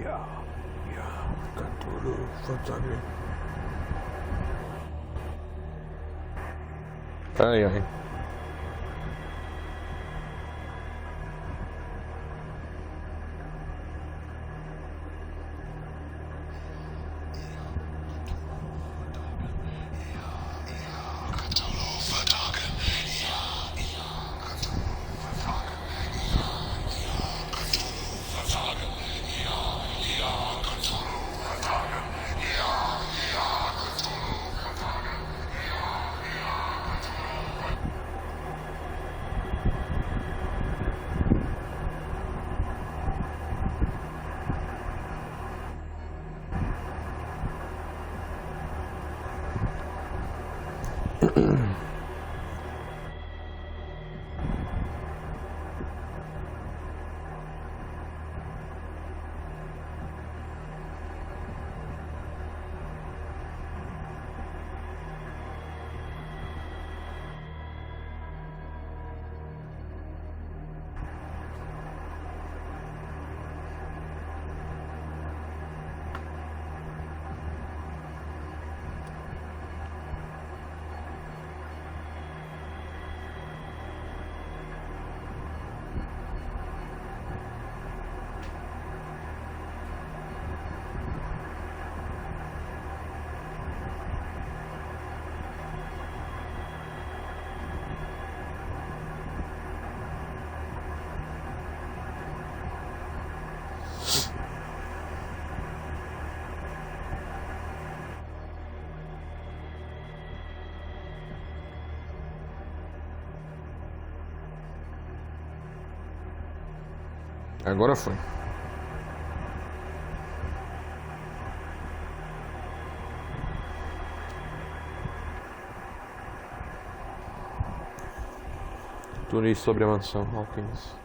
Ya, Cthulhu, fantasma. Ai, ai. Agora foi. Túneis sobre a mansão Hawkins.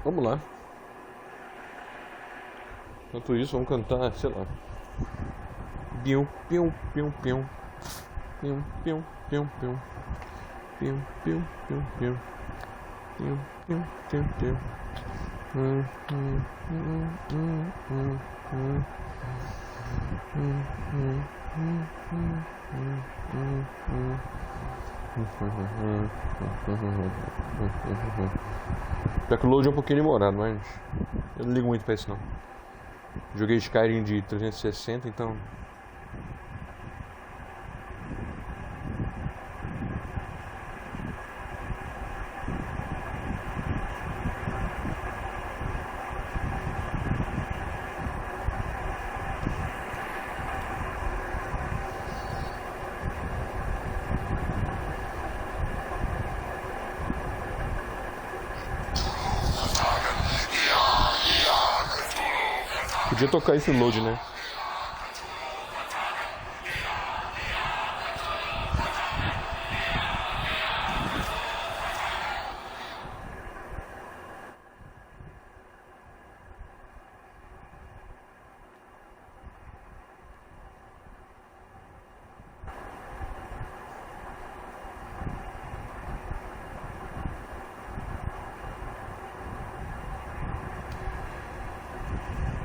Vamos lá. Enquanto isso, vamos cantar, sei lá. Pium, pium, pium, pium. Pium, pium, pium, pium. Pium, pium, pium, pium. Pium, pium, pium, pium. Backload é um pouquinho demorado, mas eu não ligo muito pra isso não. Joguei Skyrim de 360, então... Podia tocar esse load, né?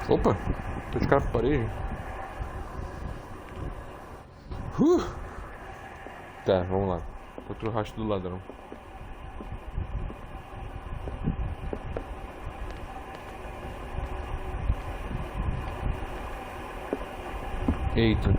Opa, tô de cara pra parede. Tá, vamos lá. Outro rastro do ladrão. Eita.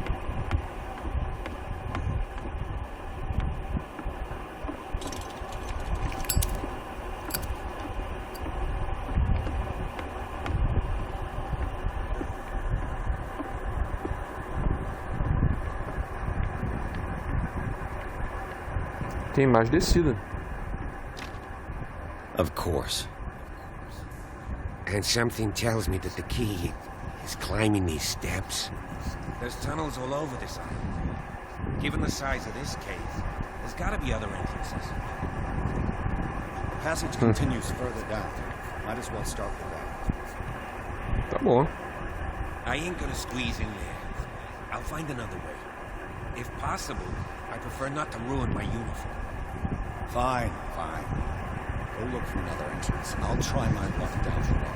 Tem mais descida. Of course. And something tells me that the key is climbing these steps. There's tunnels all over this island. Given the size of this cave, there's gotta be other entrances. The passage continues further down. Might as well start with that. Tá bom. I ain't gonna squeeze in there. I'll find another way. If possible, I prefer not to ruin my uniform. Fine. Go look for another entrance, and I'll try my luck down below.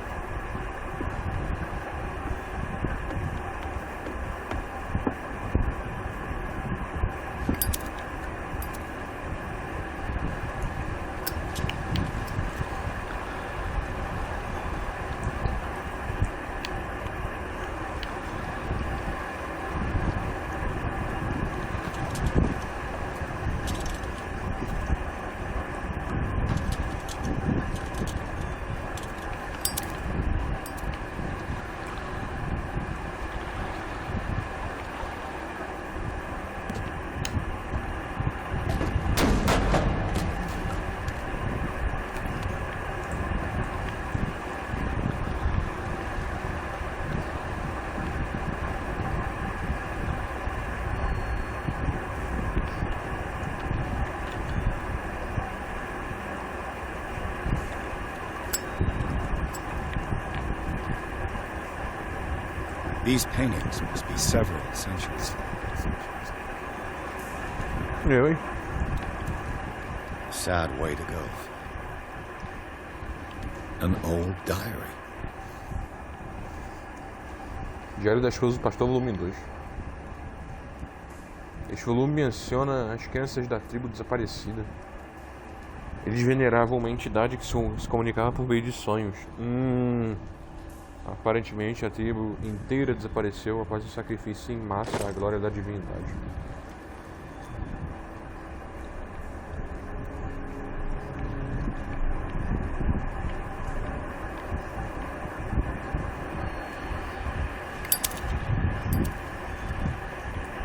These paintings must be several centuries. Really? Sad way to go. An old diary. Diário das Cruzes do Pastor, volume 2. Este volume menciona as crianças da tribo desaparecida. Eles veneravam uma entidade que se comunicava por meio de sonhos. Aparentemente a tribo inteira desapareceu após um sacrifício em massa à glória da divindade.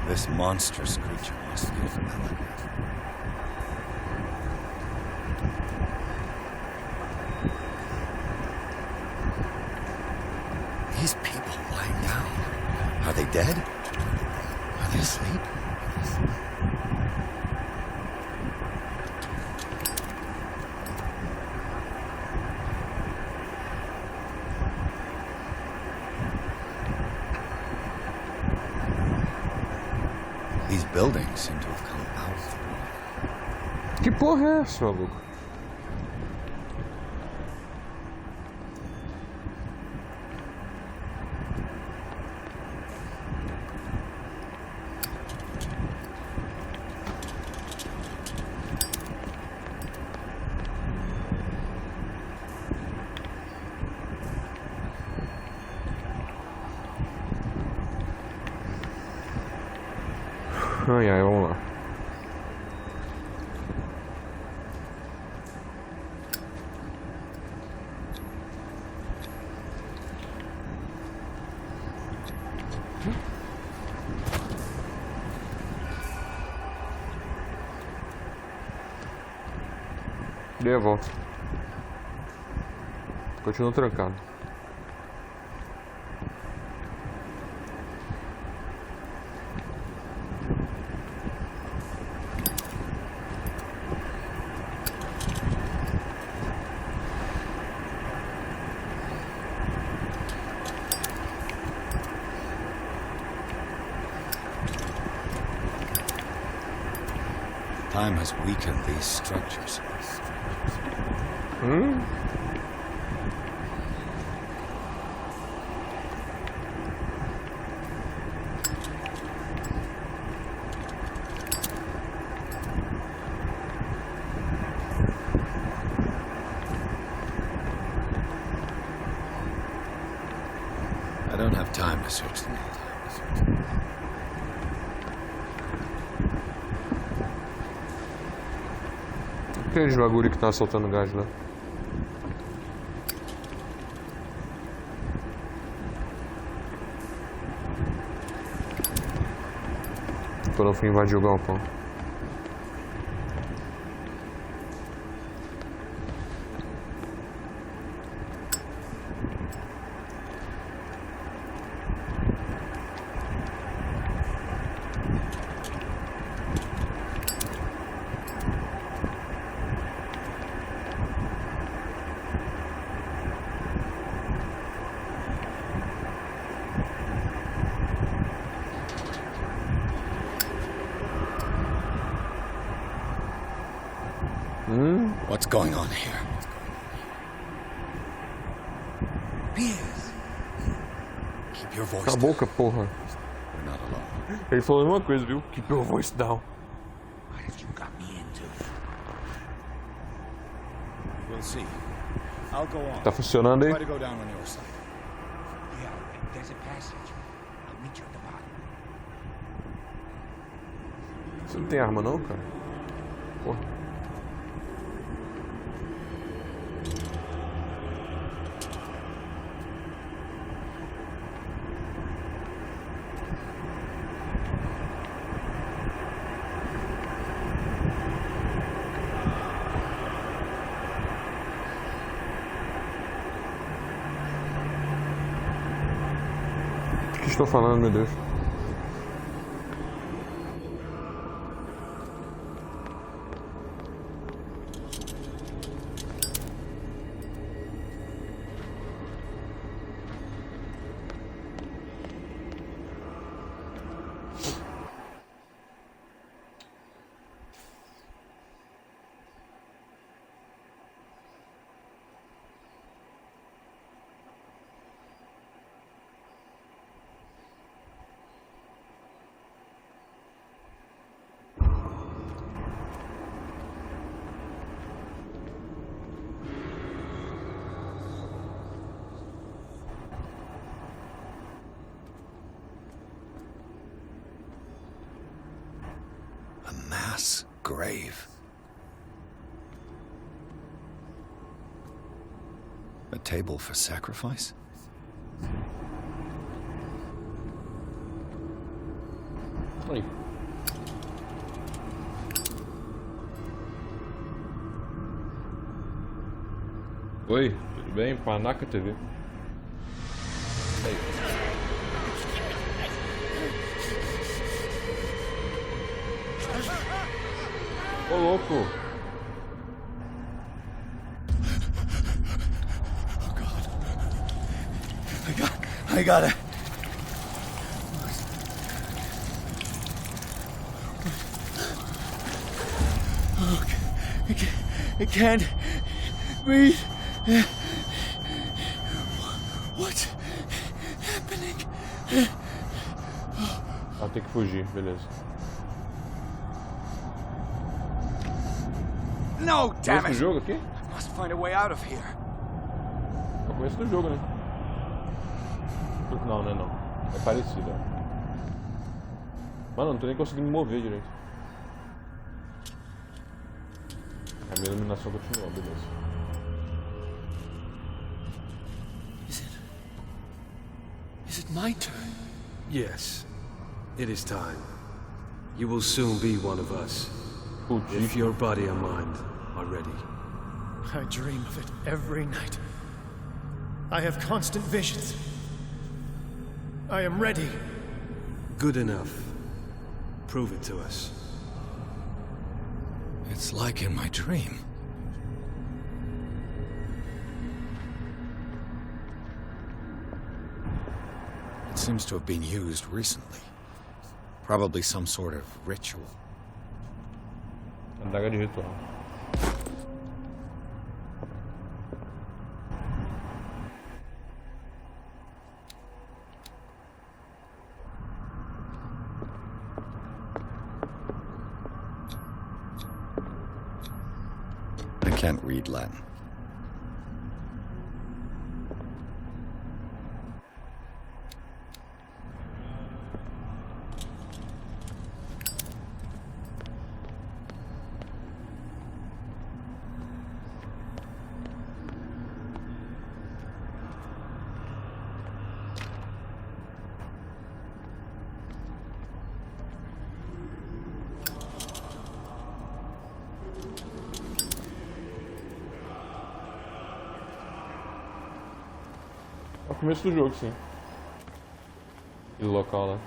This monstrous creature must give elegant. These people lying down. Are they dead? Are they asleep? These buildings seem to have come out of the water. Que porra é essa, maluco? Ai, ai, vamos lá. Dei a volta. Continua trancado. Time has weakened these structures. I don't have time to search them. Aqueles bagulho que tá soltando gás lá. Quando eu fui invadir o galpão. What's going on here? Piers! Keep your voice Cala a down. boca, porra. We're not alone. Ele falou a mesma coisa, viu? Keep your voice down. What have you got me into? We'll see. I'll go on. Tá funcionando aí? Try to go down on your side. Yeah, there's a passage. I'll meet you at the bottom. Você não tem arma não, cara? Porra. O que estou falando, meu Deus? mass grave. A table for sacrifice? Aí. Oi, tudo bem? Panaca TV. Aí. Ô louco! Oh God. I got it. Oh, I can't breathe. What's happening? Ah, tem que fugir, beleza. No, damn Começo do it! jogo aqui? I must find a way out of here. É o começo do jogo, né? Não, não é não. É parecido, ó. Mano, não tô nem conseguindo me mover direito. A minha iluminação continua, beleza. Is it my turn? Yes, it is time. You will soon be one of us, Putz, if your body and mind are ready. I dream of it every night. I have constant visions. I am ready. Good enough. Prove it to us. It's like in my dream. It seems to have been used recently. Probably some sort of ritual. adaga de ritual. I can't read Latin. É o começo do jogo, sim. E o local lá.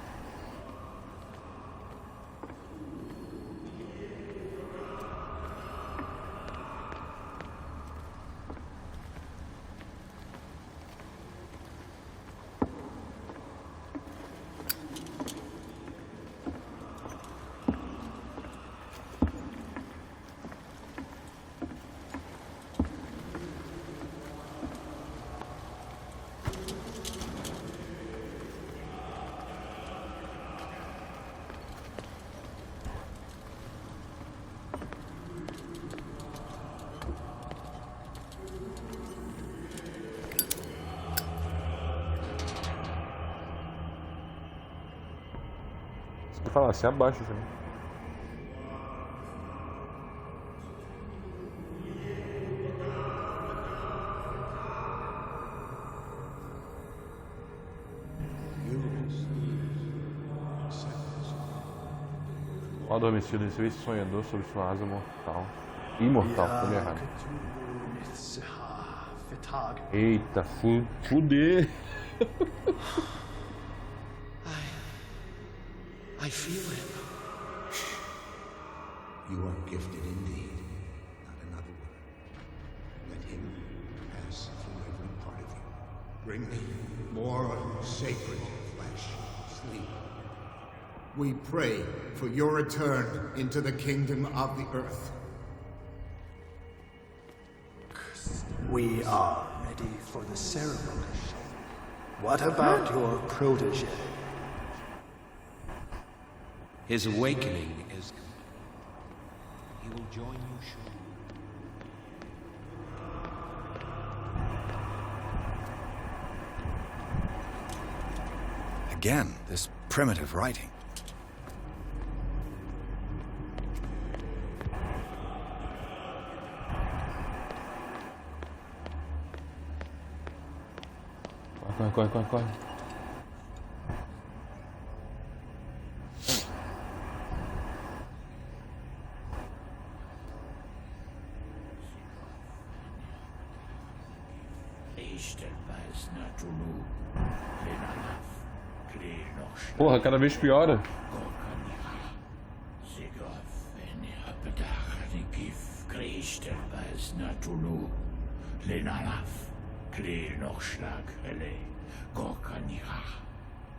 Você falar, se abaixa também. O adormecido recebeu esse sonhador sobre sua asa mortal. Imortal, falei errado. Eita, fuder! I feel him. You are gifted indeed. Not another word. Let him pass through every part of you. Bring me more sacred flesh. Sleep. We pray for your return into the kingdom of the earth. We are ready for the ceremony. What about your protege? His awakening is complete. He will join you shortly. Again, this primitive writing. corre, corre, corre. Porra, cada vez piora.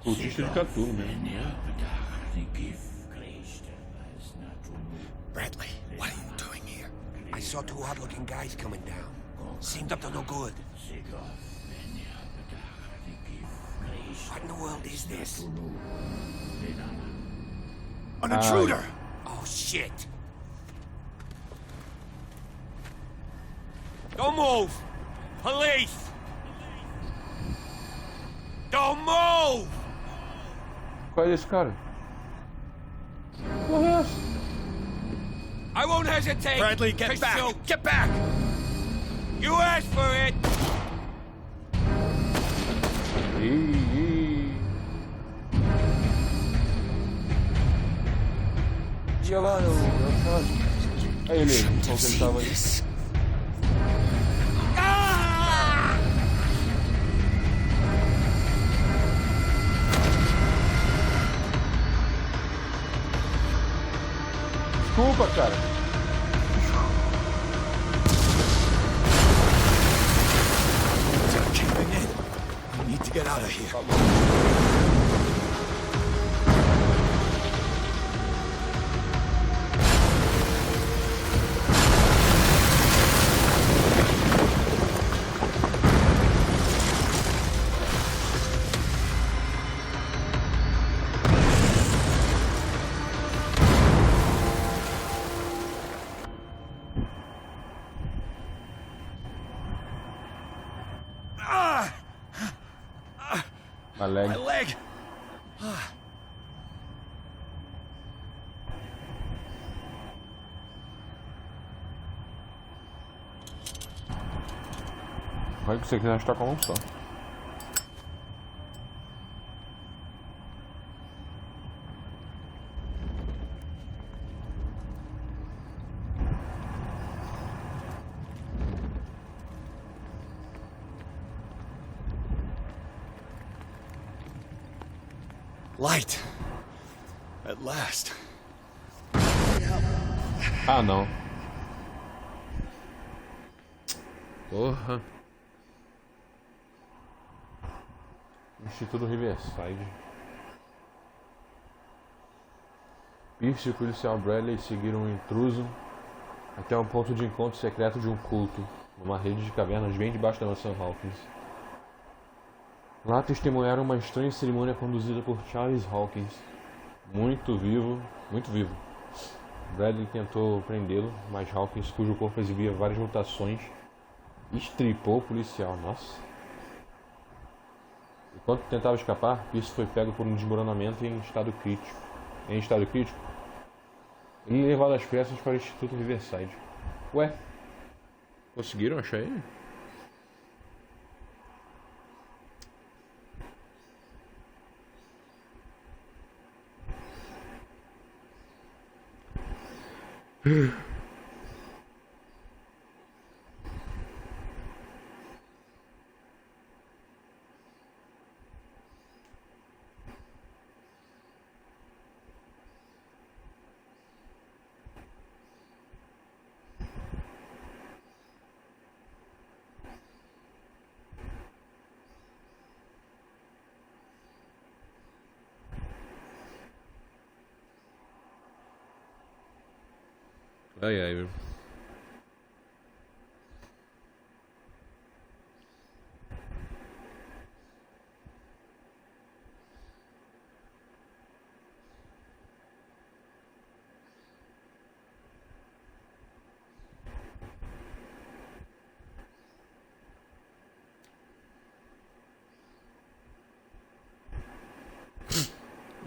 Cultista de Cthulhu mesmo. Bradley, what are you doing here? I saw two odd-looking guys coming down. Seemed up to no good. What in the world is this? An intruder! Oh, shit. Don't move! Police! Don't move! Qual é esse cara? Porra, é essa? I won't hesitate. Bradley, get to back! shoot. Get back! You asked for it. Ih. E olha lá, é ele, como que ele tava aí. Desculpa, cara. They're caving in. We need to get out of here. A leg. My leg! Olha que você quiser estar com um só. Light! At last. Ah, não. Porra. Instituto Riverside. Pierce e o policial Bradley seguiram um intruso até um ponto de encontro secreto de um culto, numa rede de cavernas bem debaixo da mansão Hawkins. Lá testemunharam uma estranha cerimônia conduzida por Charles Hawkins, muito vivo. Bradley tentou prendê-lo, mas Hawkins, cujo corpo exibia várias mutações, estripou o policial. Nossa. Enquanto tentava escapar, Pierce foi pego por um desmoronamento em estado crítico. Ele é levado às pressas para o Instituto Riverside. Ué? Conseguiram achar ele? Ai, ai, meu.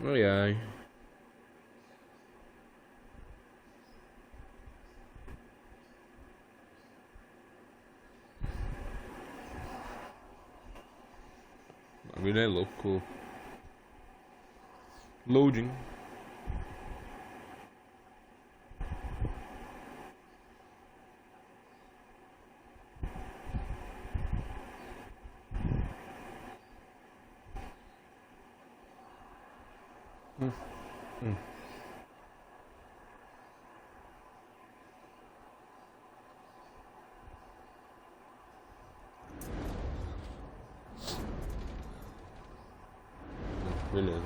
Ai, ai. Ele é louco. Loading. Beleza.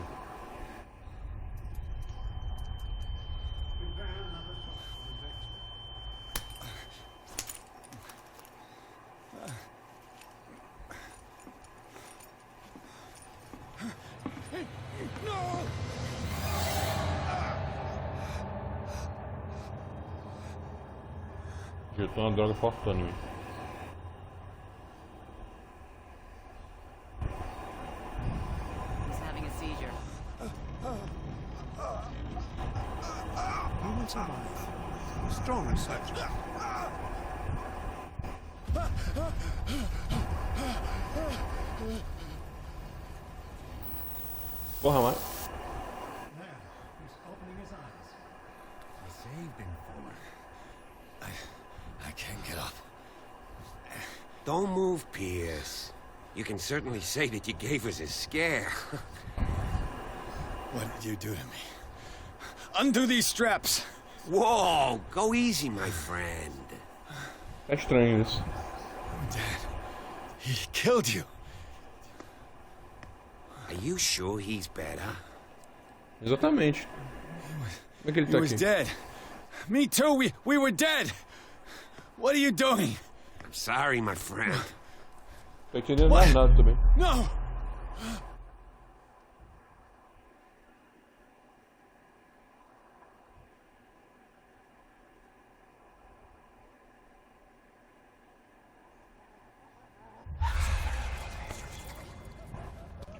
Eu tô uma droga fortona em mim. He's having a seizure. He will survive. Strong and such. Porra, mas... There, he's opening his eyes. I saved him for. I can't get up. Don't move, Pierce. You can certainly say that you gave us a scare. What did you do to me? Undo these straps! Whoa, go easy, my friend. É estranho isso. Dad, he killed you. Are you sure he's better? Exatamente. Como é que ele He tá was aqui? dead. Me too, we were dead! What are you doing? I'm sorry, my friend. Tô entendendo mais nada também. No!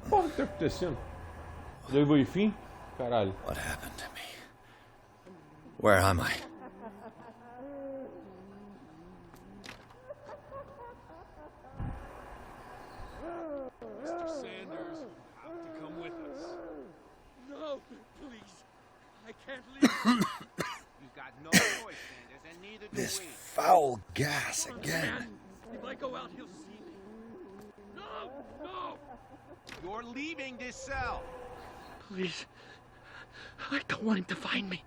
Porra, o que tá acontecendo? Levou enfim? Caralho. What happened to me? Where am I? Sanders, you have to come with us. No, please. I can't leave. You've got no choice, Sanders, and neither do This we. foul gas again. If I go out, he'll see me. No! No! You're leaving this cell. Please. I don't want him to find me.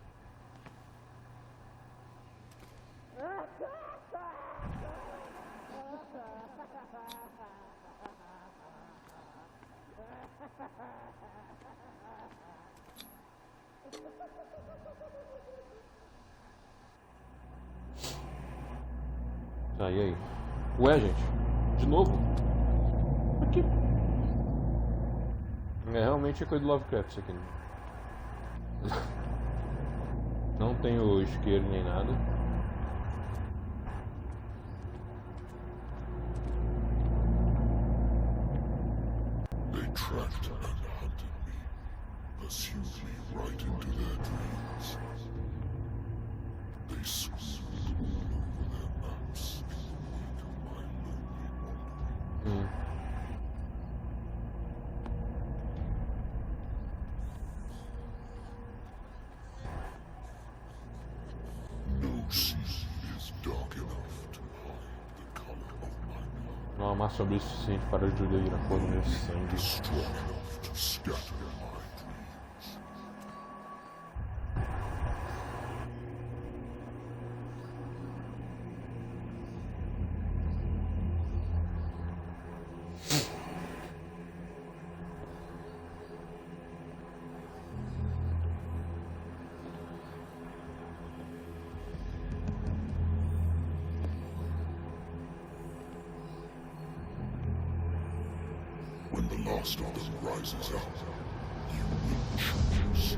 Tá, e aí? Ué, gente? De novo? Por quê? É realmente coisa do Lovecraft isso aqui. Né? Não tem o isqueiro nem nada. They tracked and hunted me, pursued me right into their dreams. They scribbled all over their maps in the wake of my lonely wandering. No sea is dark enough to hide the color of my blood, Não há massa sombria suficiente para diluir a cor do meu sangue. strong enough to scatter my dreams. When the last of them rises up, you will choose.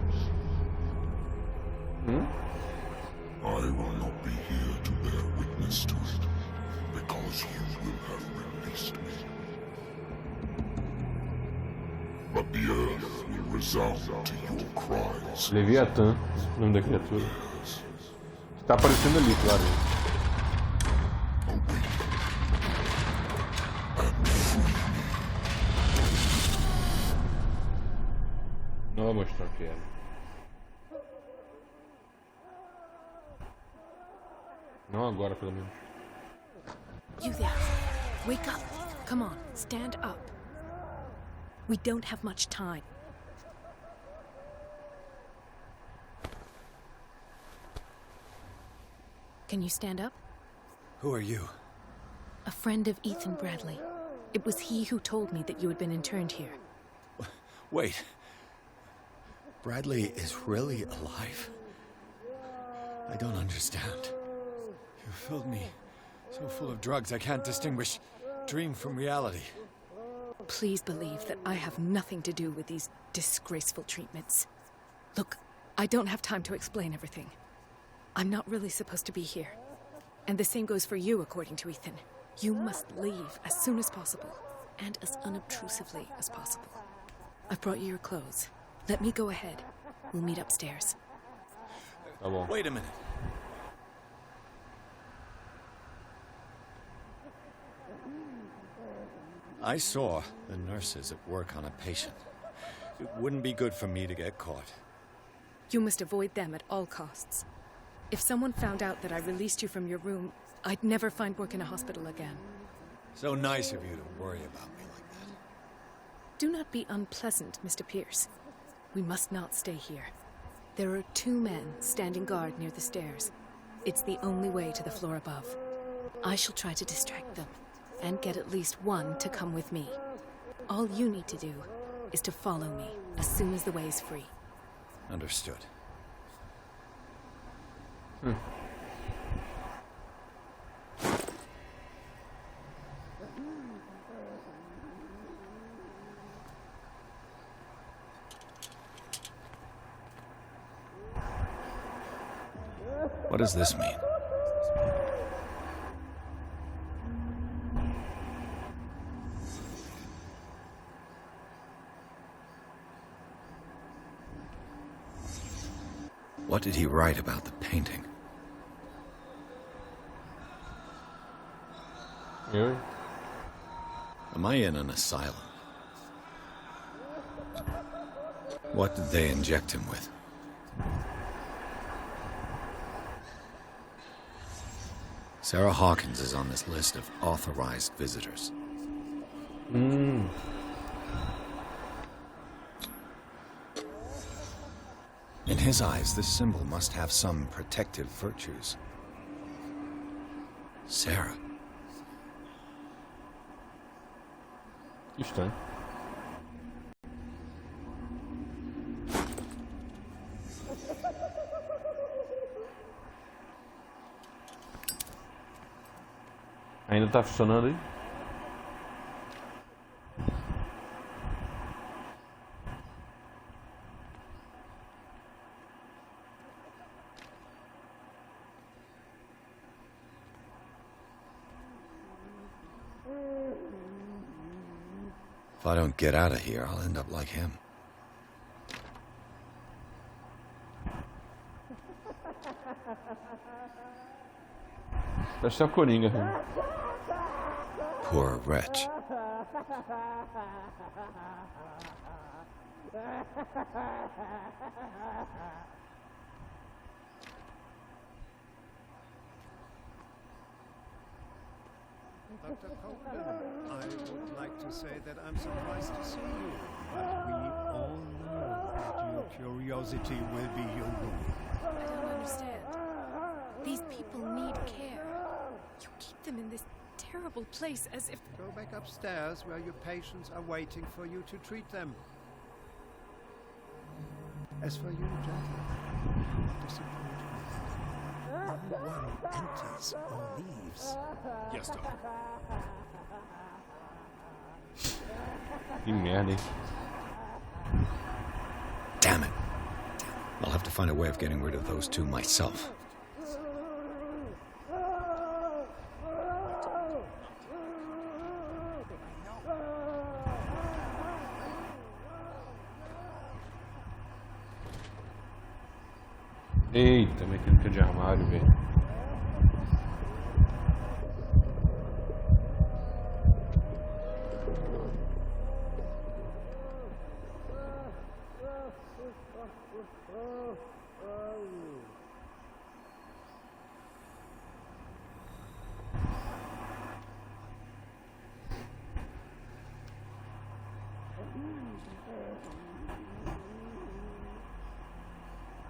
I will not be here to bear witness to it, because you will have released me. But the earth will resound to your cries. Leviatã, o nome da criatura. Tá aparecendo ali, claro. Awake and free me. Não vou mostrar o que era. Não agora, pelo menos. You there. Wake up. Come on, stand up. We don't have much time. Can you stand up? Who are you? A friend of Ethan Bradley. It was he who told me that you had been interned here. Wait. Bradley is really alive? I don't understand. You filled me so full of drugs I can't distinguish dream from reality. Please believe that I have nothing to do with these disgraceful treatments. Look, I don't have time to explain everything. I'm not really supposed to be here. And the same goes for you, according to Ethan. You must leave as soon as possible, and as unobtrusively as possible. I've brought you your clothes. Let me go ahead. We'll meet upstairs. Tá bom. Wait a minute. I saw the nurses at work on a patient. It wouldn't be good for me to get caught. You must avoid them at all costs. If someone found out that I released you from your room, I'd never find work in a hospital again. So nice of you to worry about me like that. Do not be unpleasant, Mr. Pierce. We must not stay here. There are 2 men standing guard near the stairs. It's the only way to the floor above. I shall try to distract them, and get at least one to come with me. All you need to do is to follow me as soon as the way is free. Understood. What does this mean? What did he write about the painting? Eu? Am I in an asylum? What did they inject him with? Sarah Hawkins is on this list of authorized visitors. In his eyes, this symbol must have some protective virtues. Sarah. Estranho. Ainda tá funcionando aí? If I don't get out of here, I'll end up like him. Deve ser a Coringa. Viu? Poor wretch. Dr. Copeland, I would like to say that I'm surprised to see you, but we all know that your curiosity will be your ruin. I don't understand. These people need care. You keep them in this terrible place as if... Go back upstairs where your patients are waiting for you to treat them. As for you, gentlemen, what disappointment. No one enters or leaves. Yes, Doctor. Que merda, hein? Damn it. I'll have to find a way of getting rid of those 2 myself. Eita, mecânica de armário, velho.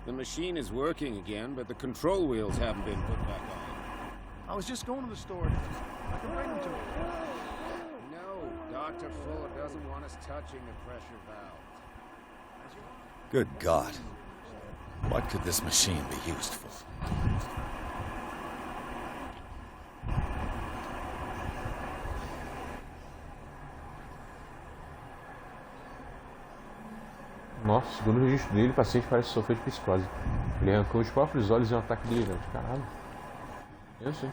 The machine is working again, but the control wheels haven't been put back on. I was just going to the store. I can bring them to you. No, Dr. Fuller doesn't want us touching the pressure valve. Good God. What could this machine be used for? Nossa, segundo o registro dele, o paciente parece sofrer de psicose. Ele arrancou os próprios olhos em um ataque delirante. Caralho. Eu sei.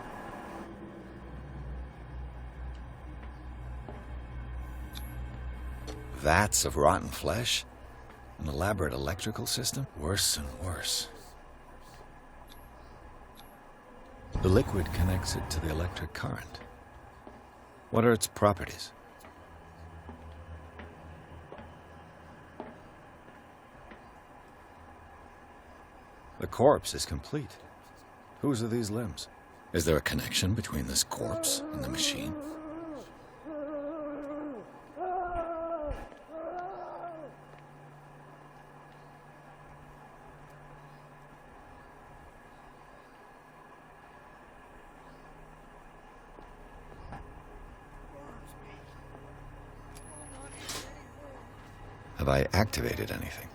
Vats of rotten flesh? An elaborate electrical system? Worse and worse. The liquid connects it to the electric current. What are its properties? The corpse is complete. Whose are these limbs? Is there a connection between this corpse and the machine? Have I activated anything?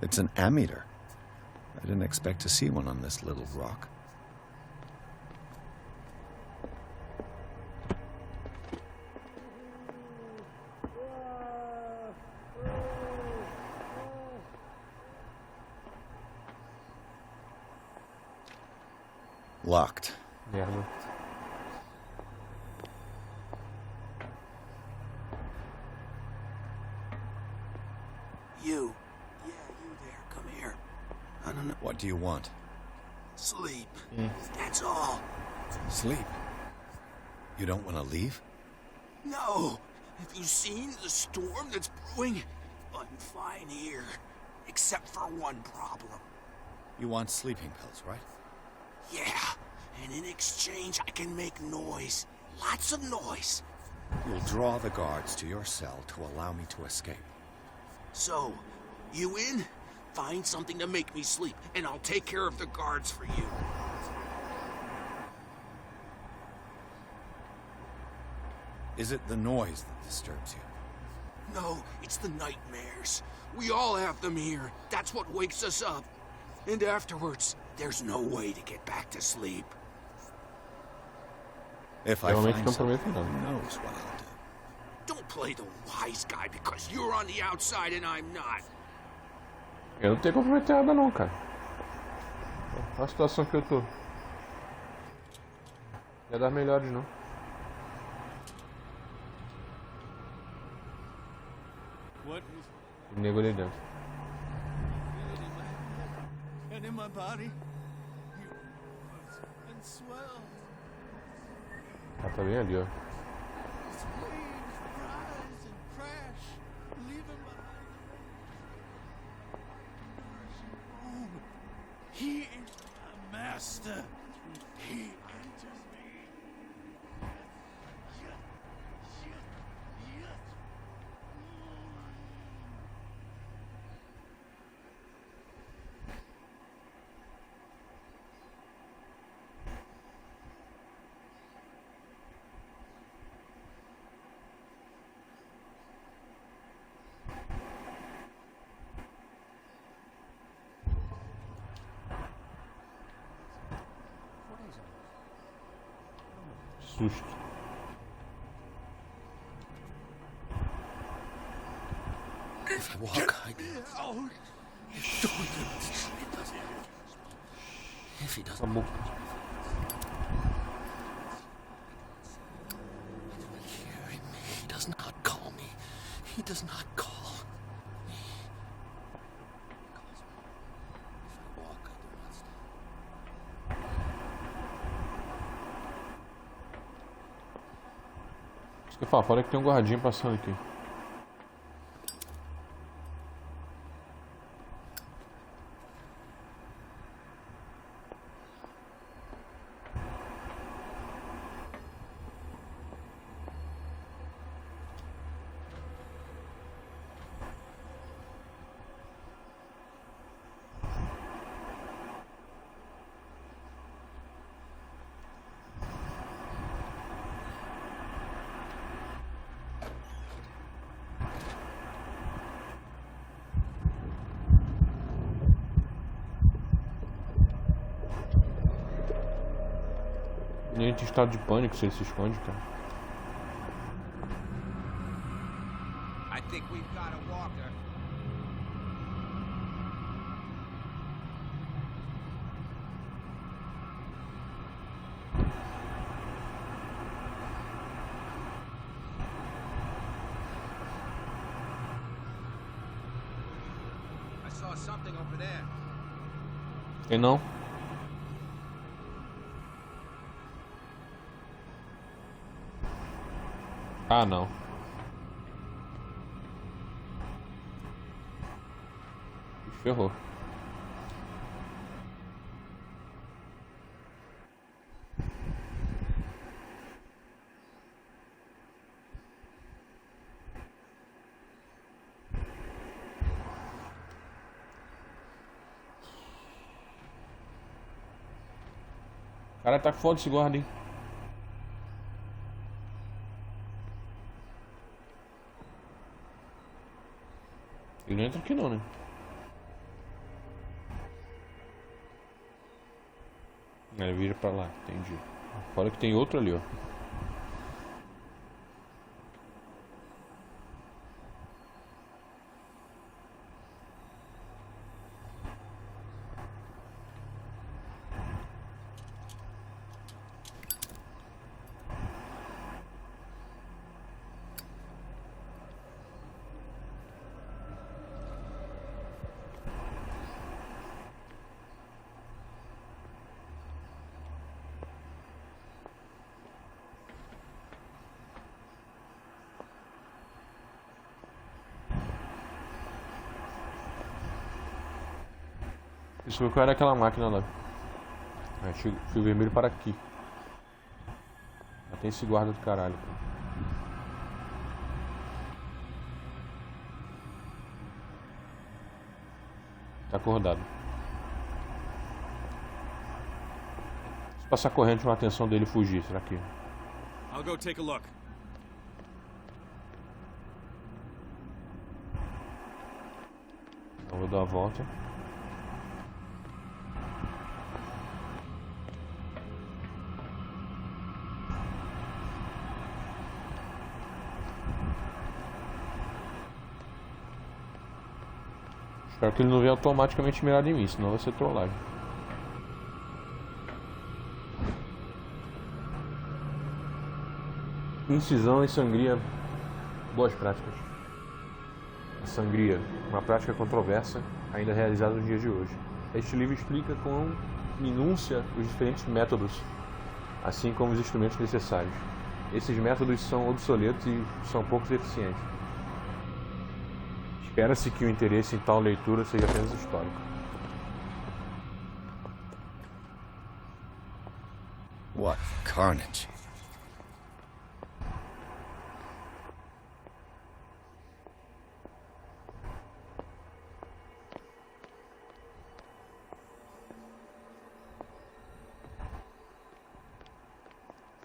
It's an ammeter. I didn't expect to see one on this little rock. Locked. Merda. You. Yeah, you there. Come here. I don't know. What do you want? Sleep. That's all. Sleep? You don't want to leave? No. Have you seen the storm that's brewing? I'm fine here. Except for one problem. You want sleeping pills, right? Yeah. And in exchange, I can make noise. Lots of noise. You'll draw the guards to your cell to allow me to escape. So, you in? Find something to make me sleep, and I'll take care of the guards for you. Is it the noise that disturbs you? No, it's the nightmares. We all have them here. That's what wakes us up. And afterwards, there's no way to get back to sleep. If I find someone who knows what I'll do. Don't play the wise guy because you're on the outside and I'm not. Eu não tenho que comprometer nada não, cara. Olha a situação que eu tô. Não é das melhores não. O nego ali dentro. And in my body, and swell. Ah, tá bem ali, ó. Waves rise and crash, leaving behind. Oh, he is my master. He enters me. Susto. If I walk, I... If he doesn't... Acabou. He does not call me. He does not call me. He calls me. If I walk, I do not stop. Eu falo, fora que tem um guardinha passando aqui. Ele entra em estado de pânico se ele se esconde, cara. I think we've got a walker. I saw something over there. Tem não? Ah, não. Ferrou. Cara, tá foda esse guarda, hein? Ele não entra aqui não, né? Ele vira pra lá, entendi. Fora que tem outro ali, ó. Isso foi o que era aquela máquina lá. Fio vermelho para aqui. Já tem esse guarda do caralho. Tá acordado. Se passar correndo, chama a atenção dele fugir, será que... I'll go take a look. Eu vou dar a volta. Espero que ele não venha automaticamente mirar em mim, senão vai ser trollagem. Incisão e sangria, boas práticas. A sangria, uma prática controversa, ainda realizada nos dias de hoje. Este livro explica com minúcia os diferentes métodos, assim como os instrumentos necessários. Esses métodos são obsoletos e são pouco eficientes. Espera-se que o interesse em tal leitura seja apenas histórico. What carnage.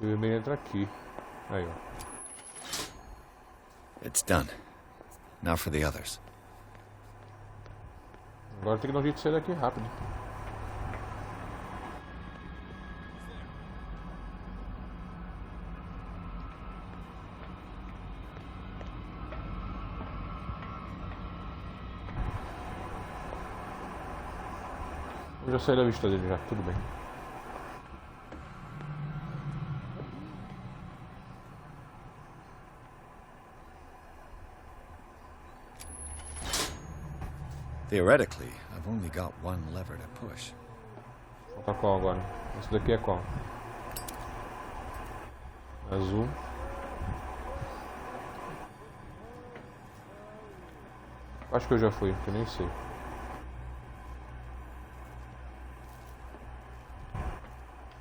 O vermelho entra aqui. Aí, ó. It's done. Now for the others. Agora tem que dar um jeito de sair daqui rápido. Eu já saí da vista dele já, tudo bem. Theoretically, I've only got one lever to push. Falta qual agora? Esse daqui é qual? Azul. Acho que eu já fui, que eu nem sei.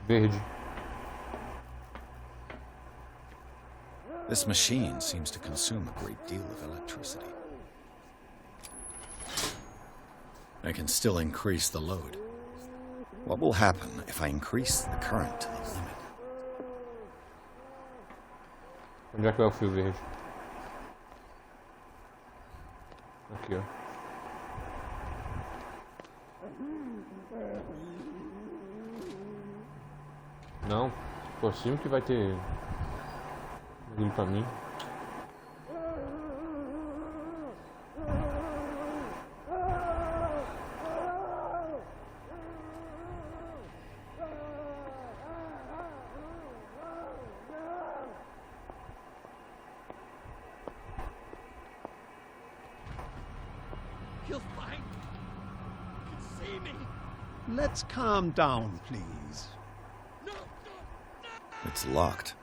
Verde. This machine seems to consume a great deal of electricity. I can still increase the load. What will happen if I increase the current to the limit? Onde é que é o fio verde? Aqui, ó. Não, por cima que vai ter bagulho pra mim. You'll find me. You can see me. Let's calm down, please. It's locked.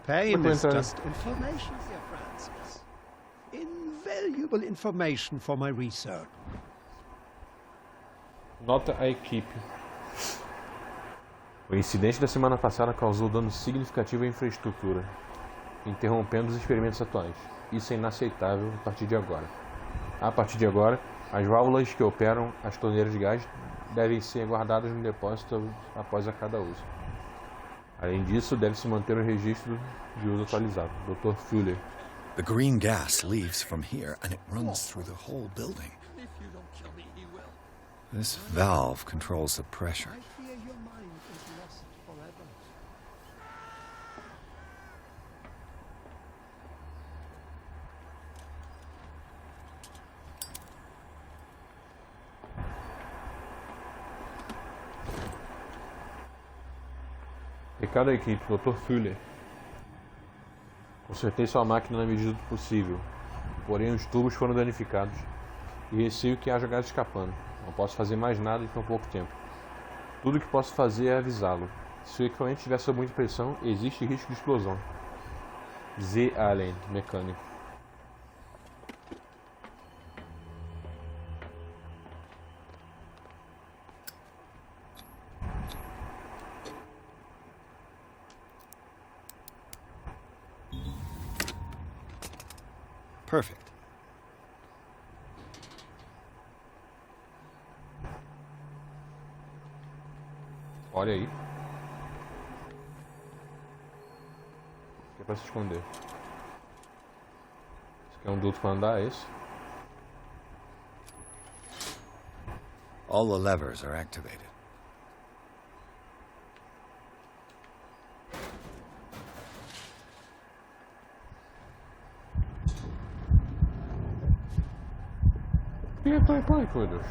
Pain is just information, dear Francis. Invaluable information for my research. Nota a equipe. O incidente da semana passada causou dano significativo à infraestrutura, interrompendo os experimentos atuais. Isso é inaceitável a partir de agora. A partir de agora, as válvulas que operam as torneiras de gás devem ser guardadas no depósito após a cada uso. Além disso, deve-se manter o registro de uso atualizado. Dr. Fuller. The green gas leaves from here and it runs through the whole building. If you don't kill me, he will. This valve controls the pressure. I fear your mind is lost forever. Recado à equipe, Dr. Fuller. Consertei sua máquina na medida do possível, porém os tubos foram danificados e receio que haja gás escapando. Não posso fazer mais nada em tão pouco tempo. Tudo o que posso fazer é avisá-lo. Se o equipamento estiver sob muita pressão, existe risco de explosão. Z. Allen, mecânico. Perfect. Olha aí. Aqui é pra se esconder. Isso aqui é um duto para andar, é isso? All the levers are activated. Pai, meu Deus.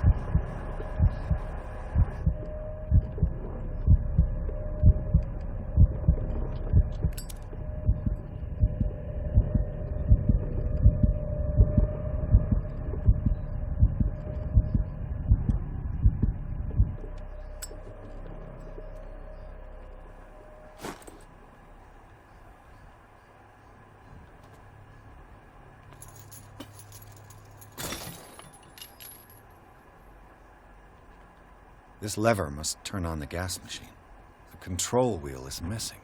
This lever must turn on the gas machine. The control wheel is missing.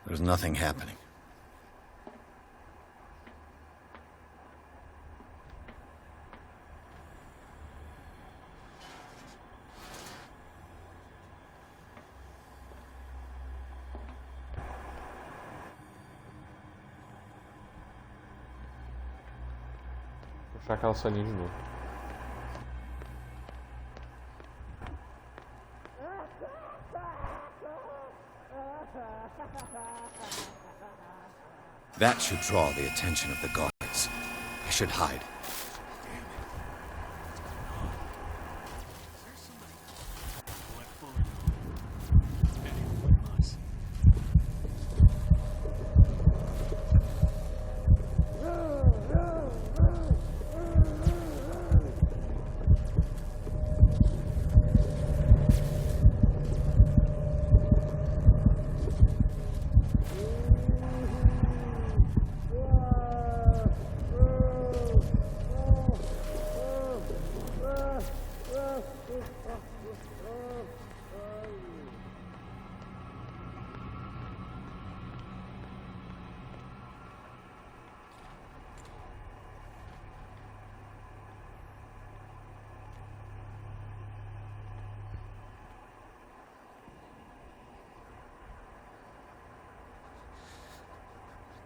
There's nothing happening. Puxar aquela salinha de novo. That should draw the attention of the guards. I should hide.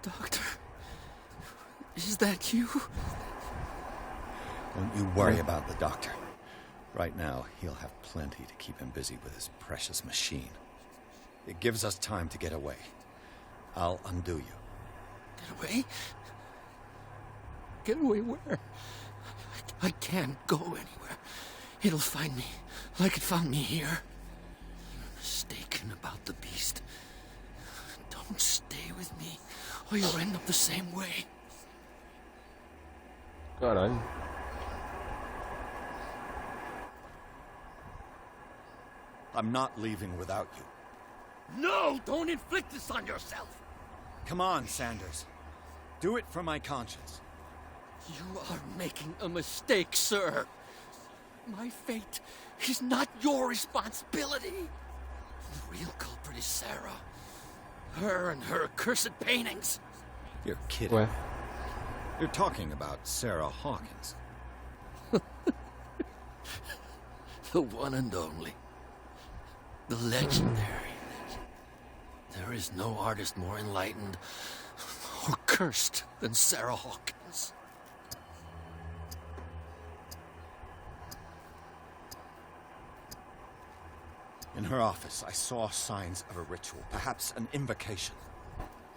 Doctor, is that you? Don't you worry about the doctor. Right now, he'll have plenty to keep him busy with his precious machine. It gives us time to get away. I'll undo you. Get away? Get away where? I can't go anywhere. It'll find me, like it found me here. You're mistaken about the beast. Don't stay with me, or you'll end up the same way. Caralho. I'm not leaving without you. No! Don't inflict this on yourself! Come on, Sanders. Do it for my conscience. You are making a mistake, sir. My fate is not your responsibility. The real culprit is Sarah. Her and her accursed paintings. You're kidding. What? You're talking about Sarah Hawkins. The one and only. The legendary. There is no artist more enlightened or cursed than Sarah Hawkins. In her office, I saw signs of a ritual, perhaps an invocation.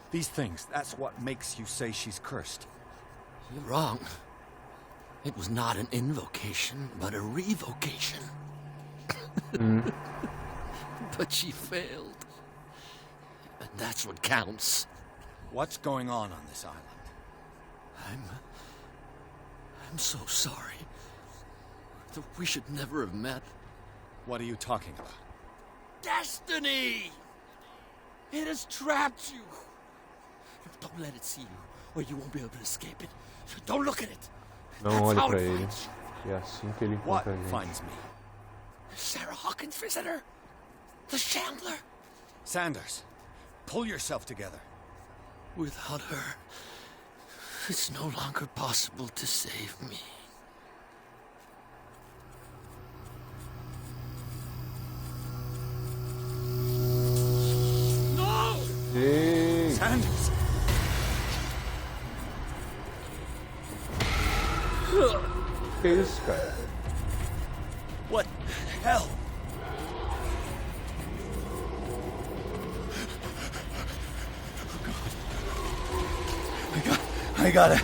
These things, that's what makes you say she's cursed. You're wrong. It was not an invocation, but a revocation. But she failed. And that's what counts. What's going on this island? I'm so sorry. We should never have met. What are you talking about? Destiny! It has trapped you. Don't let it see you, or you won't be able to escape it. Don't look at it. Não olhe pra ele. É assim que ele What encontra a gente. finds me? Sarah Hawkins' visitor. The Chandler. Sanders, pull yourself together. Without her, it's no longer possible to save me. No! Ei! Sanders! Que isso, cara? What the hell? I gotta...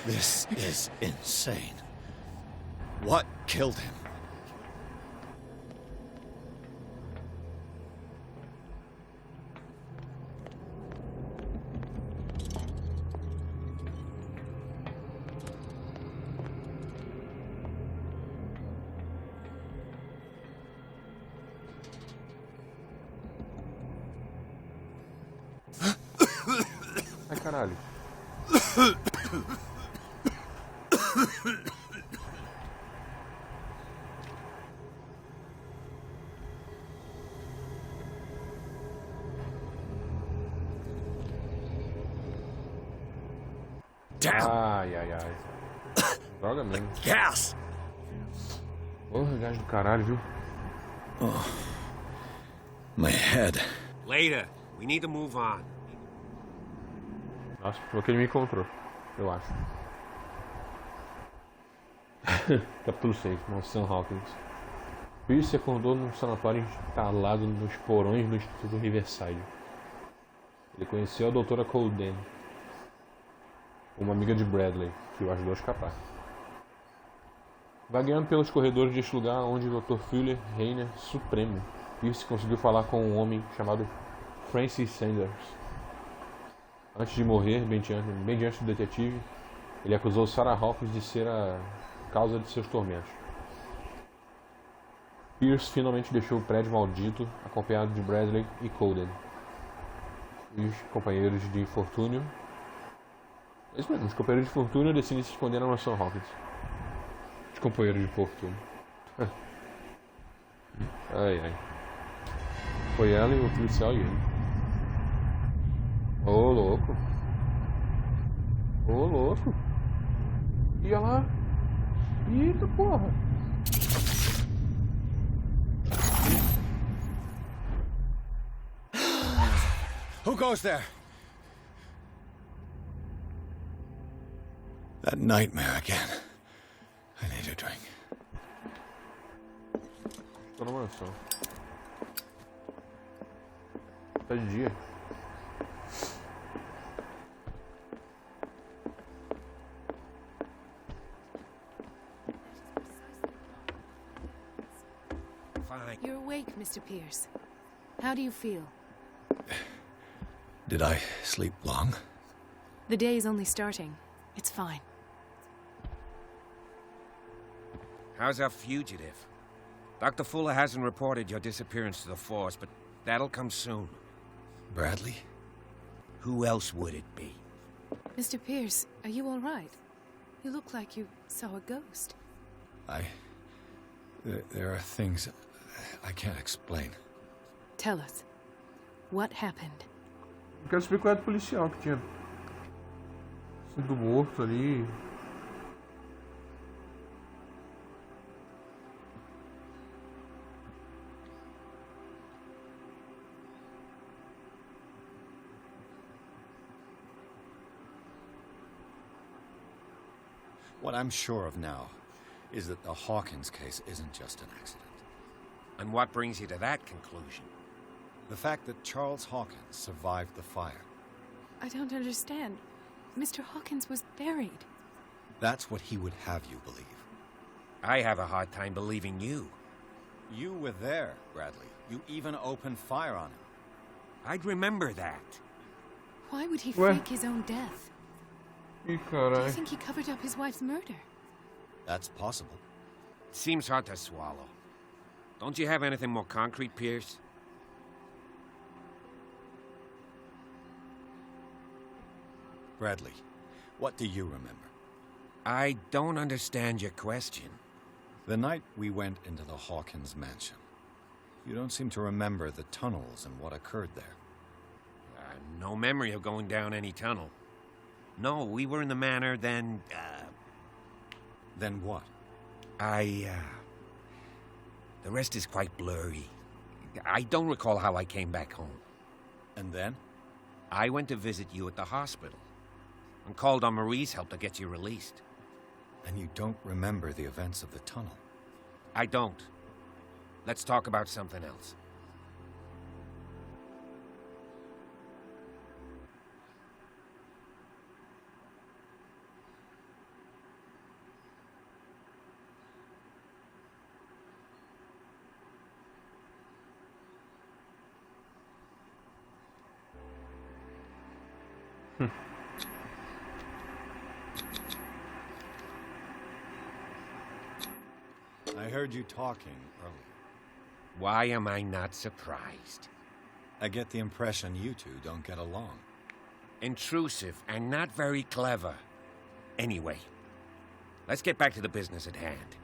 This is insane. What killed him? Ai, caralho. Ai, ai, ai. Droga mesmo. Gas! Porra, gás do caralho, viu? Oh. My head. Later. We need to move on. Nossa, foi que ele me encontrou. Eu acho. Capítulo 6. Mansão Hawkins. Pierce se acordou num sanatório instalado nos porões do Instituto Riverside. Ele conheceu a doutora Colden, uma amiga de Bradley, que o ajudou a escapar. Vagueando pelos corredores deste lugar onde o Dr. Fuller reina supremo, Pierce conseguiu falar com um homem chamado Francis Sanders. Antes de morrer, bem diante do detetive, ele acusou Sarah Hawkins de ser a causa de seus tormentos. Pierce finalmente deixou o prédio maldito, acompanhado de Bradley e Colden, os companheiros de infortúnio. Isso mesmo, os companheiros de infortúnio decidem se esconder na mansão Hawkins. Os companheiros de infortúnio. Ai, ai. Foi ela e o policial e ele. Ô, louco. Ô, louco. E olha lá. Eita, porra. Who goes there? That nightmare again. I need a drink. Tô na mansão. Tá de dia. Fine. You're awake, Mr. Pierce. How do you feel? Did I sleep long? The day is only starting. It's fine. How's our fugitive? Dr. Fuller hasn't reported your disappearance to the force, but that'll come soon. Bradley? Who else would it be? Mr. Pierce, are you all right? You look like you saw a ghost. There are things I can't explain. Tell us. What happened? Eu quero saber qual é do policial que tinha sido morto ali. What I'm sure of now is that the Hawkins case isn't just an accident. And what brings you to that conclusion? The fact that Charles Hawkins survived the fire. I don't understand. Mr. Hawkins was buried. That's what he would have you believe. I have a hard time believing you. You were there, Bradley. You even opened fire on him. I'd remember that. Why would he Well- fake his own death? Ih, Do you caralho. think he covered up his wife's murder? That's possible. Seems hard to swallow. Don't you have anything more concrete, Pierce? Bradley, what do you remember? I don't understand your question. The night we went into the Hawkins mansion. You don't seem to remember the tunnels and what occurred there. No memory of going down any tunnel. No, we were in the manor, then, Then what? the rest is quite blurry. I don't recall how I came back home. And then? I went to visit you at the hospital and called on Marie's help to get you released. And you don't remember the events of the tunnel? I don't. Let's talk about something else. I heard you talking earlier. Why am I not surprised? I get the impression you two don't get along. Intrusive and not very clever. Anyway, let's get back to the business at hand.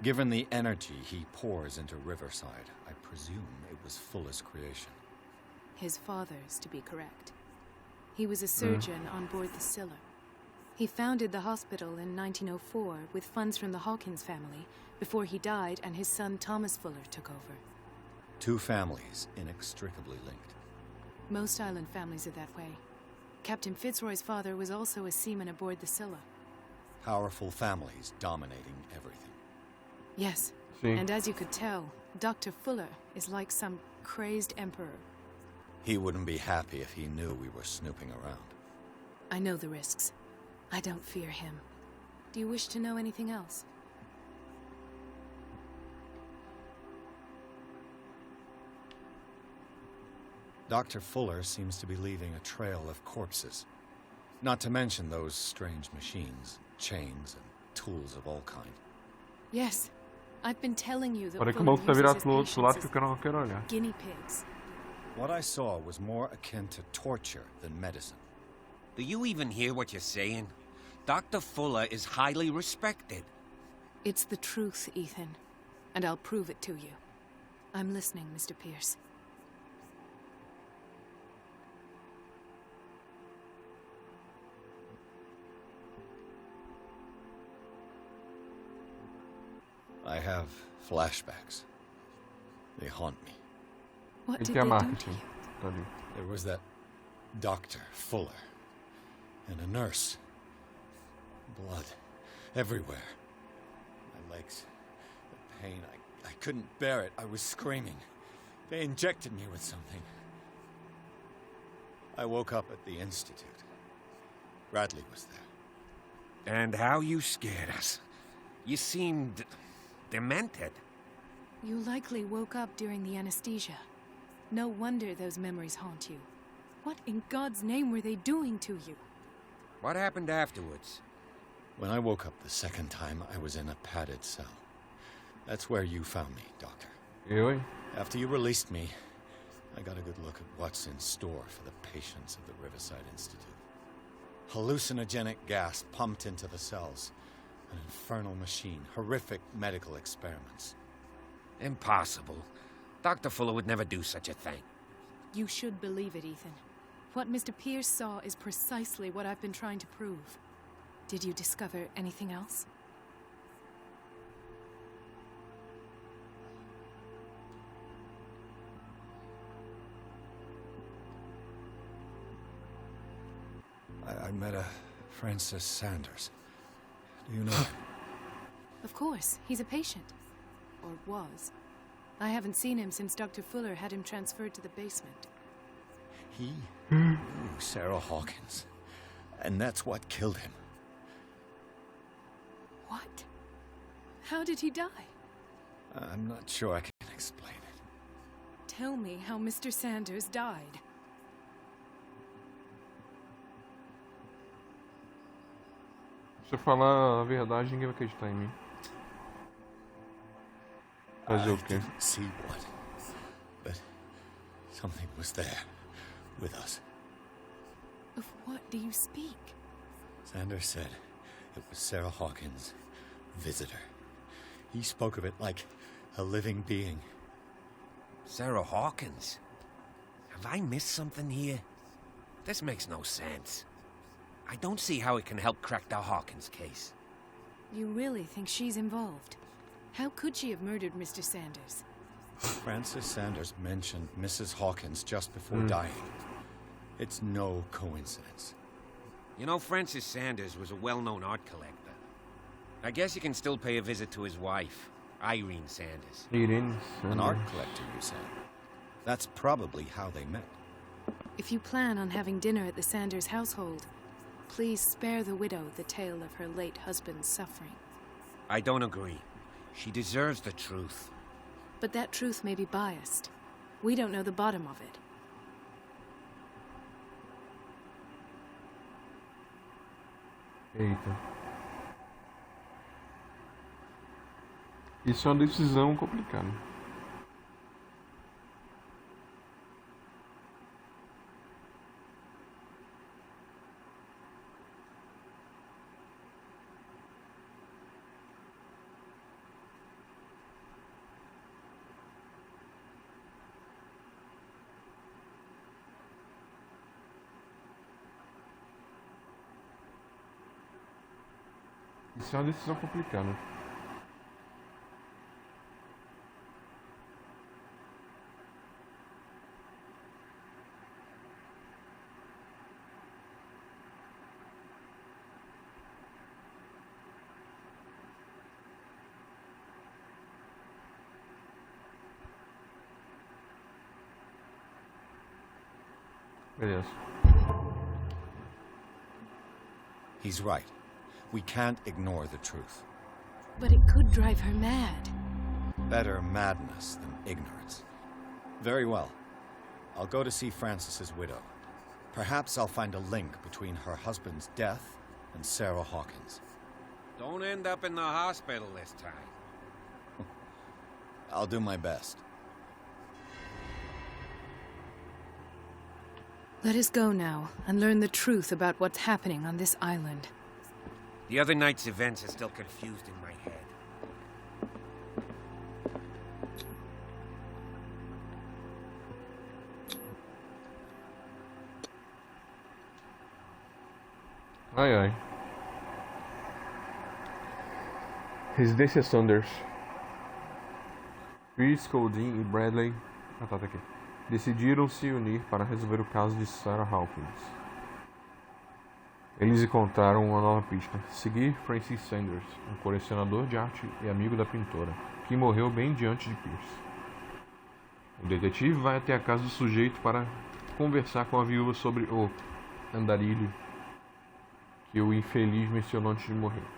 Given the energy he pours into Riverside, I presume it was Fuller's creation. His father's, to be correct. He was a surgeon on board the Scylla. He founded the hospital in 1904 with funds from the Hawkins family before he died and his son Thomas Fuller took over. Two families inextricably linked. Most island families are that way. Captain Fitzroy's father was also a seaman aboard the Scylla. Powerful families dominating everything. Yes, See? and as you could tell, Dr. Fuller is like some crazed emperor. He wouldn't be happy if he knew we were snooping around. I know the risks. I don't fear him. Do you wish to know anything else? Dr. Fuller seems to be leaving a trail of corpses. Not to mention those strange machines, chains, and tools of all kind. Yes, I've been telling you that Olha que o Fuller maluco tá uses virado his pro outro lado que patients o cara não quer olhar. as guinea pigs. What I saw was more akin to torture than medicine. Do you even hear what you're saying? Dr. Fuller is highly respected. It's the truth, Ethan, and I'll prove it to you. I'm listening, Mr. Pierce. have flashbacks. They haunt me. What did que they é do to marketing. you? Tá ali. There was that Dr. Fuller and a nurse. Blood everywhere. My legs, the pain, I couldn't bear it. I was screaming. They injected me with something. I woke up at the Institute. Bradley was there. And how you scared us. You seemed demented. You likely woke up during the anesthesia. No wonder those memories haunt you. What in God's name were they doing to you? What happened afterwards? When I woke up the second time, I was in a padded cell. That's where you found me, Doctor. Eu, hein? After you released me, I got a good look at what's in store for the patients of the Riverside Institute. Hallucinogenic gas pumped into the cells. An infernal machine. Horrific medical experiments. Impossible. Dr. Fuller would never do such a thing. You should believe it, Ethan. What Mr. Pierce saw is precisely what I've been trying to prove. Did you discover anything else? I met a Francis Sanders. Do you know him? Of course, he's a patient. Or was. I haven't seen him since Dr. Fuller had him transferred to the basement. He knew Sarah Hawkins. And that's what killed him. What? How did he die? I'm not sure I can explain it. Tell me how Mr. Sanders died. Se eu falar a verdade, ninguém vai acreditar em mim. Fazer o I quê? didn't see what, but something was there with us. Of what do you speak? Sanders said it was Sarah Hawkins' visitor. He spoke of it like a living being. Sarah Hawkins? Have I missed something here? This makes no sense. I don't see how it can help crack the Hawkins case. You really think she's involved? How could she have murdered Mr. Sanders? Francis Sanders mentioned Mrs. Hawkins just before dying. It's no coincidence. You know, Francis Sanders was a well-known art collector. I guess you can still pay a visit to his wife, Irene Sanders. Irene An art collector, you say? That's probably how they met. If you plan on having dinner at the Sanders household, please spare the widow the tale of her late husband's suffering. I don't agree. She deserves the truth. But that truth may be biased. We don't know the bottom of it. Eita. Isso é uma decisão complicada. Isso é uma decisão complicada. Beleza. He's right. We can't ignore the truth. But it could drive her mad. Better madness than ignorance. Very well. I'll go to see Francis's widow. Perhaps I'll find a link between her husband's death and Sarah Hawkins. Don't end up in the hospital this time. I'll do my best. Let us go now and learn the truth about what's happening on this island. The other night's events are still confused in my head. Ai ai. Residência Sanders. Chris, Coldin e Bradley tá aqui. Decidiram se unir para resolver o caso de Sarah Hawkins. Eles encontraram uma nova pista: seguir Francis Sanders, um colecionador de arte e amigo da pintora, que morreu bem diante de Pierce. O detetive vai até a casa do sujeito para conversar com a viúva sobre o andarilho que o infeliz mencionou antes de morrer.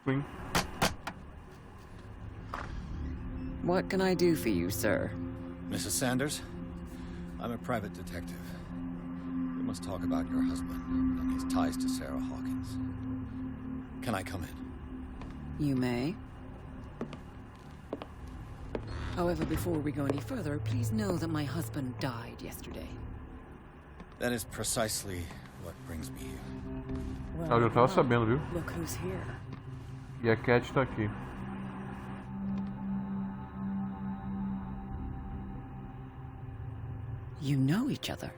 Sim. What can I do for you, sir? Mrs. Sanders, I'm a private detective. We must talk about your husband and his ties to Sarah Hawkins. Can I come in? You may. However, before we go any further, please know that my husband died yesterday. That is precisely what brings me here. Eu já tava sabendo, viu? Look who's here. E a Cat tá aqui. You know each other.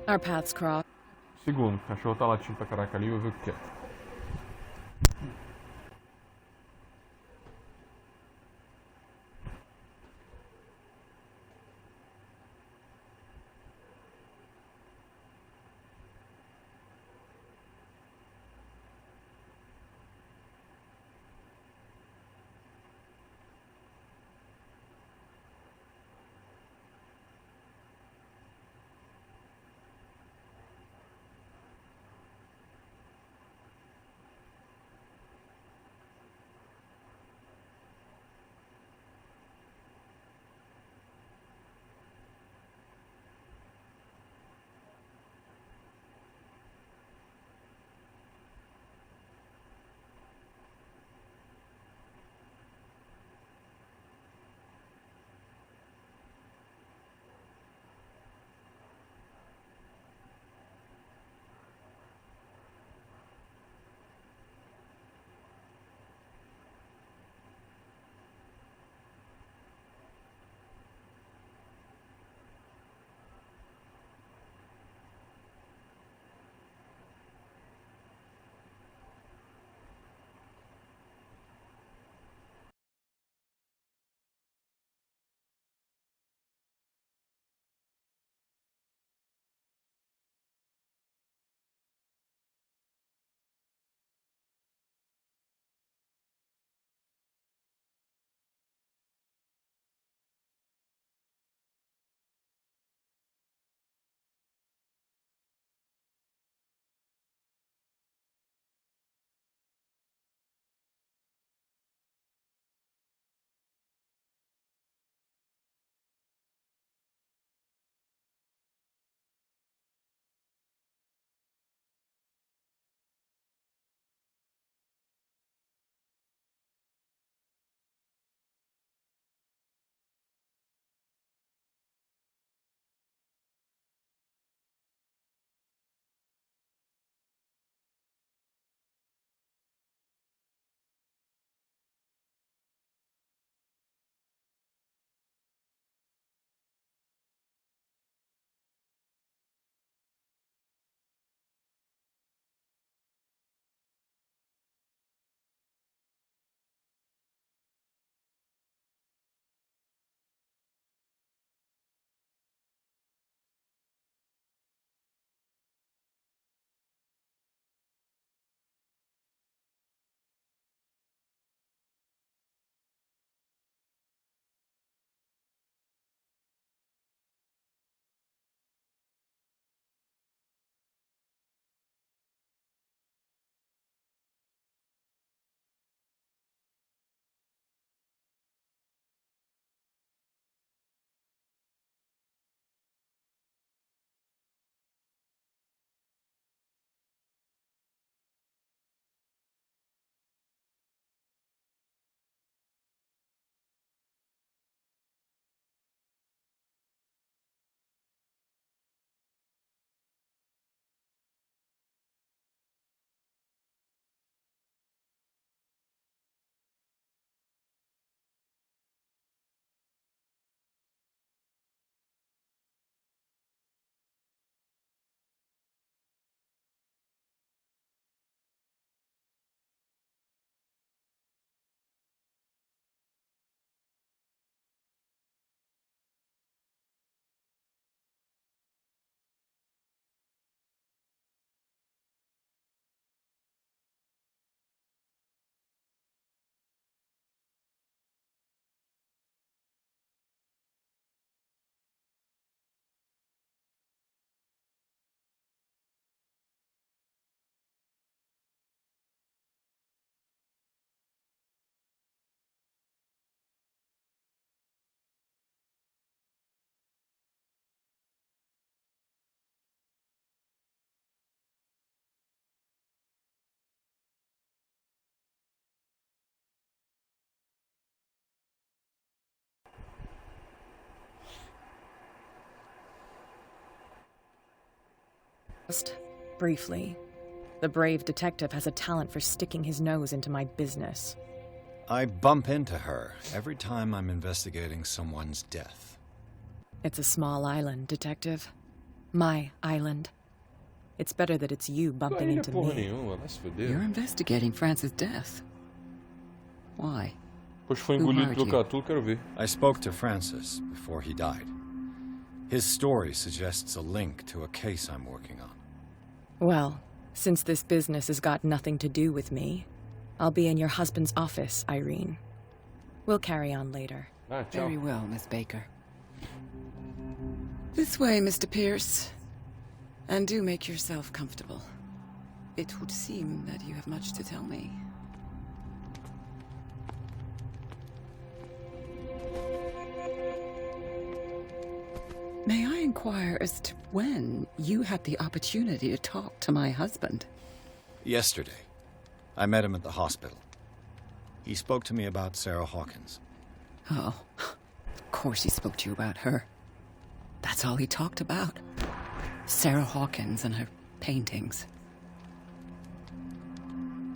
Our paths cross. Segundo, o cachorro tá latindo pra caraca ali, eu vou ver o que é. past. Briefly. The brave detective has a talent for sticking his nose into my business. I bump into her every time I'm investigating someone's death. It's a small island, Detective. My island. It's better that it's you bumping into me. You're investigating Francis' death. Why? Pois foi engolido pelo Cthulhu, quero ver. I spoke to Francis before he died. His story suggests a link to a case I'm working on. Well, since this business has got nothing to do with me, I'll be in your husband's office, Irene. We'll carry on later. Very well, Miss Baker. This way, Mr. Pierce. And do make yourself comfortable. It would seem that you have much to tell me. May I inquire as to when you had the opportunity to talk to my husband? Yesterday. I met him at the hospital. He spoke to me about Sarah Hawkins. Oh, of course he spoke to you about her. That's all he talked about. Sarah Hawkins and her paintings.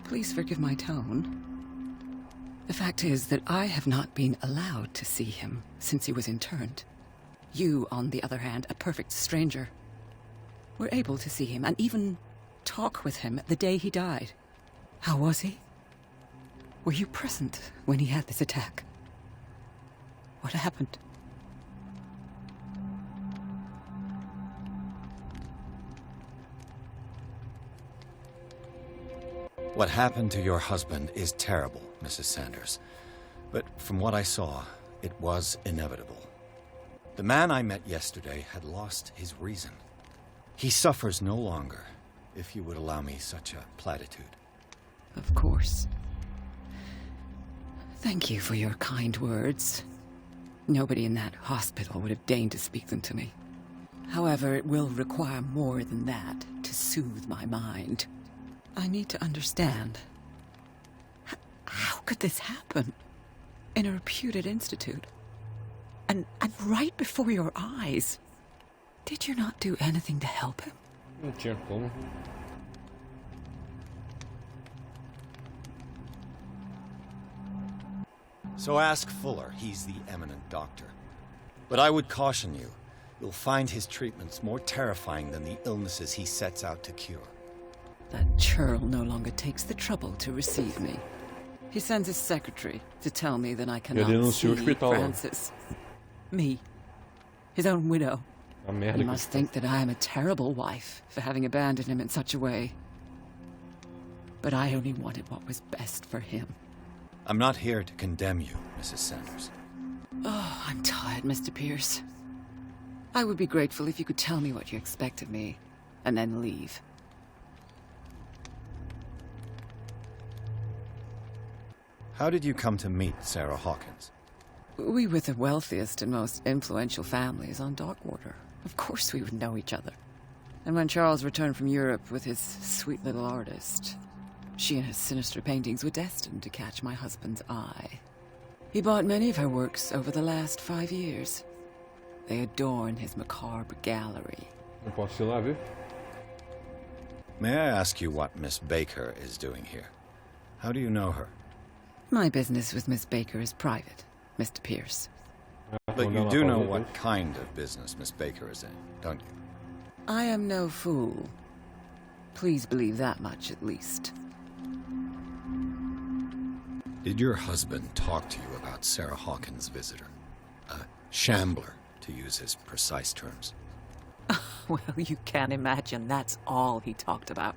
Please forgive my tone. The fact is that I have not been allowed to see him since he was interned. You, on the other hand, a perfect stranger, were able to see him and even talk with him the day he died. How was he? Were you present when he had this attack? What happened? What happened to your husband is terrible, Mrs. Sanders. But from what I saw, it was inevitable. The man I met yesterday had lost his reason. He suffers no longer, if you would allow me such a platitude. Of course. Thank you for your kind words. Nobody in that hospital would have deigned to speak them to me. However, it will require more than that to soothe my mind. I need to understand. How could this happen? In a reputed institute? And right before your eyes? Did you not do anything to help him? Não tinha como. So ask Fuller, he's the eminent doctor. But I would caution you, you'll find his treatments more terrifying than the illnesses he sets out to cure. That churl no longer takes the trouble to receive me. He sends his secretary to tell me that I cannot see Francis. Me. His own widow. He must think that I am a terrible wife for having abandoned him in such a way. But I only wanted what was best for him. I'm not here to condemn you, Mrs. Sanders. Oh, I'm tired, Mr. Pierce. I would be grateful if you could tell me what you expect of me, and then leave. How did you come to meet Sarah Hawkins? We were the wealthiest and most influential families on Darkwater. Of course we would know each other. And when Charles returned from Europe with his sweet little artist, she and her sinister paintings were destined to catch my husband's eye. He bought many of her works over the last 5 years. They adorn his macabre gallery. Eu posso ir lá ver? May I ask you what Miss Baker is doing here? How do you know her? My business with Miss Baker is private, Mr. Pierce. But you do know what kind of business Miss Baker is in, don't you? I am no fool. Please believe that much, at least. Did your husband talk to you about Sarah Hawkins' visitor? A shambler, to use his precise terms. Well, you can't imagine that's all he talked about.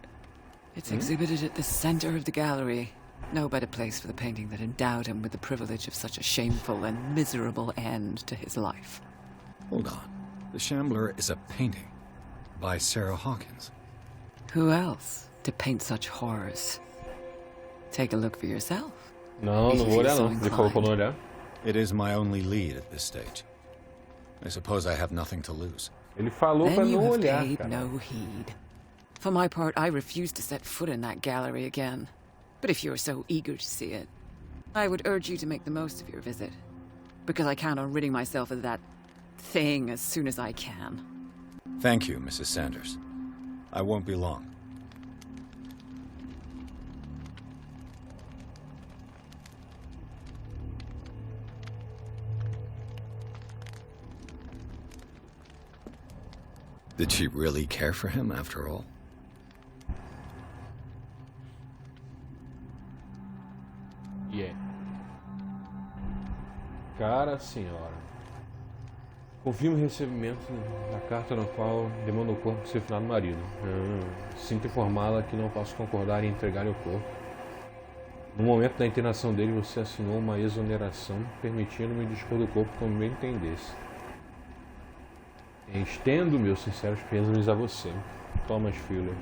It's exhibited at the center of the gallery. No better place for the painting that endowed him with the privilege of such a shameful and miserable end to his life. Hold on. The Shambler is a painting by Sarah Hawkins. Who else to paint such horrors? Take a look for yourself. Não vou olhar não. Ele falou pra não olhar. It is my only lead at this stage. I suppose I have nothing to lose. Ele falou pra não olhar, Then you have paid cara. no heed. For my part, I refuse to set foot in that gallery again. But if you're so eager to see it, I would urge you to make the most of your visit. Because I count on ridding myself of that thing as soon as I can. Thank you, Mrs. Sanders. I won't be long. Did she really care for him after all? Yeah. Cara senhora. Confirme o recebimento da carta na qual demanda o corpo do seu finado marido. Sinto informá-la que não posso concordar em entregar-lhe o corpo. No momento da internação dele, você assinou uma exoneração, permitindo-me dispor do corpo como bem entendesse. Estendo meus sinceros pêsames a você, Thomas Fuller.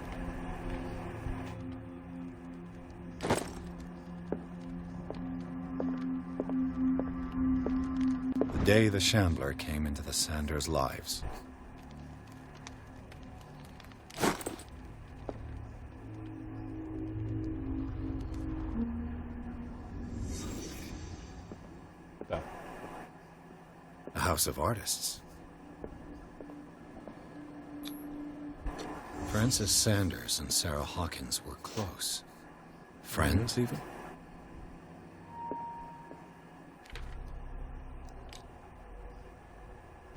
The day the Shambler came into the Sanders' lives. A house of artists. Francis Sanders and Sarah Hawkins were close. Friends, even?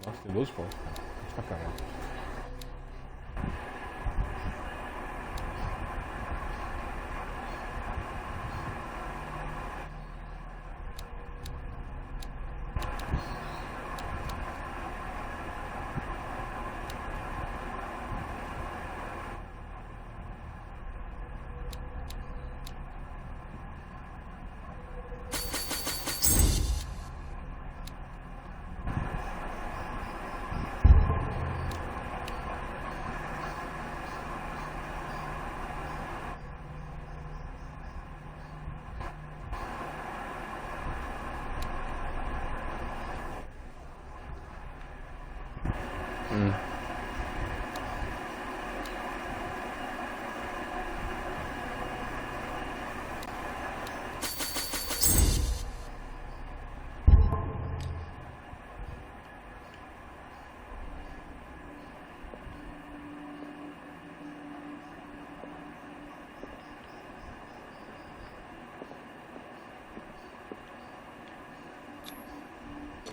Nossa, tem 12 pontos, cara. Isso pra caralho.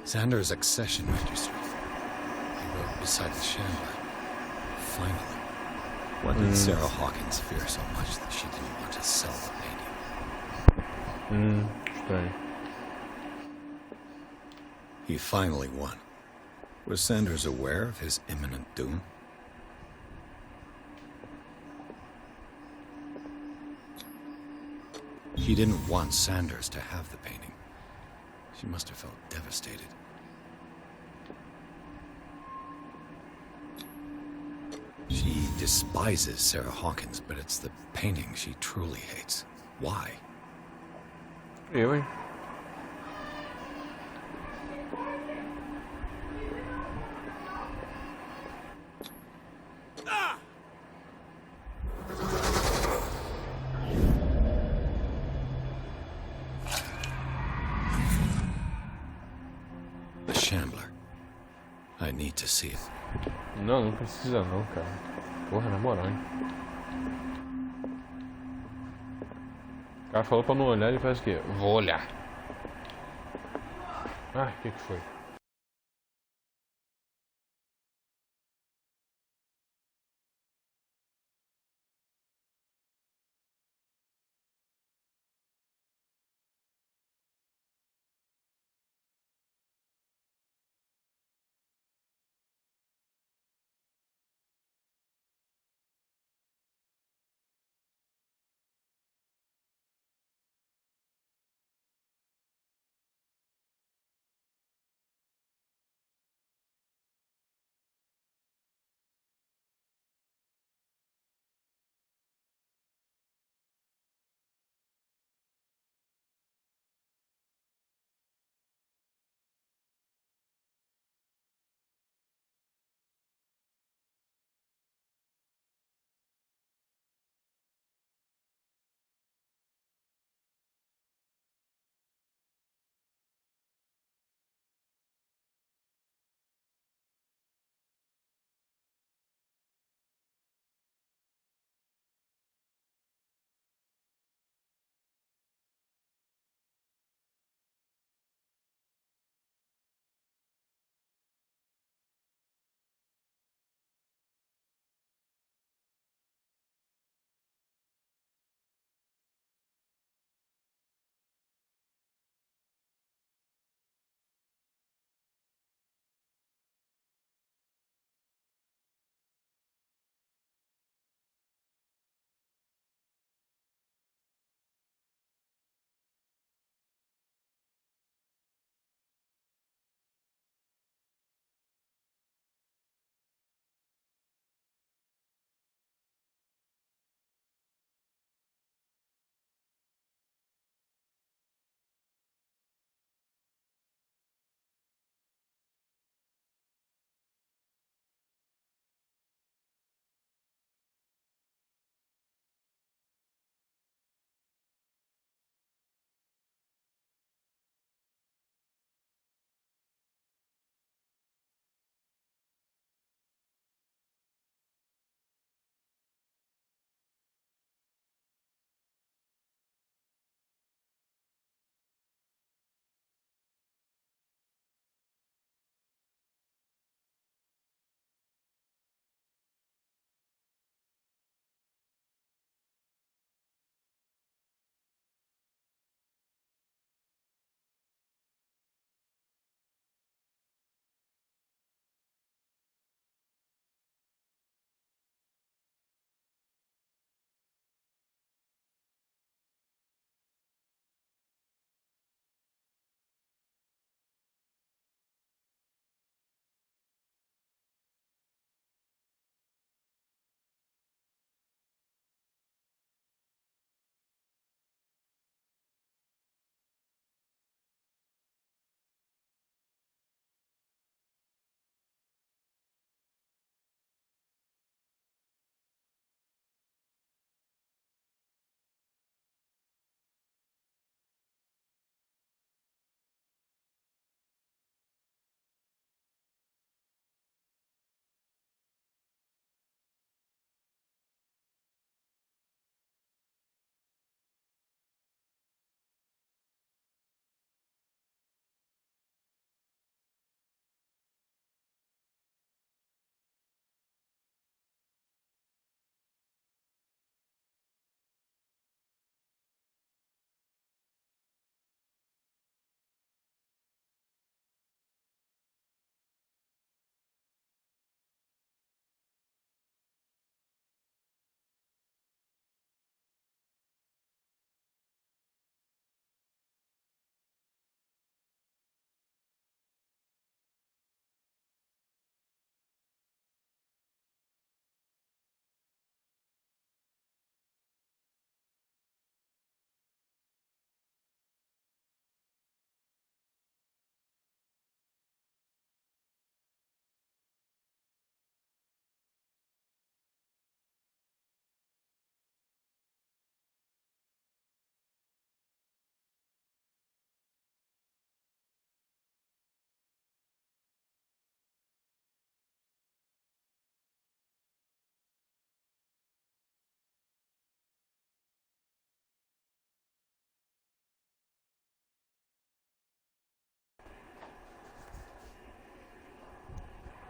Sanders' accession register. He wrote beside the Shambler. Finally. What did Sarah Hawkins fear so much that she didn't want to sell the painting? Estranho. He finally won. Was Sanders aware of his imminent doom? She didn't want Sanders to have the painting. She must have felt devastated. She despises Sarah Hawkins, but it's the painting she truly hates. Why? Eu, hein? The Shambler. I need to see it. Não, não precisa não, cara. Porra, na moral, hein? O cara falou pra não olhar, ele faz o quê? Vou olhar. Ah, o que foi?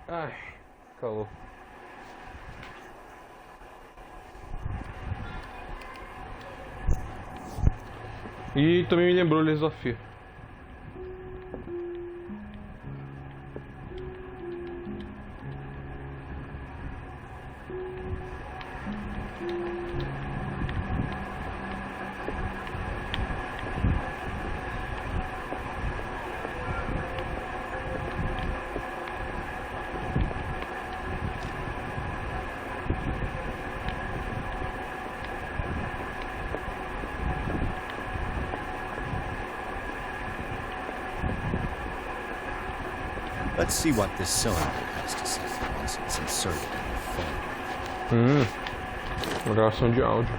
Ai, calor. E também me lembrou Les Office. Let's see what this cylinder has to say once it's inserted in the phone. Gravação de áudio.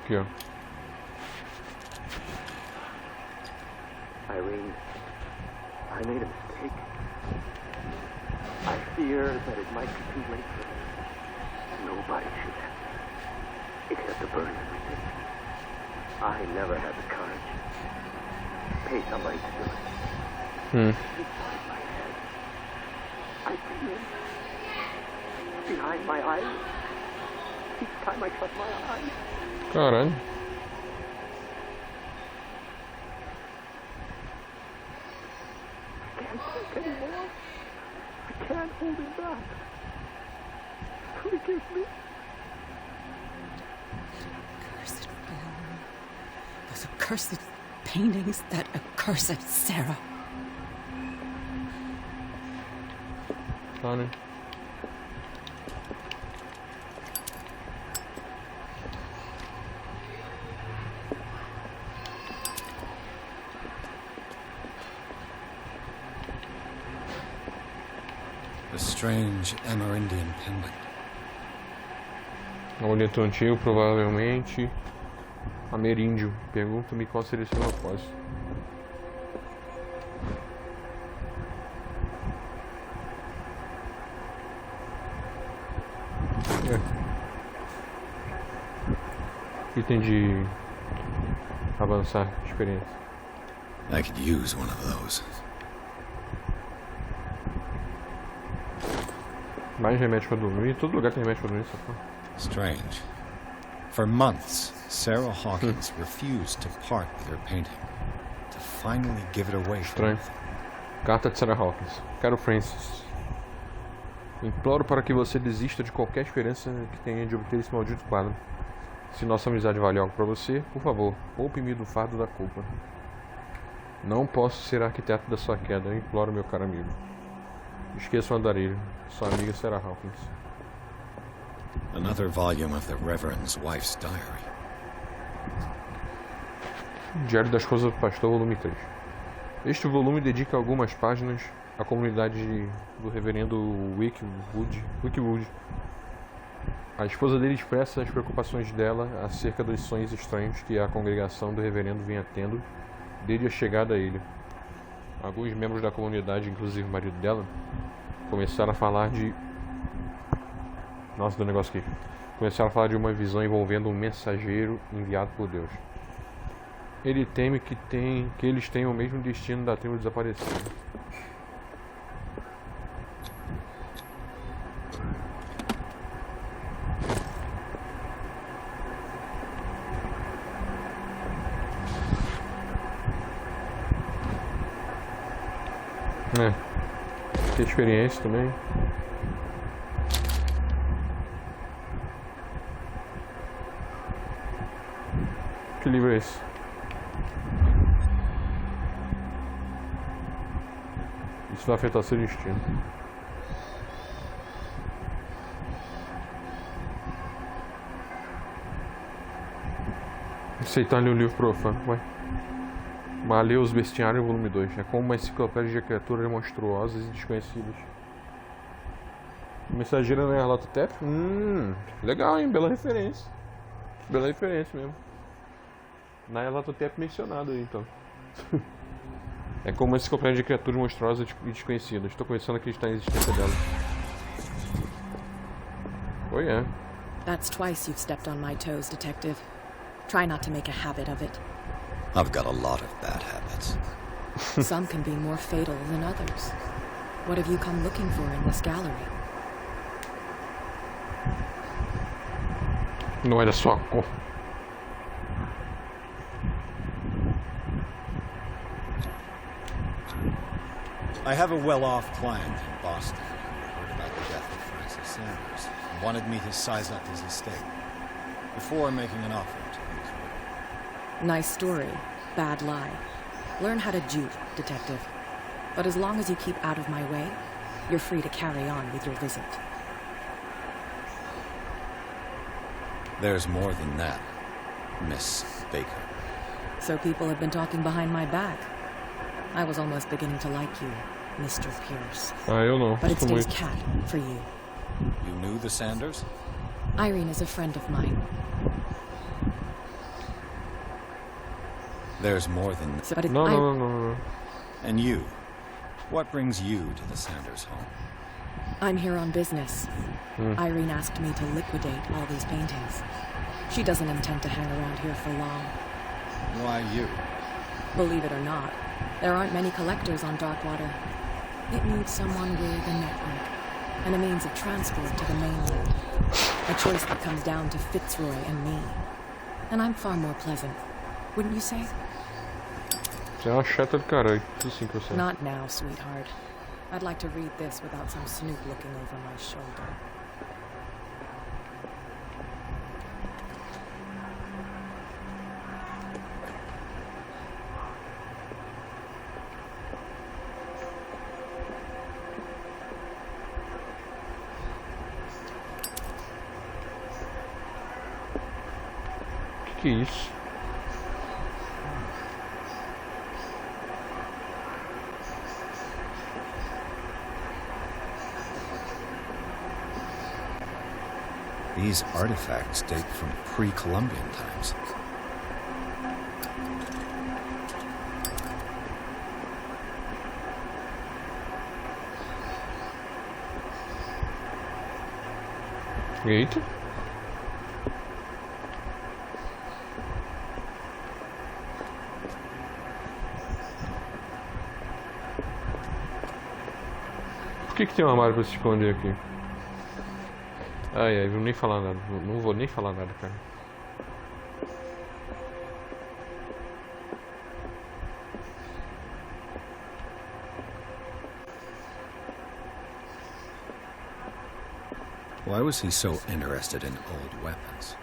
Aqui, ó. Irene, I made a mistake. I fear that it might be too late for me. Nobody should have, except to burn everything. I never had the courage. Pay somebody to do it. Inside my head, I feel it. Behind my eyes. Each time I shut my eyes. Caralho. I can't think anymore. I can't hold it back. Forgive me. Accursed room. Those accursed paintings, that accursed Sarah. Honey. The strange Amerindian pendant. Amuleto antigo, provavelmente ameríndio. Pergunto-me qual seria seu propósito. Item de avançar experiência. I could use one of those. Mais remédio pra dormir. Todo lugar tem remédio pra dormir, só. Strange. For months, Sarah Hawkins refused to part with her painting, to finally give it away. Estranho. Carta de Sarah Hawkins. Caro Francis, imploro para que você desista de qualquer esperança que tenha de obter esse maldito quadro. Se nossa amizade vale algo para você, por favor, poupe-me do fardo da culpa. Não posso ser arquiteto da sua queda, eu imploro, meu caro amigo. Esqueça o andarilho. Sua amiga Sarah Hawkins. Another volume of the Reverend's wife's diary. Diário da Esposa do Pastor, volume 3. Este volume dedica algumas páginas à comunidade do reverendo Wickwood. A esposa dele expressa as preocupações dela acerca dos sonhos estranhos que a congregação do reverendo vinha tendo desde a chegada a ele. Alguns membros da comunidade, inclusive o marido dela, começaram a falar de... Nossa, do negócio aqui. Começaram a falar de uma visão envolvendo um mensageiro enviado por Deus. Ele teme que eles tenham o mesmo destino da tribo desaparecida. Tem experiência também. Que livro é esse? Isso vai afetar seu destino. Aceitar-lhe o livro profano, vai. Maleus Bestiário, volume 2. É como uma enciclopédia de criaturas monstruosas e desconhecidas. Mensageira na Arlatotep? Legal, hein? Bela referência. Bela referência mesmo. Na Arlatotep mencionado aí, então. É como uma enciclopédia de criaturas monstruosas e desconhecidas. Estou começando a acreditar na existência dela. Oh, yeah. That's twice you've stepped on my toes, Detective. Try not to make a habit of it. I've got a lot of bad habits. Some can be more fatal than others. What have you come looking for in this gallery? Não era só a cor. I have a well-off client in Boston who heard about the death of Francis Sanders and wanted me to size up his estate before making an offer to him. Nice story. Bad lie. Learn how to dupe, detective. But as long as you keep out of my way, you're free to carry on with your visit. There's more than that, Miss Baker. So people have been talking behind my back. I was almost beginning to like you, Mr. Pierce. Eu não. But it stays cat for you. You knew the Sanders? Irene is a friend of mine. There's more than... But No. And you? What brings you to the Sanders home? I'm here on business. Irene asked me to liquidate all these paintings. She doesn't intend to hang around here for long. Why you? Believe it or not, there aren't many collectors on Darkwater. It needs someone with a network and a means of transport to the mainland. A choice that comes down to Fitzroy and me. And I'm far more pleasant, wouldn't you say? Você é uma chata do caralho. Tudo assim que eu sei. Not now, sweetheart. I'd like to read this without some snoop looking over my shoulder. Que é isso? These artifacts date from pre-Columbian times. Eita. Por que tem uma armário pra se esconder aqui? Ai, vou nem falar nada. Não vou nem falar nada, cara. Why was he so interested in old weapons?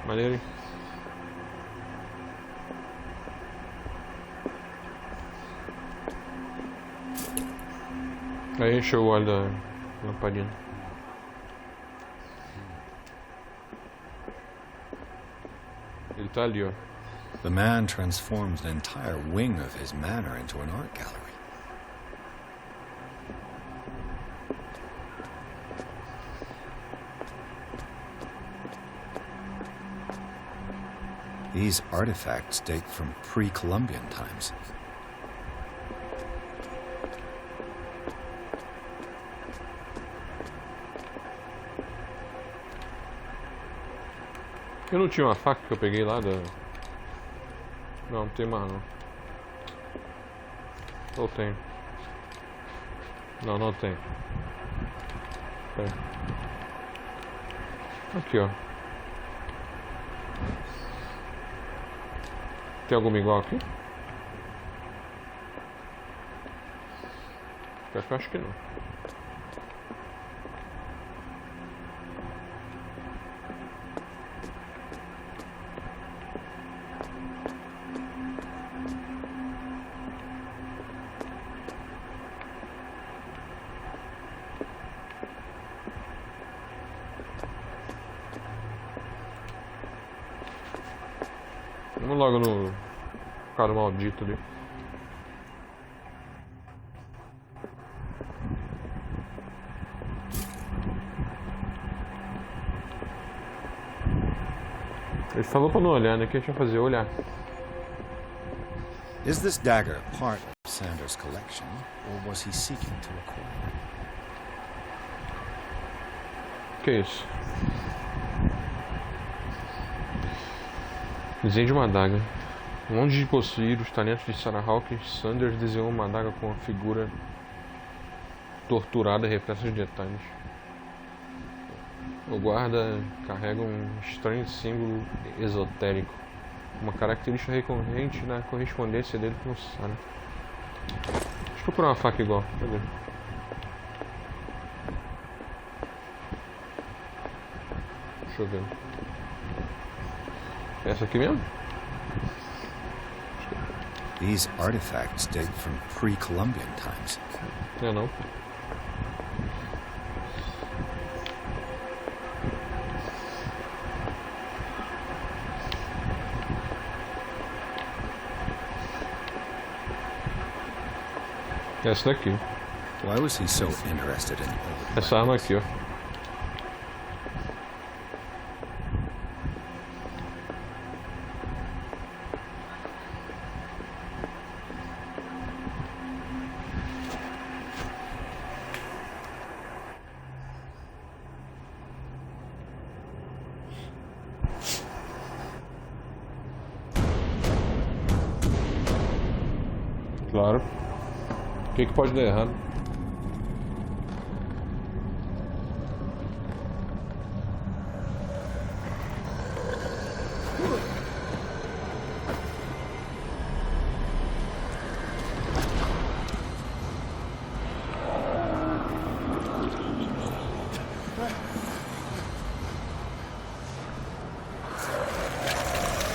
Maneiro, hein? Aí encheu o óleo da lamparina. Ele tá ali, ó. The man transformed an entire wing of his manor into an art gallery. These artifacts date from pre-Columbian times. Eu não tinha uma faca que eu peguei lá da... Não tem mais não. Ou tem? Não tem. Pera. Aqui, ó. Tem alguma igual aqui? Eu acho que não. Vamos logo no cara maldito ali. Ele falou pra não olhar, né? O que a gente vai fazer? Olhar. Is this dagger part of Sanders' collection, or was he seeking to acquire? Que isso? Desenho de uma adaga. Longe de possuir os talentos de Sarah Hawkins, Sanders desenhou uma adaga com a figura torturada e repleta de detalhes. O guarda carrega um estranho símbolo esotérico, uma característica recorrente na correspondência dele com o Sarah. Deixa eu procurar uma faca igual. Cadê? Deixa eu ver. É essa aqui mesmo? These artifacts date from pre-Columbian times. É não. Essa daqui. Why was he so interested in old Essa arma aqui, ó. Claro. O que pode dar errado?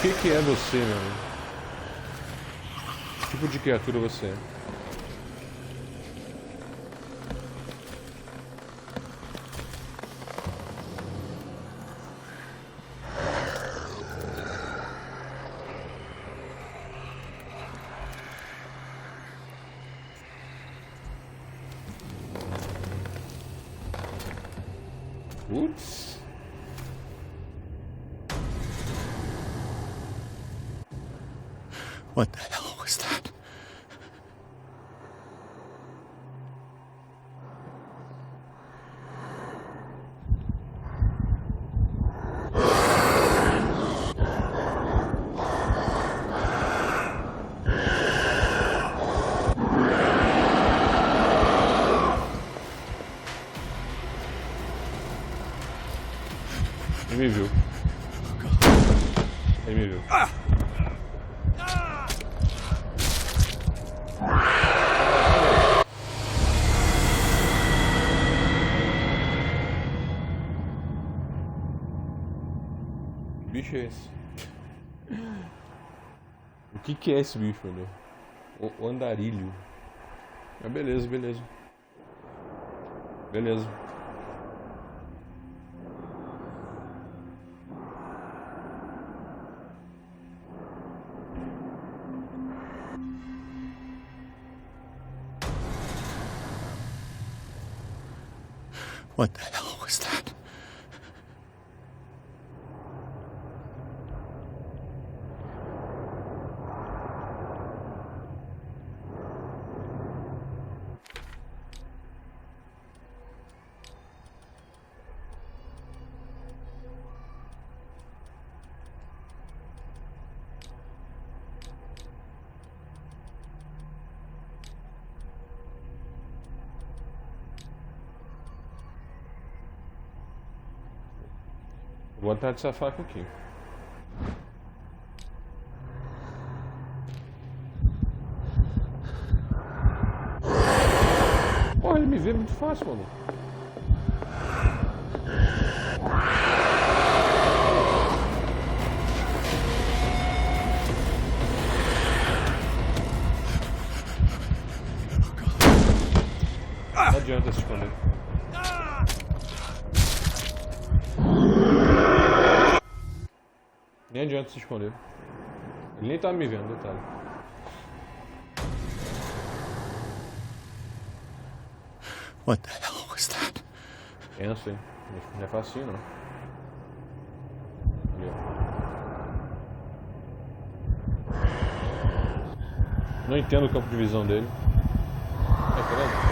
O que é você, meu amigo? Que tipo de criatura você é? Putz. What the hell was that? Ele me viu. Ele me viu. Que bicho é esse? O que é esse bicho, meu Deus? O andarilho. Mas beleza, beleza. Beleza. What the hell was that? Vou botar essa faca aqui. Porra, ele me vê muito fácil, mano. Não adianta se esconder. Nem adianta se esconder. Ele nem tá me vendo, detalhe. What the hell was that? Pensa, hein? Não é facinho, não. Ali, ó. Não entendo o campo de visão dele. É, tá vendo?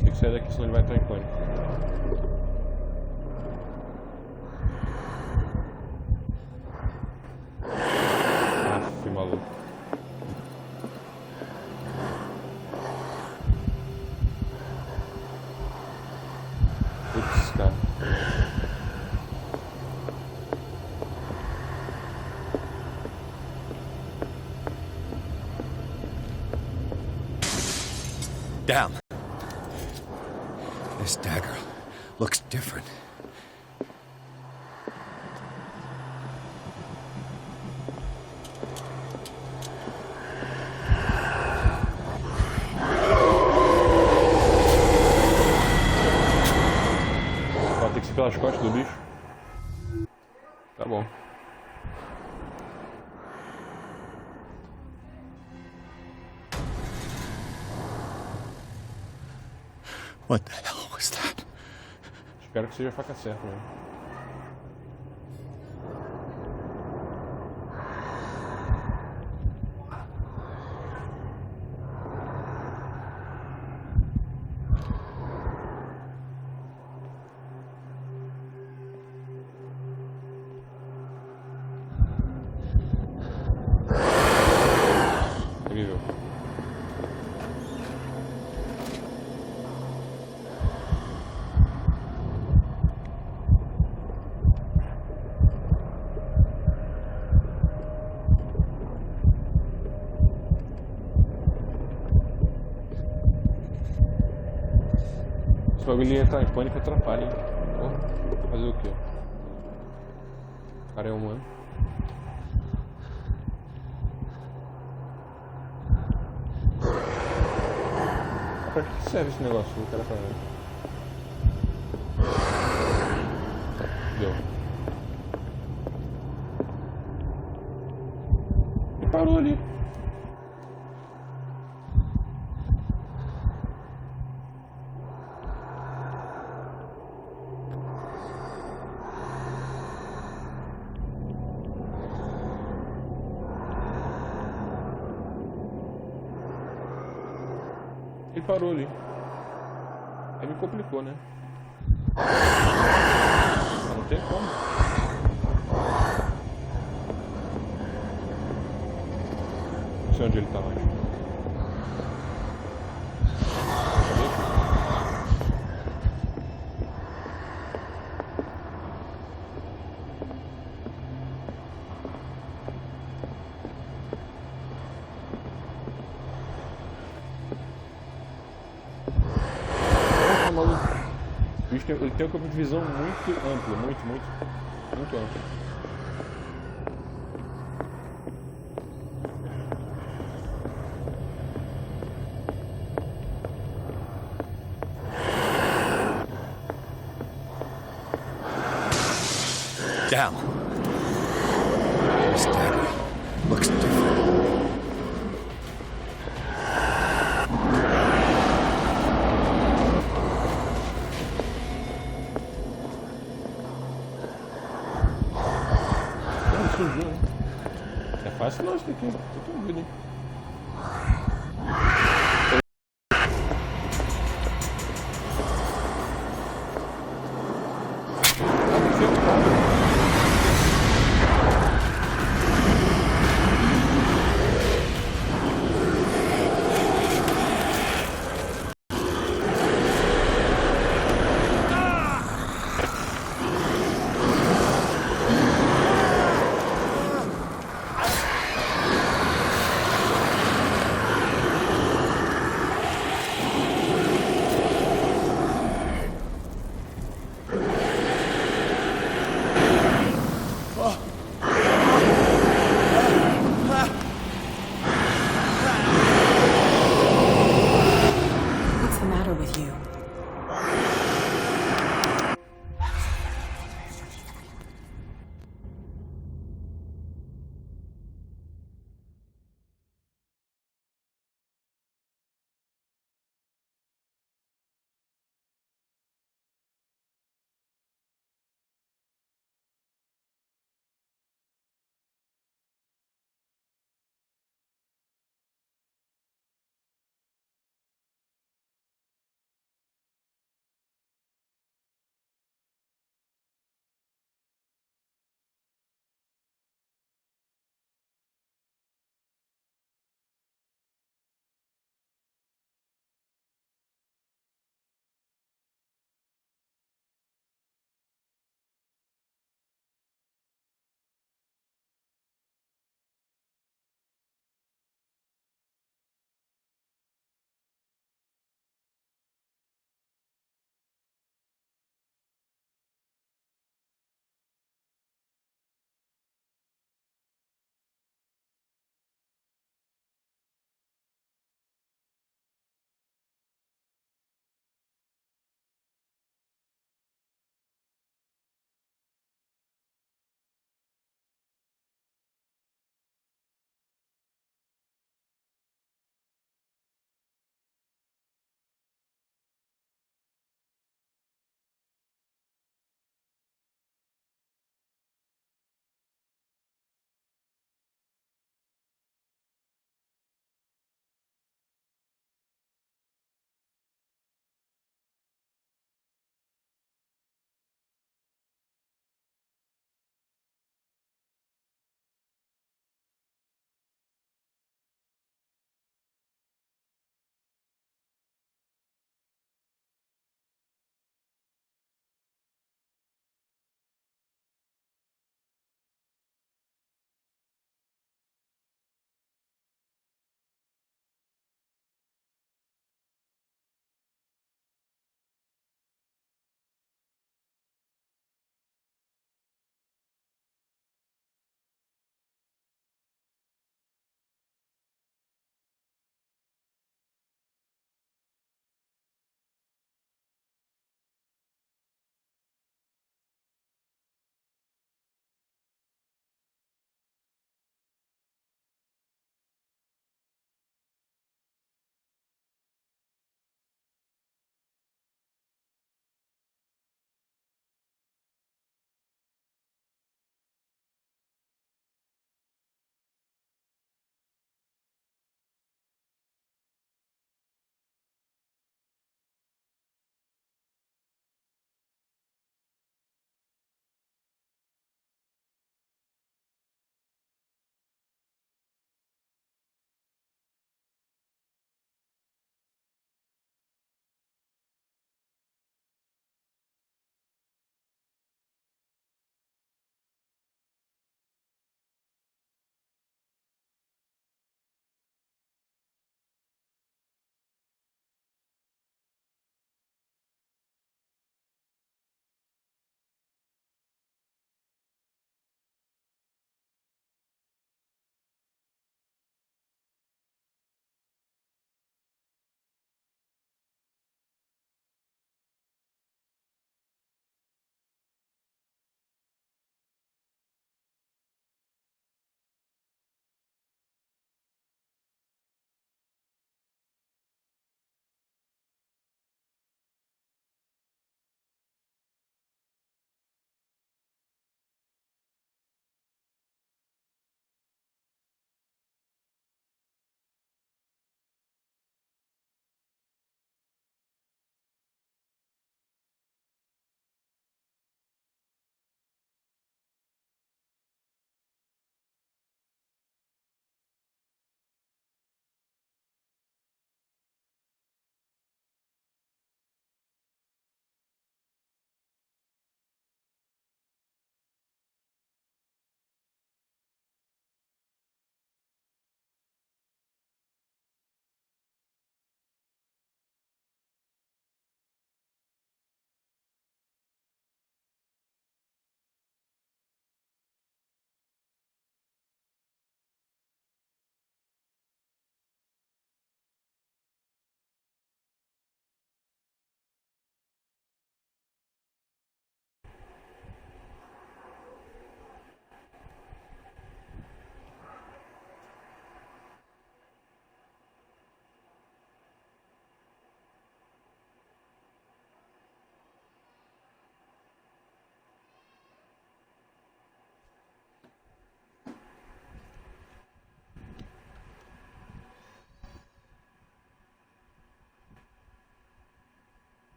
Tem que sair daqui, senão ele vai entrar em pânico. Aff, maluco. Putz, cara. Down. This dagger looks different. Ó, tem que ser pelas costas do bicho. Tá bom. What the hell was that? Espero que seja a faca certa, né? Incrível. Se o bagulho entrar em pânico, atrapalha, hein? Oh, fazer o quê? O cara é humano. Pra que serve esse negócio? O cara fala. Deu. E parou ali. Ele parou ali. Aí me complicou, né? Não tem como. Não sei onde ele tá mais. O bicho ele tem um campo de visão muito amplo, muito amplo. Down. This dagger looks different. Surgiu, né? É fácil não isso daqui, tô duvido, hein?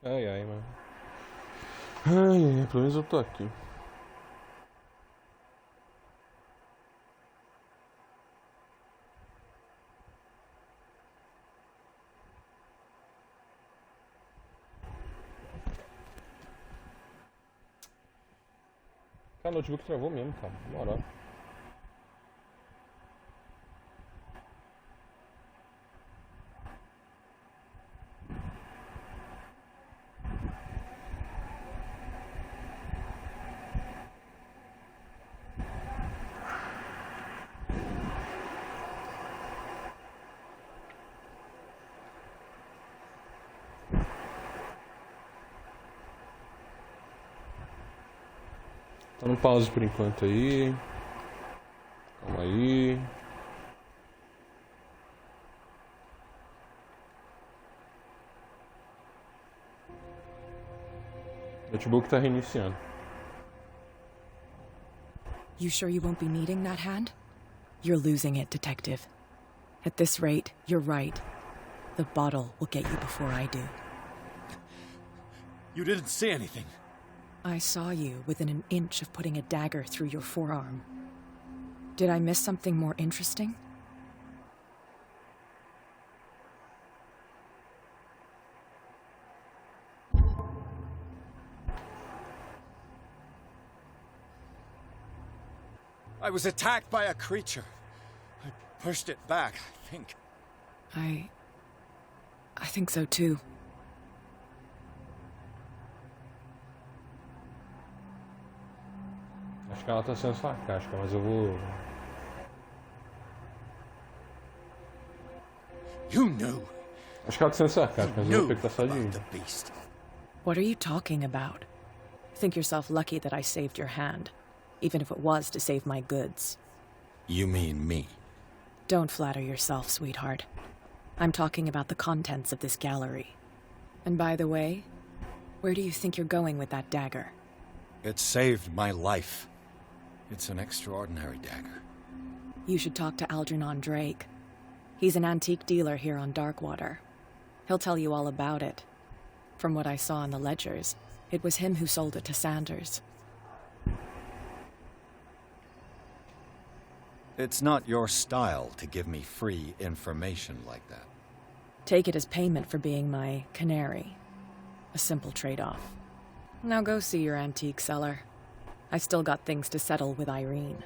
Ai, ai, mano. Ai, ai, pelo menos eu tô aqui. Cara, o notebook travou mesmo, cara. Na moral. Tá no pause por enquanto aí. Calma aí. O notebook tá reiniciando. You sure you won't be needing that hand? You're losing it, Detective. At this rate, you're right. The bottle will get you before I do. You didn't see anything. I saw you within an inch of putting a dagger through your forearm. Did I miss something more interesting? I was attacked by a creature. I pushed it back, I think. I think so too. Acho que ela tá sendo sarcástica, mas eu vou... You knew. Acho que ela tá sendo sarcástica, mas eu vou pegar só de... What are you talking about? Think yourself lucky that I saved your hand, even if it was to save my goods. You mean me? Don't flatter yourself, sweetheart. I'm talking about the contents of this gallery. And by the way, where do you think you're going with that dagger? It saved my life. It's an extraordinary dagger. You should talk to Algernon Drake. He's an antique dealer here on Darkwater. He'll tell you all about it. From what I saw in the ledgers, it was him who sold it to Sanders. It's not your style to give me free information like that. Take it as payment for being my canary. A simple trade-off. Now go see your antique seller. I still got things to settle with Irene.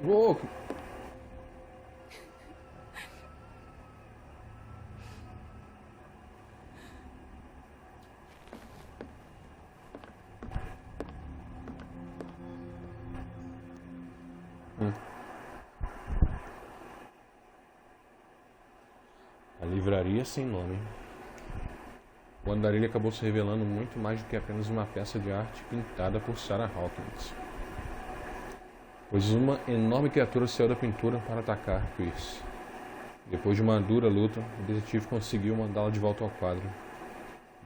Whoa! A livraria sem nome. O andarilho acabou se revelando muito mais do que apenas uma peça de arte pintada por Sarah Hawkins. Pois uma enorme criatura saiu da pintura para atacar Pierce. Depois de uma dura luta, o detetive conseguiu mandá-la de volta ao quadro.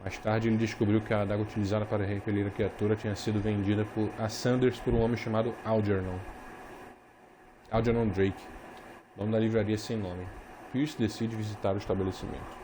Mais tarde, ele descobriu que a adaga utilizada para repelir a criatura tinha sido vendida a Sanders por um homem chamado Algernon Drake, nome da livraria sem nome. Pierce decide visitar o estabelecimento.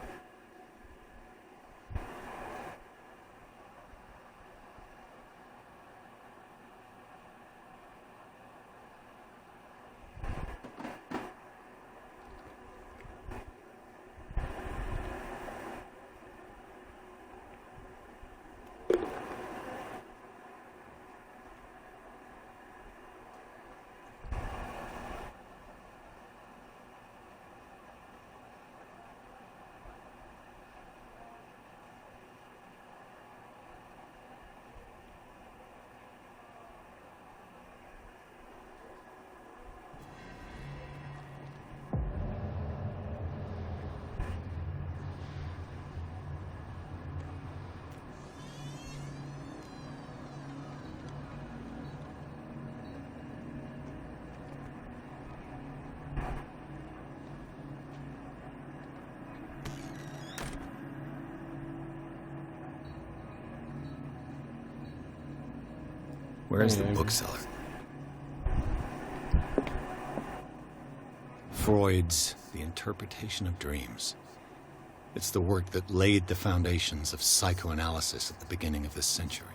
Where is the bookseller? Freud's The Interpretation of Dreams. It's the work that laid the foundations of psychoanalysis at the beginning of this century.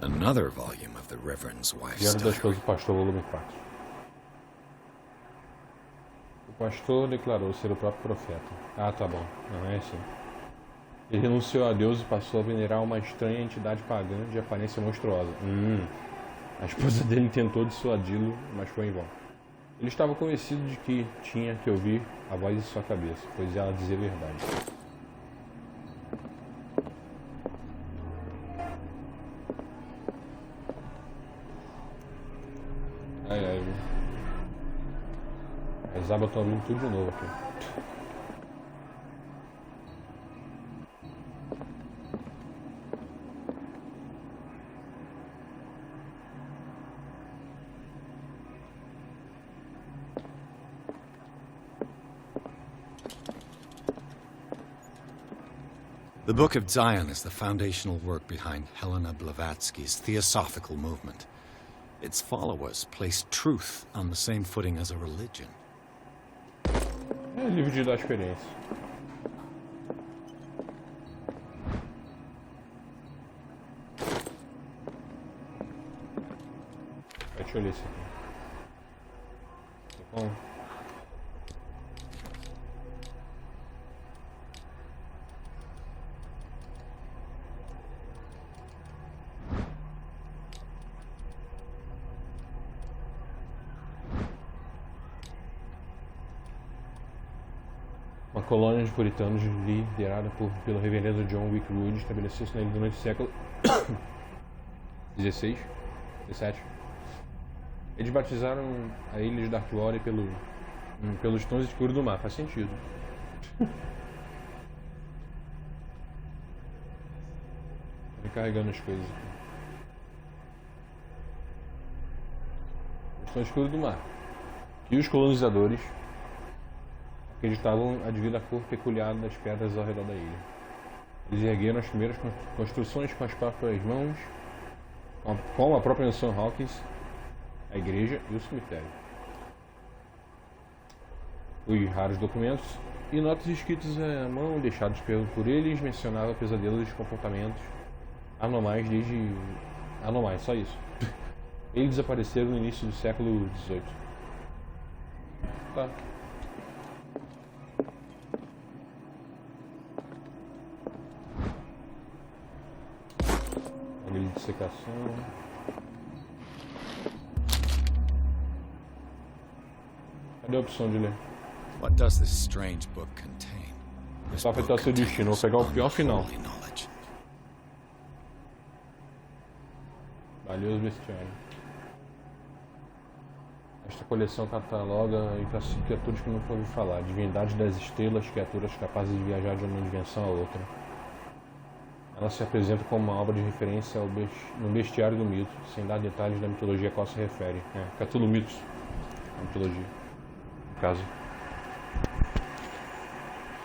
Another volume of the Reverend's wife's Diário da diary. Esposa do Pastor, volume 4. O pastor declarou ser o próprio profeta. Ah, tá bom. Não é assim. Ele renunciou a Deus e passou a venerar uma estranha entidade pagã de aparência monstruosa. A esposa dele tentou dissuadi-lo, mas foi em vão. Ele estava convencido de que tinha que ouvir a voz de sua cabeça, pois ela dizia a verdade. As abas estão abrindo tudo de novo aqui. The Book of Zion is the foundational work behind Helena Blavatsky's Theosophical movement. Its followers place truth on the same footing as a religion. É livro de dar experiência. Deixa eu ler isso aqui. Tá bom? Uma colônia de puritanos liderada pelo reverendo John Wickwood estabeleceu-se nele durante o século XVI, XVII. Eles batizaram a ilha de Darkwater pelos tons escuros do mar. Faz sentido. Recarregando as coisas aqui. Os tons escuros do mar. E os colonizadores acreditavam devido à cor peculiar das pedras ao redor da ilha. Eles ergueram as primeiras construções com as próprias mãos, com a própria mansão Hawkins, a igreja e o cemitério. Os raros documentos e notas escritas à mão deixados por eles mencionavam pesadelos e comportamentos anomais anomais, só isso. Eles desapareceram no início do século XVIII. Tá. Agulha de secação. Cadê a opção de ler? What does this strange book contain? Só afetar seu destino. Vou pegar o pior final. Valioso bestiário. Esta coleção cataloga e classifica criaturas que nunca ouvi falar. Divindades das estrelas, criaturas capazes de viajar de uma dimensão a outra. Ela se apresenta como uma obra de referência no bestiário do mito, sem dar detalhes da mitologia a qual se refere. Cthulhu mitos. A mitologia. No caso.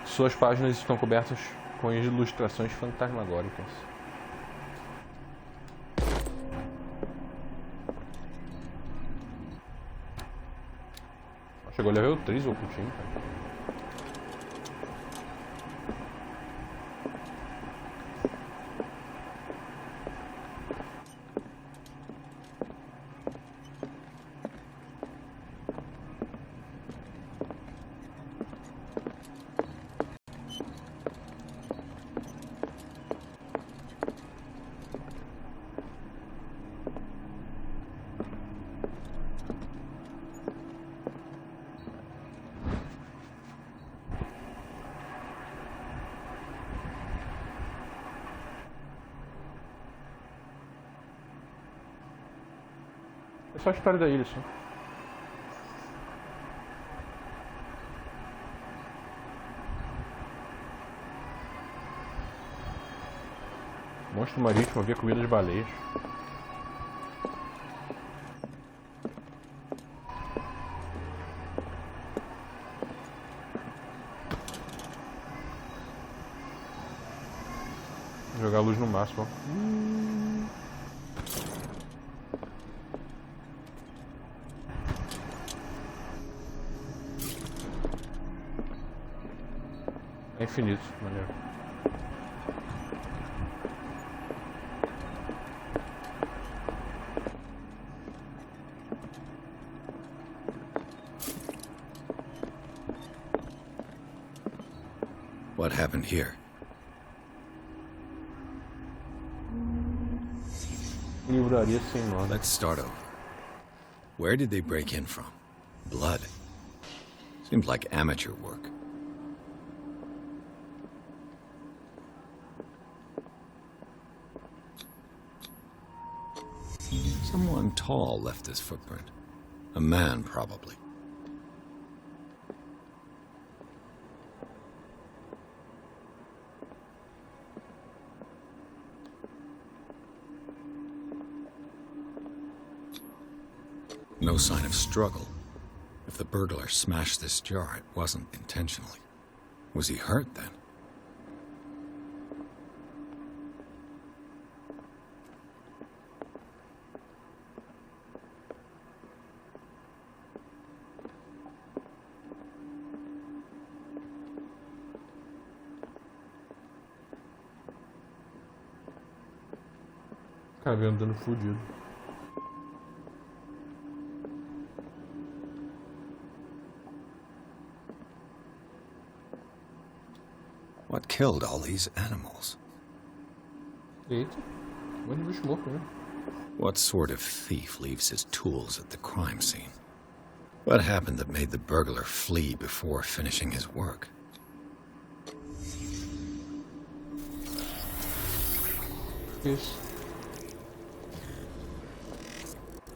Suas páginas estão cobertas com ilustrações fantasmagóricas. Chegou a level 3 ou putinho, cara. É só a história da ilha, só. Monstro marítimo, havia comida de baleias. Vou jogar a luz no máximo, ó. infinito, maneiro. What happened here? Livraria sem nome. Let's start over. Where did they break in from? Blood. Seemed like amateur work. Someone tall left this footprint. A man, probably. No sign of struggle. If the burglar smashed this jar, it wasn't intentionally. Was he hurt then? O cara veio andando fudido. What killed all these animals? Eita, onde bicho louco, né? What sort of thief leaves his tools at the crime scene? What happened that made the burglar flee before finishing his work? Isso.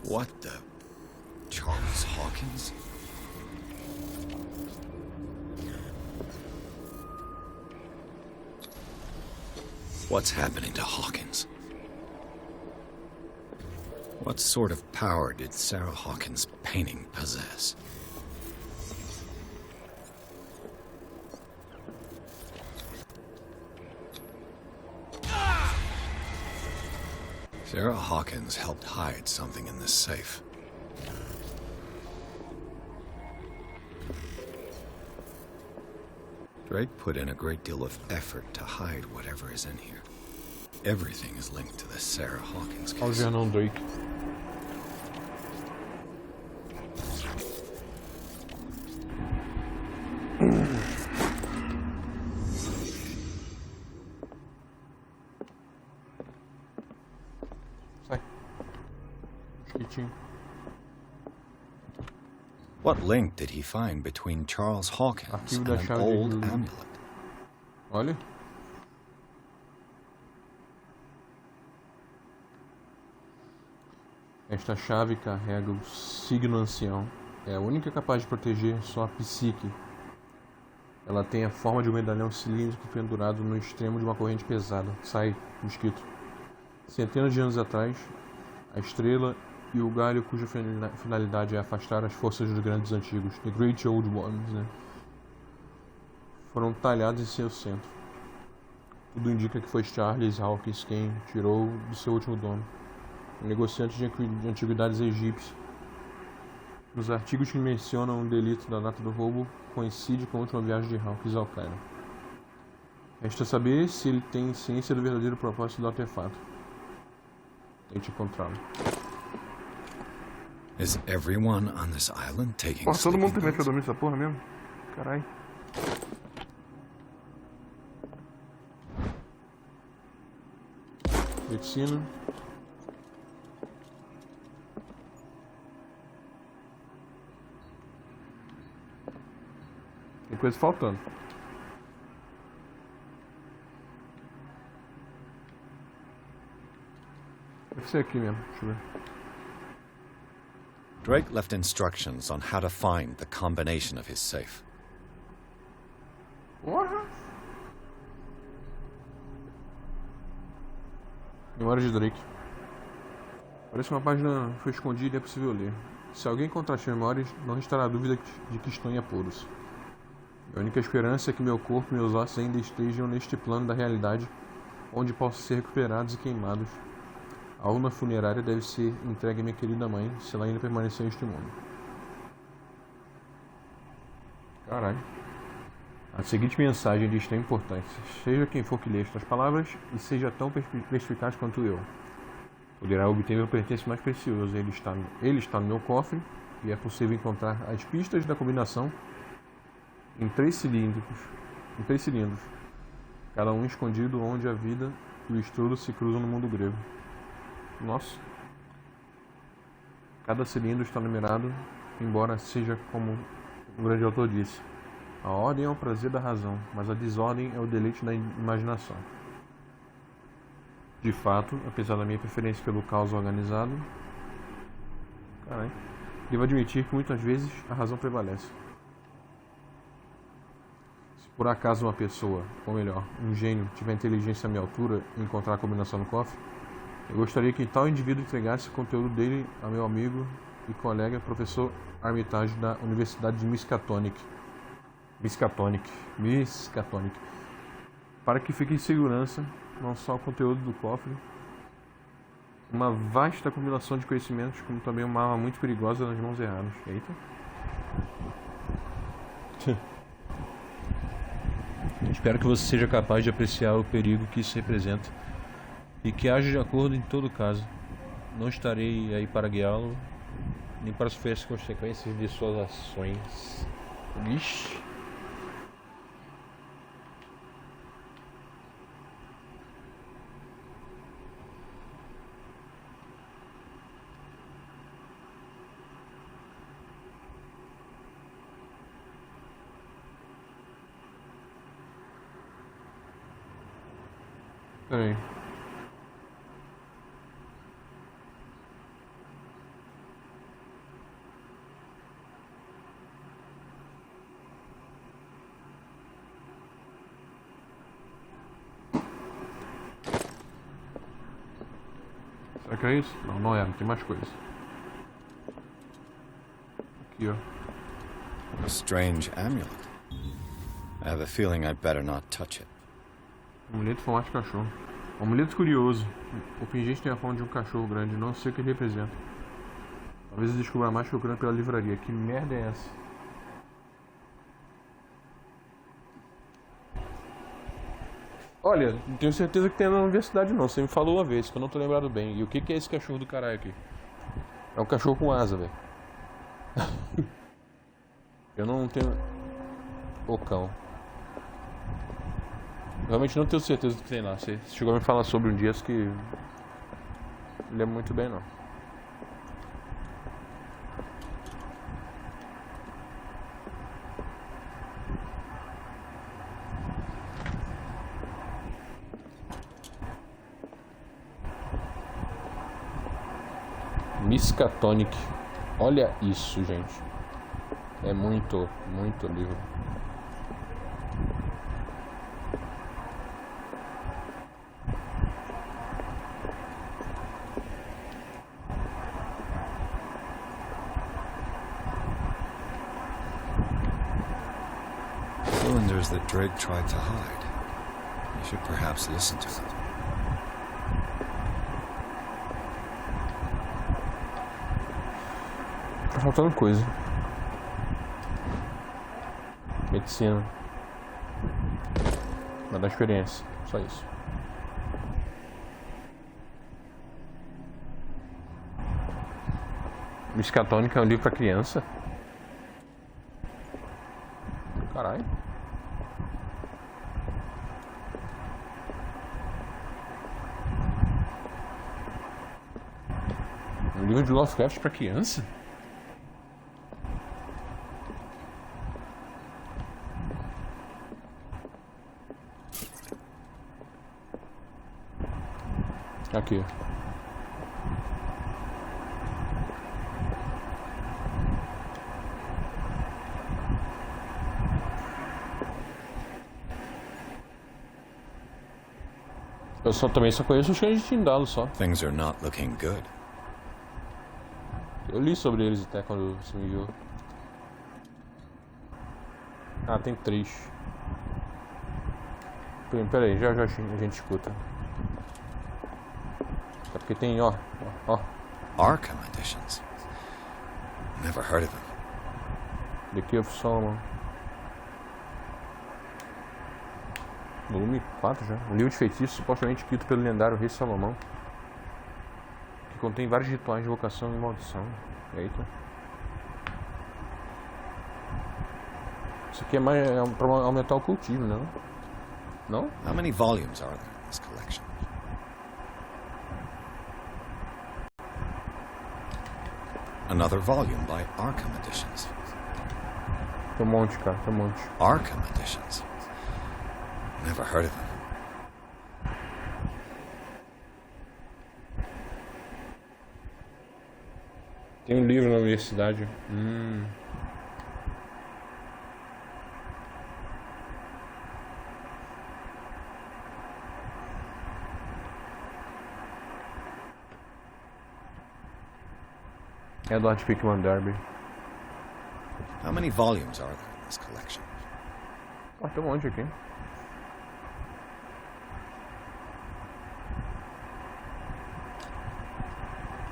What the... Charles Hawkins? What's happening to Hawkins? What sort of power did Sarah Hawkins' painting possess? Sarah Hawkins helped hide something in this safe. Drake put in a great deal of effort to hide whatever is in here. Everything is linked to the Sarah Hawkins case. Algernon Drake. Sai. Mosquitinho. What link did he find between Charles Hawkins and an old amulet? Olha. Esta chave carrega o signo ancião. É a única capaz de proteger sua psique. Ela tem a forma de um medalhão cilíndrico pendurado no extremo de uma corrente pesada. Sai, mosquito. Centenas de anos atrás, a estrela e o galho cuja finalidade é afastar as forças dos grandes antigos, The Great Old Ones, né? Foram talhados em seu centro. Tudo indica que foi Charles Hawkins quem tirou do seu último dono, um negociante de antiguidades egípcio. Nos artigos que mencionam o delito da data do roubo, coincide com a última viagem de Hawkins ao Cairo. Resta saber se ele tem ciência do verdadeiro propósito do artefato. Tente encontrá-lo. Is everyone on this island taking Porra, todo mundo sleeping tem medo pills? de dormir nessa porra mesmo? Caralho. Medicina. Tem coisa faltando. Deve ser aqui mesmo, deixa eu ver. Drake left instructions on how to find the combination of his safe. Porra! Memória de Drake. Parece que uma página foi escondida e é possível ler. Se alguém encontrar as memórias, não restará dúvida de que estão em apuros. A única esperança é que meu corpo e meus ossos ainda estejam neste plano da realidade, onde possam ser recuperados e queimados. A urna funerária deve ser entregue à minha querida mãe, se ela ainda permanecer neste mundo. Caralho. A seguinte mensagem de extrema importância: seja quem for que lê estas palavras e seja tão perspicaz quanto eu, poderá obter meu pertence mais precioso. Ele está no meu cofre e é possível encontrar as pistas da combinação em três cilindros, cada um escondido onde a vida e o estudo se cruzam no mundo grego. Nossa! Cada cilindro está numerado, embora seja como o grande autor disse: a ordem é o prazer da razão, mas a desordem é o deleite da imaginação. De fato, apesar da minha preferência pelo caos organizado, devo admitir que muitas vezes a razão prevalece. Se por acaso uma pessoa, ou melhor, um gênio, tiver inteligência à minha altura e encontrar a combinação no cofre, eu gostaria que tal indivíduo entregasse o conteúdo dele a meu amigo e colega professor Armitage da Universidade de Miskatonic, para que fique em segurança não só o conteúdo do cofre, uma vasta combinação de conhecimentos, como também uma arma muito perigosa nas mãos erradas. Eita. Espero que você seja capaz de apreciar o perigo que isso representa e que haja de acordo em todo caso. Não estarei aí para guiá-lo, nem para sofrer as consequências de suas ações. Vixe. Peraí. Será que é isso? Não, não é. Tem mais coisa. Aqui, ó. A strange amulet. I have a feeling I'd better not touch it. Amuleto formato de cachorro. Amuleto curioso. O pingente tem a forma de um cachorro grande. Não sei o que ele representa. Talvez eu descubra mais procurando pela livraria. Que merda é essa? Olha, não tenho certeza que tem na universidade não. Você me falou uma vez, que eu não tô lembrado bem. E o que é esse cachorro do caralho aqui? É um cachorro com asa, velho. Eu não tenho... O cão. Realmente não tenho certeza do que tem lá. Você chegou a me falar sobre um dia que... Não lembro muito bem, não. Miskatonic. Olha isso, gente. É muito livro. Cylinders that Drake tried to hide. You should perhaps listen to them. Tá faltando coisa. Medicina. Vai dar experiência. Só isso. Miskatonic é um livro pra criança? Caralho. Um livro de Lovecraft pra criança? Aqui. Eu também só conheço os cães de Tindalo só. Things are not looking good. Eu li sobre eles até quando você me viu. Ah, tem 3. Pera aí, já a gente escuta. É porque tem, ó. Arkham editions. Never heard of them. The Key of Solomon. Volume 4 já. Um livro de feitiços supostamente escrito pelo lendário rei Salomão, que contém vários rituais de invocação e maldição. Eita. Isso aqui é mais para aumentar o cultivo, não? Não? How many volumes are there in this collection? Another volume by Arkham Editions. Tem um monte, cara, tem um monte. Arkham Editions. Never heard of them. Tem um livro na universidade. Edward Pickman Derby. How many volumes are there in this collection? Ah, tem um monte aqui.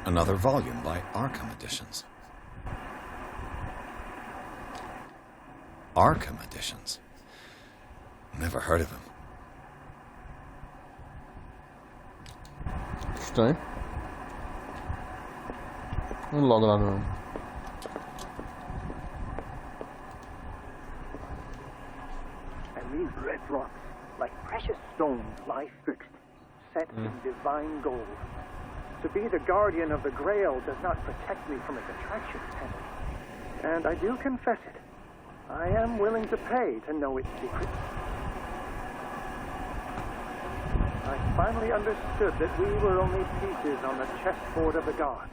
Another volume by Arkham Editions. Arkham Editions. Never heard of them. Estranho. Logo lá no... And these red rocks, like precious stones, lie fixed, set in divine gold. To be the guardian of the Grail does not protect me from its attractions, Henry. And I do confess it. I am willing to pay to know its secrets. I finally understood that we were only pieces on the chessboard of the gods.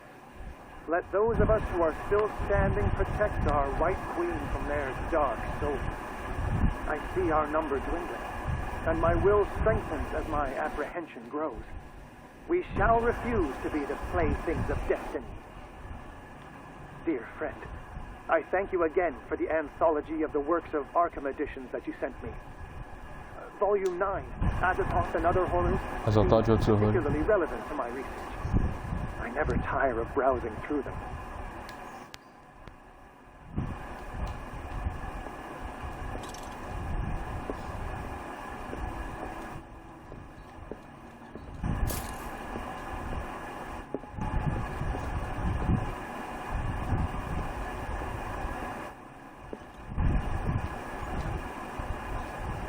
Let those of us who are still standing protect our White Queen from their dark souls. I see our number dwindling, and my will strengthens as my apprehension grows. We shall refuse to be the playthings of destiny. Dear friend, I thank you again for the anthology of the works of Arkham Editions that you sent me. Volume 9, Azathoth and Other Horrors, seems particularly relevant to my research. I never tire of browsing through them.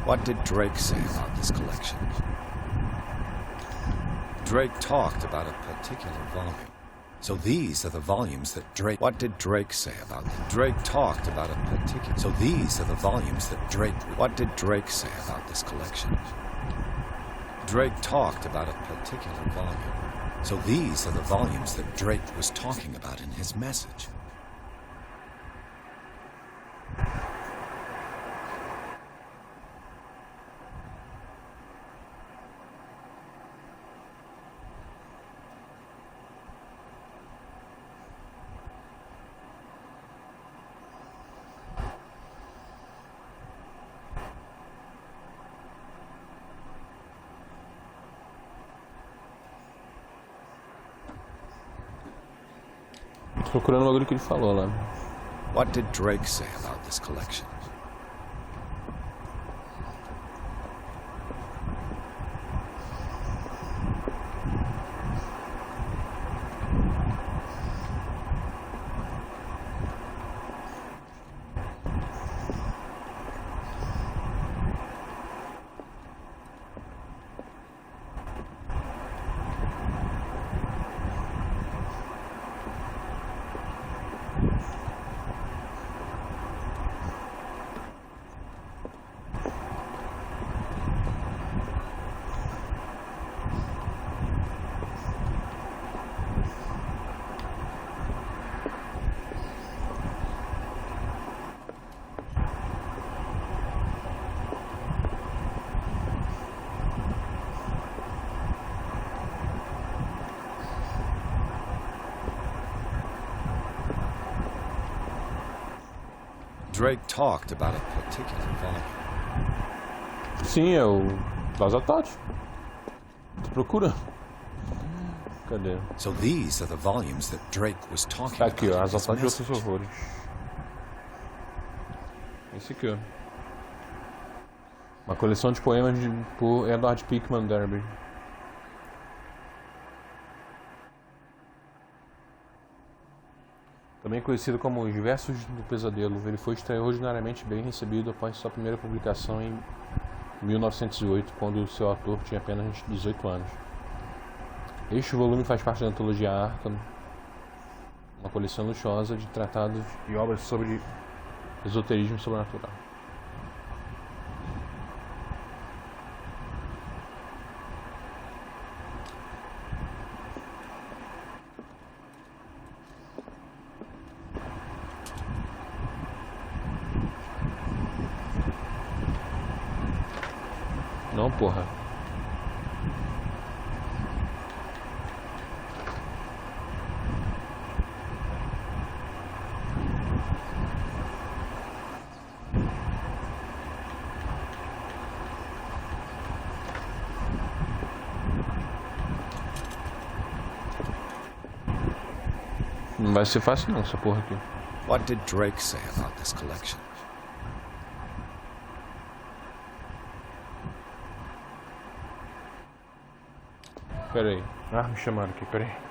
What did Drake say about this collection? Drake talked about a particular volume. So these are the volumes that Drake... What did Drake say about them? Drake talked about a particular... So these are the volumes that Drake... What did Drake say about this collection? Drake talked about a particular volume. So these are the volumes that Drake was talking about in his message. Procurando o bagulho que ele falou lá. What did Drake say about this collection? Drake talked about a particular volume. Sim, é o Azathoth. Tô procurando. Cadê? So these are the volumes that Drake was talking Tá aqui, ó, about. Azathoth e Outros Horrores. Esse aqui, ó. Uma coleção de poemas por Edward Pickman Derby. Também conhecido como Os Versos do Pesadelo, ele foi extraordinariamente bem recebido após sua primeira publicação em 1908, quando seu autor tinha apenas 18 anos. Este volume faz parte da antologia Arkham, uma coleção luxuosa de tratados e obras sobre esoterismo sobrenatural. Não, porra. Não vai ser fácil não, essa porra aqui. What did Drake say about this collection? Pera aí. Ah, me chamaram aqui, pera aí.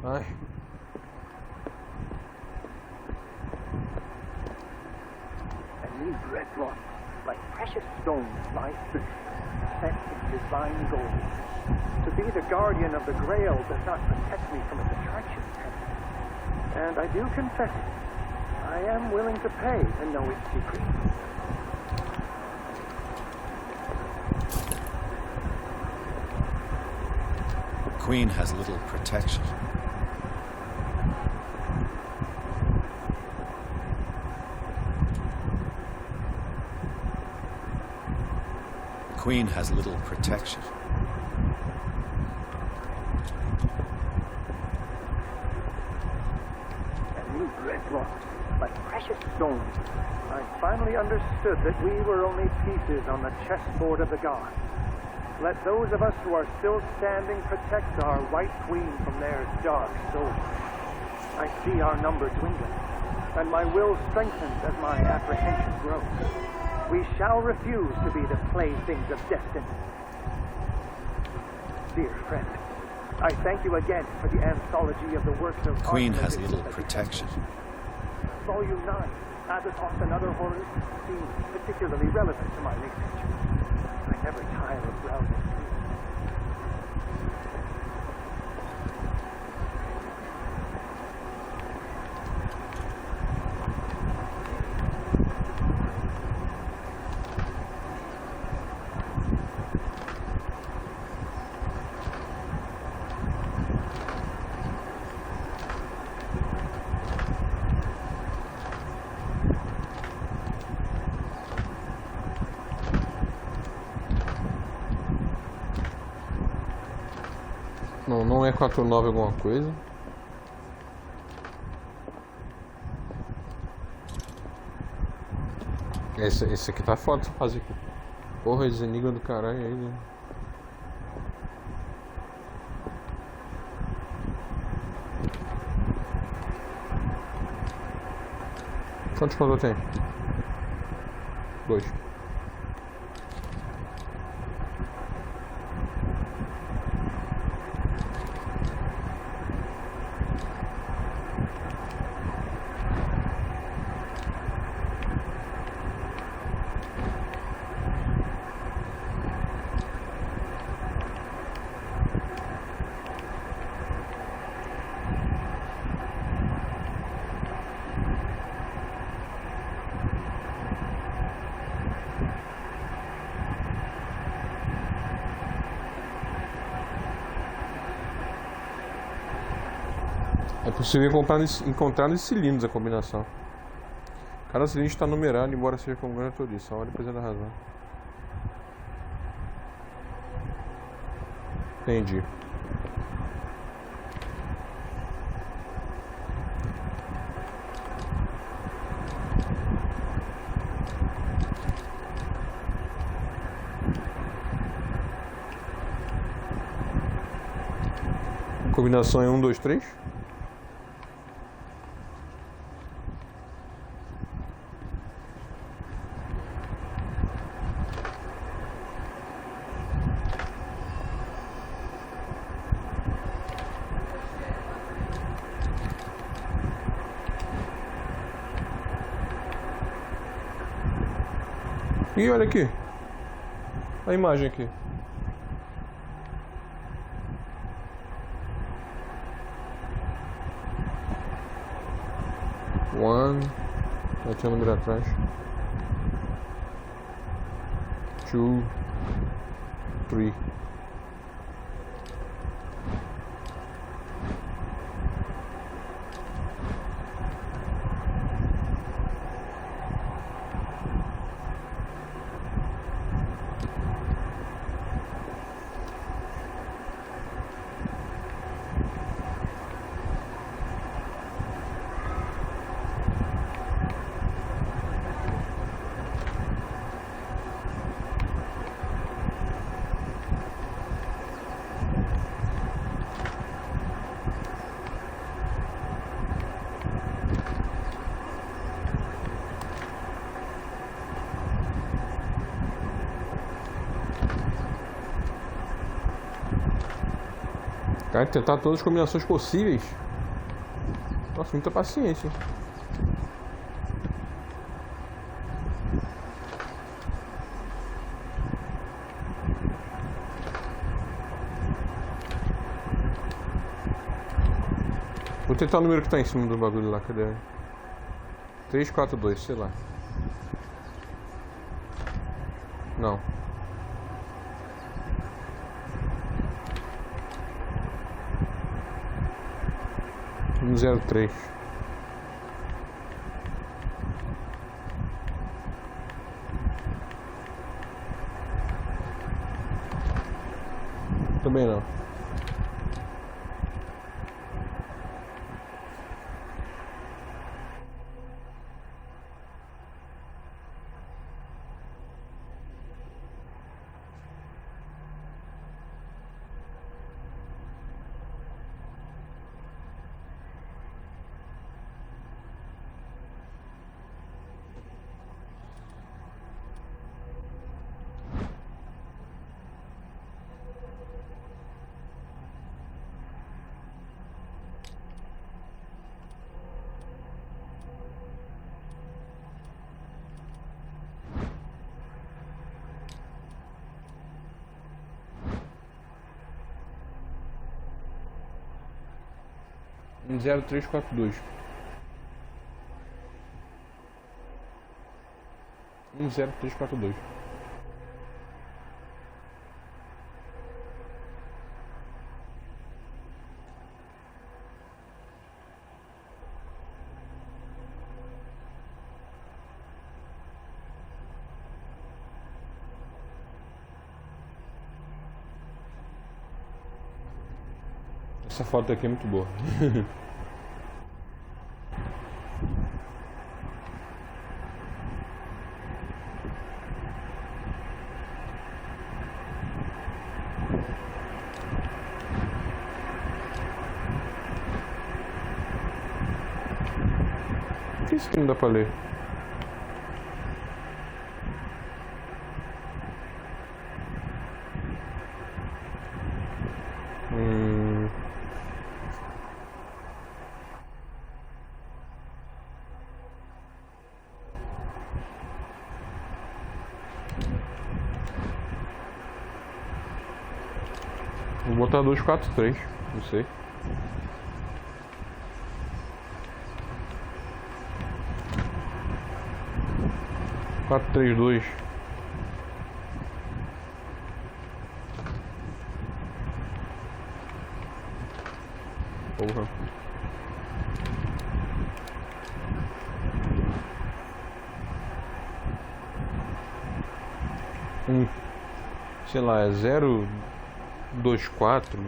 Ai. And these red rocks, like precious stones, lie thirsty, set in divine gold. To be the guardian of the Grail does not protect me from its attractions, and I do confess it. I am willing to pay to know its secret. The Queen has little protection. The Queen has little protection. And these red rocks, like precious stones, I finally understood that we were only pieces on the chessboard of the gods. Let those of us who are still standing protect our White Queen from their dark souls. I see our number dwindling, and my will strengthens as my apprehension grows. We shall refuse to be the playthings of destiny. Dear friend, I thank you again for the anthology of the works of... The Queen has little protection. Volume 9, Azathoth and Other Horrors, seems particularly relevant to my research. I never tire of browsing through. Não, não é 49 alguma coisa. Esse aqui tá foda pra fazer aqui. Porra, esse enigma do caralho aí, né? Quantos pontos eu tenho? 2. É possível encontrar nesses cilindros a combinação. Cada cilindro está numerado, embora seja com grande tolice. A hora depois é da razão. Entendi. Combinação é 1, 2, 3. E olha aqui. A imagem aqui. Já tinha número atrás. 2, 3. Cara, tentar todas as combinações possíveis. Nossa, muita paciência. Vou tentar o número que tá em cima do bagulho lá, cadê? 342, sei lá. Não. 103. Também não. Um 0342. 10342. Essa foto aqui é muito boa. O que isso aqui não dá pra ler? Vou botar 243, não sei. Quatro, três, dois. Porra. Sei lá, é 024.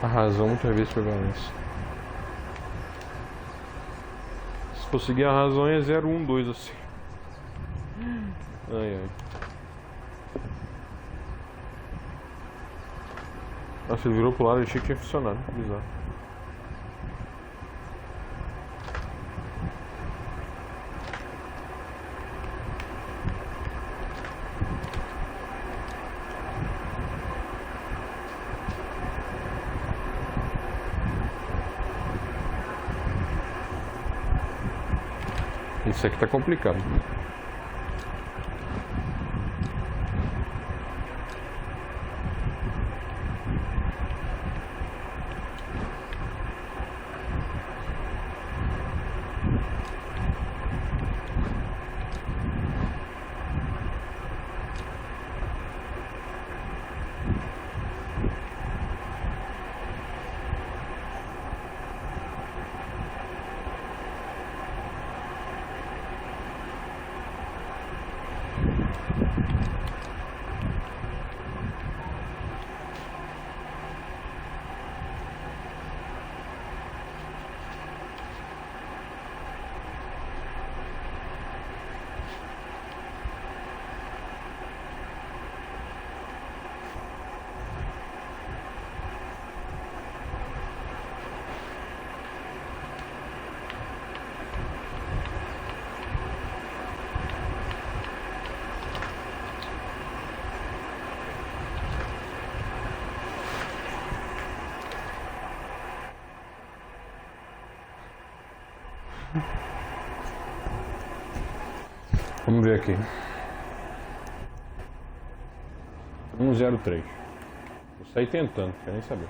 A razão muitas vezes prevalece. Se conseguir a razão é 0, 1, 2 assim. Ai ai. Nossa, ele virou pro lado e achei que tinha funcionado. Bizarro. Isso aqui tá complicado. Vamos ver aqui. 103. Vou sair tentando, quero nem saber.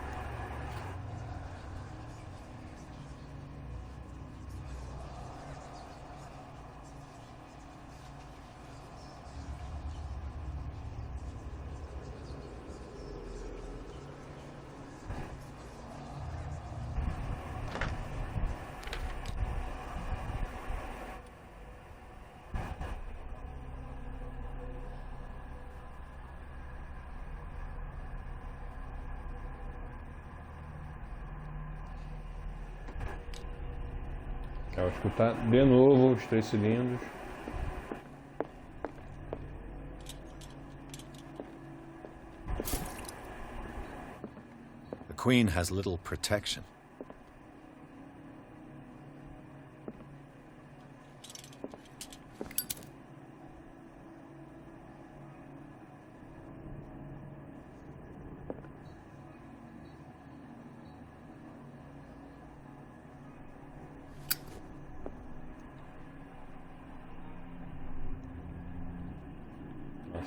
Ao escutar de novo os 3 cilindros. The Queen has little protection.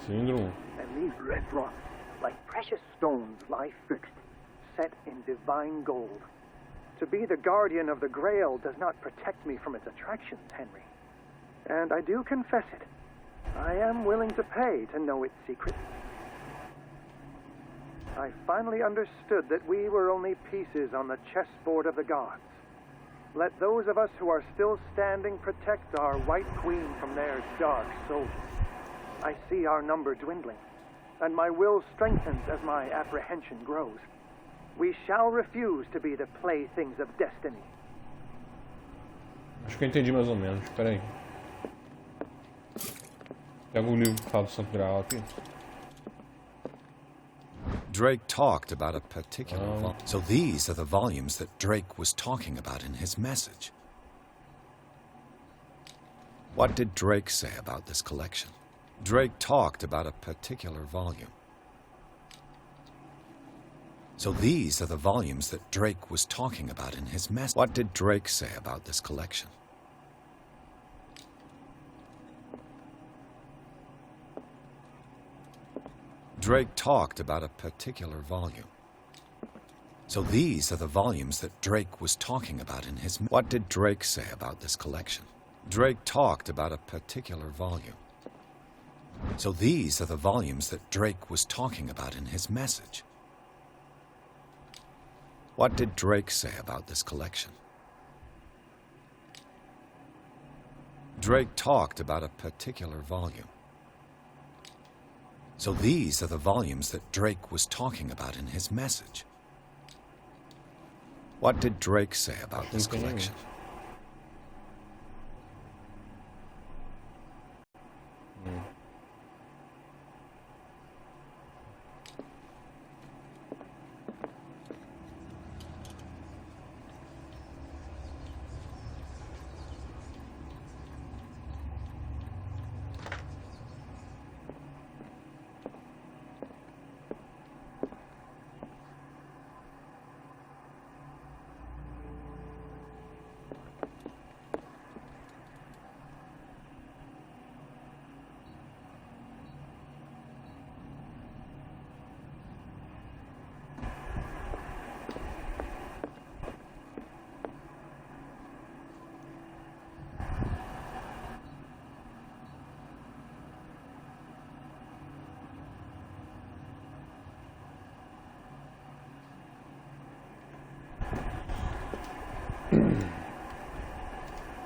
Cilindro 1. And these red rocks, like precious stones, lie fixed, set in divine gold. To be the guardian of the Grail does not protect me from its attractions, Henry. And I do confess it. I am willing to pay to know its secret. I finally understood that we were only pieces on the chessboard of the gods. Let those of us who are still standing protect our White Queen from their dark soldiers. I see our number dwindling, and my will strengthens as my apprehension grows. We shall refuse to be the playthings of destiny. Acho que eu entendi mais ou menos. Espera aí. Tem algum livro que fala do Santo Graal aqui? Drake talked about a particular volume. So these are the volumes that Drake was talking about in his message. What did Drake say about this collection? Drake talked about a particular volume. So these are the volumes that Drake was talking about in his message. What did Drake say about this collection? Drake talked about a particular volume. So these are the volumes that Drake was talking about in his... What did Drake say about this collection? Drake talked about a particular volume. So these are the volumes that Drake was talking about in his message. What did Drake say about this collection? Drake talked about a particular volume. So these are the volumes that Drake was talking about in his message. What did Drake say about this collection?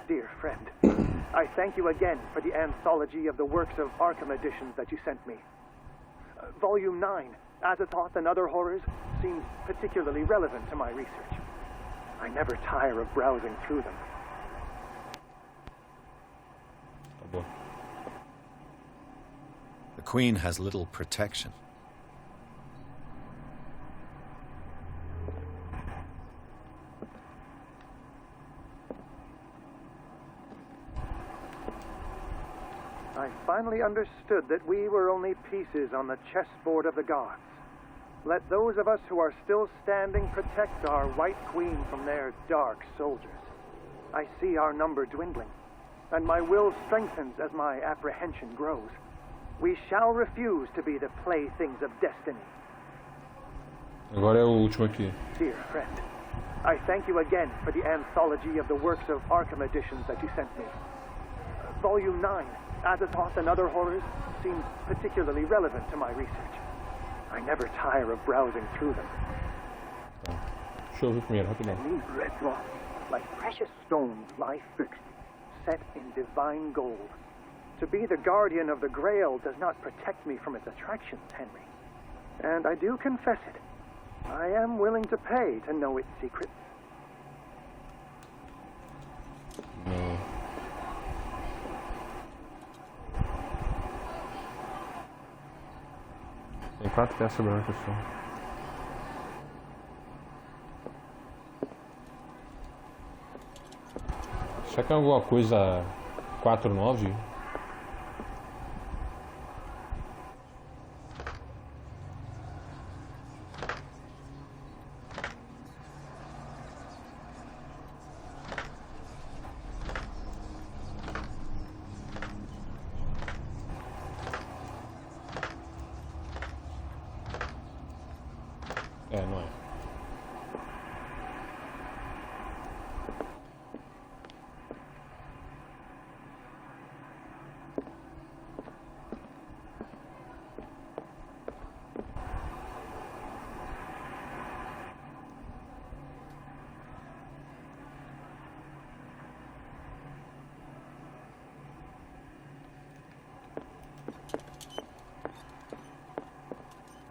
Dear friend, I thank you again for the anthology of the works of Arkham editions that you sent me. Volume 9, Azathoth and Other Horrors, seems particularly relevant to my research. I never tire of browsing through them. The Queen has little protection. I finally understood that we were only pieces on the chessboard of the gods. Let those of us who are still standing protect our White Queen from their dark soldiers. I see our number dwindling, and my will strengthens as my apprehension grows. We shall refuse to be the playthings of destiny. Agora é o último aqui. Dear friend, I thank you again for the anthology of the works of Arkham editions that you sent me. Volume 9, Azathoth and Other Horrors, seems particularly relevant to my research. I never tire of browsing through them. Deixa eu ver primeiro, rapidão. And these red drops, like precious stones, lie fixed, set in divine gold. To be the guardian of the Grail does not protect me from its attractions, Henry. And I do confess it. I am willing to pay to know its secrets. Não. Tem 4 peças brancas só. Será que é alguma coisa 4-9? É, não é.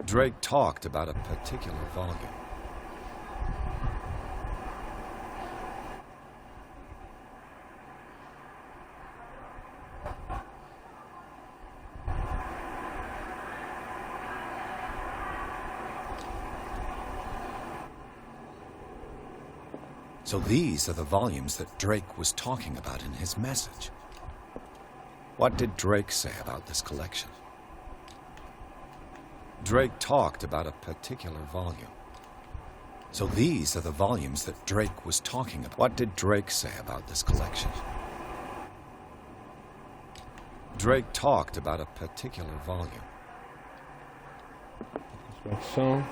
Drake talked about a particular volume. So these are the volumes that Drake was talking about in his message. What did Drake say about this collection? Drake talked about a particular volume. So these are the volumes that Drake was talking about. What did Drake say about this collection? Drake talked about a particular volume. Extração.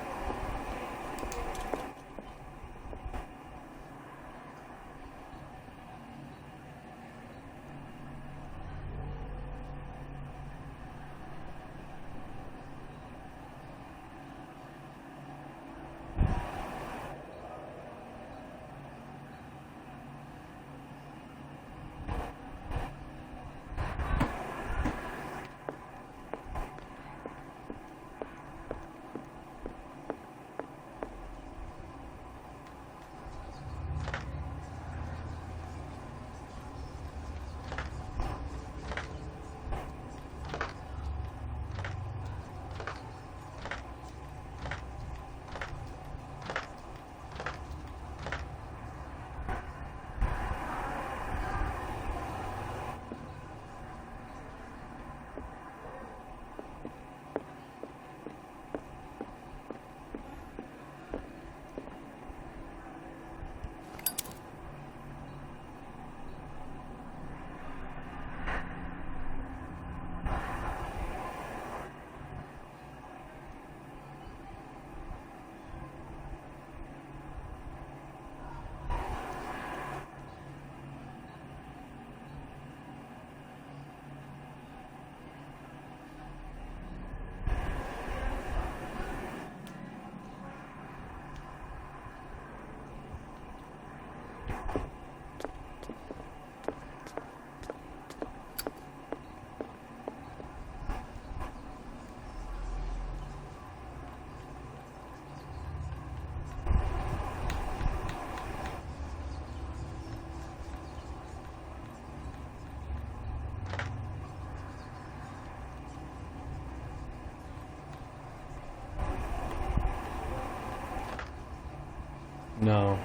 Não.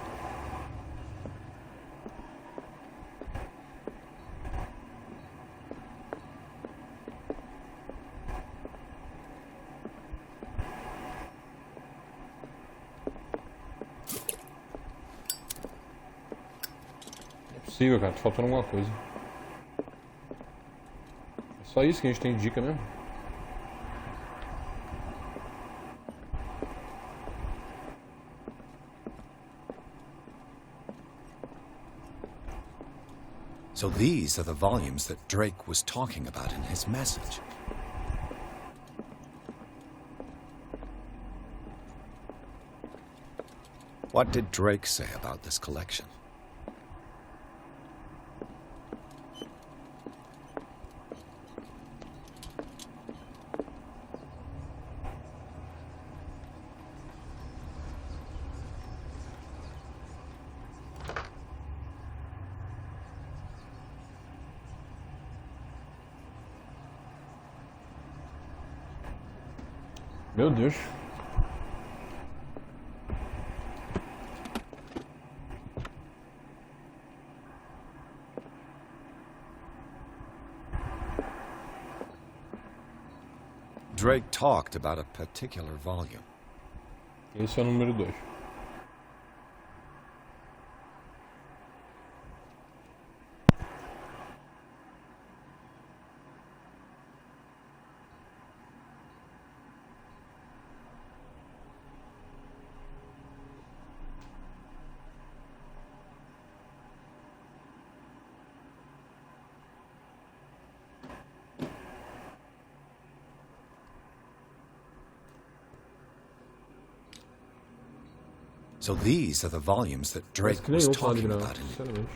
possível, cara. Tá faltando alguma coisa. É só isso que a gente tem dica mesmo. So these are the volumes that Drake was talking about in his message. What did Drake say about this collection? Meu Deus. Drake talked about a particular volume. Esse é o número 2. So these are the volumes that Drake was talking about in it.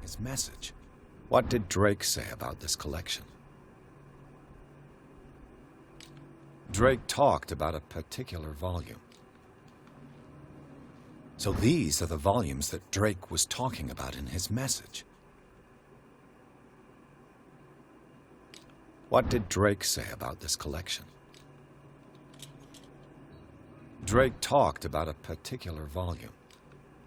His message. What did Drake say about this collection? Drake talked about a particular volume. So these are the volumes that Drake was talking about in his message. What did Drake say about this collection? Drake talked about a particular volume.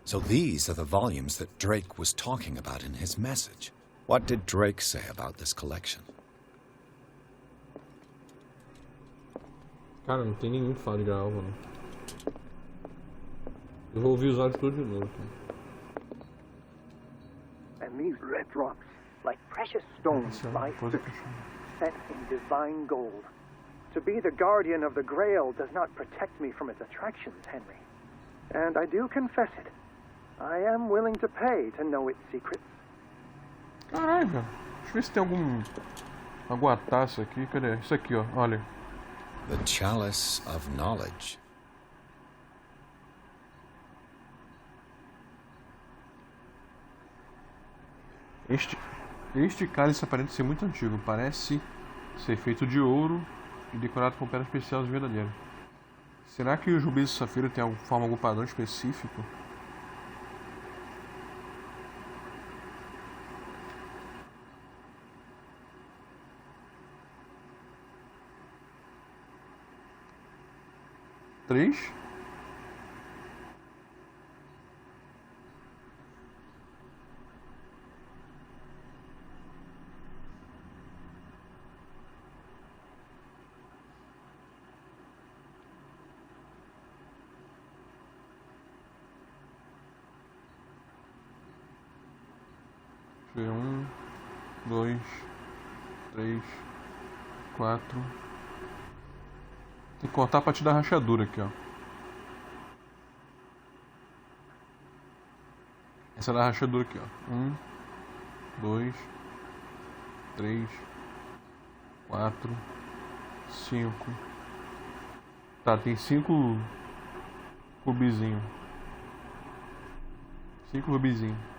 So these are the volumes that Drake was talking about in his message. What did Drake say about this collection? Cara, não tem nenhum que fala de graal, mano. Eu vou ouvir os áudios todos de novo. And these red drops, like precious stones, lie set in divine gold. To be the guardian of the Grail does not protect me from its attractions, Henry. And I do confess it. I am willing to pay to know its secrets. Caralho, deixa eu ver se tem alguma taça aqui. Cadê? Isso aqui, ó. Olha. The Chalice of Knowledge. Este cálice aparenta ser muito antigo. Parece ser feito de ouro e decorado com pedras preciosas verdadeiras. Será que os rubis de safira têm algum padrão específico? Três? Um, dois, três, quatro. Tem que contar a partir da rachadura aqui, ó. Essa é da rachadura aqui, ó. 1, 2, 3, 4, 5. Tá, tem 5 rubizinhos. 5 rubizinhos.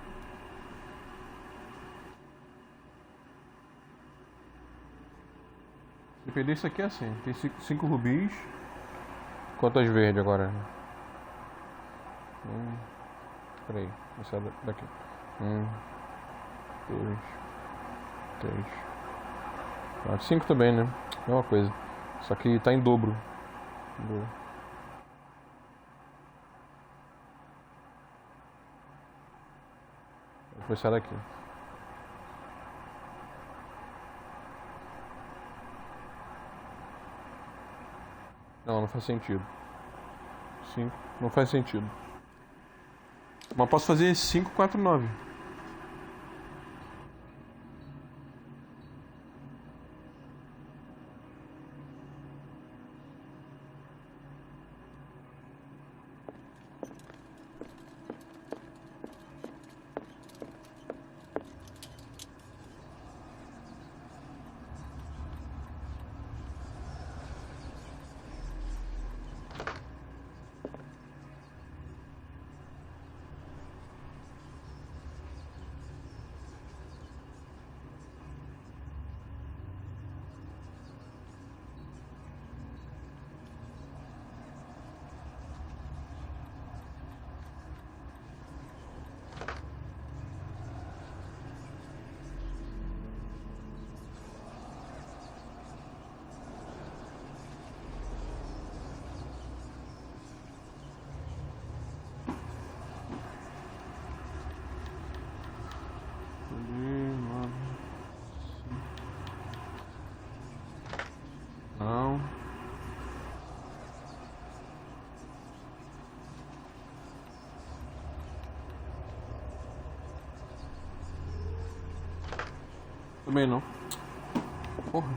Depender disso aqui é assim. Tem 5 rubis. Quantas verdes agora? Peraí, essa é daqui. 1, 2, 3, 4, 5 também, né? Mesma coisa. Só que tá em dobro. Vou começar daqui. Não faz sentido. 5, não faz sentido. Mas posso fazer 5, 4, 9. Não. Também não. Porra.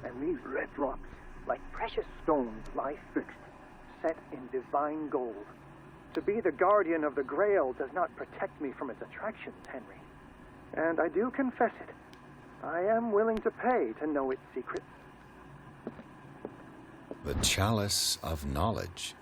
And these red drops, like precious stones, lie fixed, set in divine gold. To be the guardian of the Grail does not protect me from its attractions, Henry. And I do confess it. I am willing to pay to know its secrets. The Chalice of Knowledge.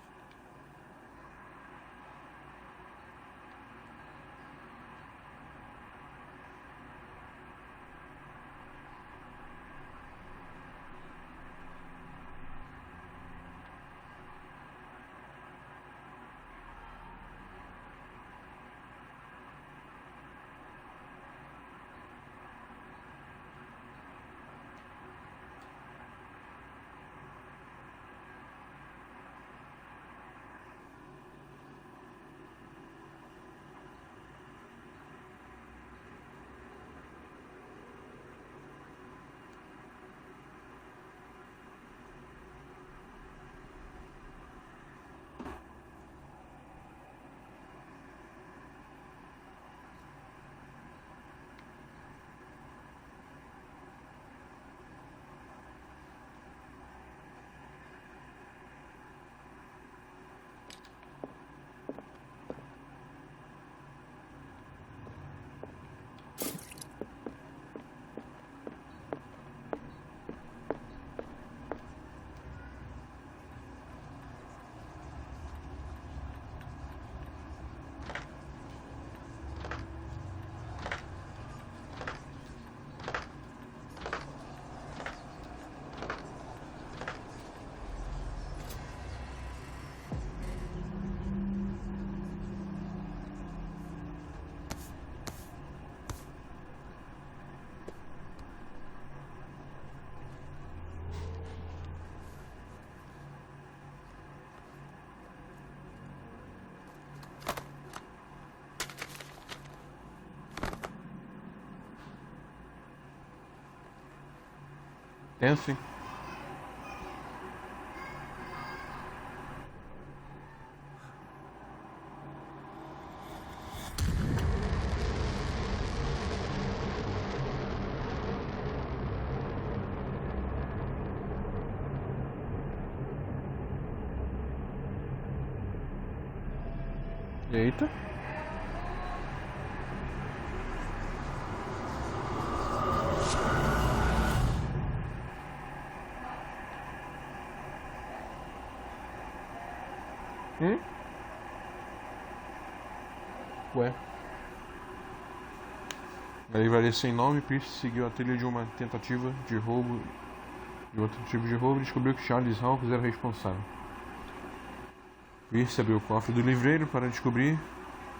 É sim. Eita. Ué. A livraria sem nome, Pierce seguiu a trilha de uma tentativa de roubo e descobriu que Charles Hawkins era responsável. Pierce abriu o cofre do livreiro para descobrir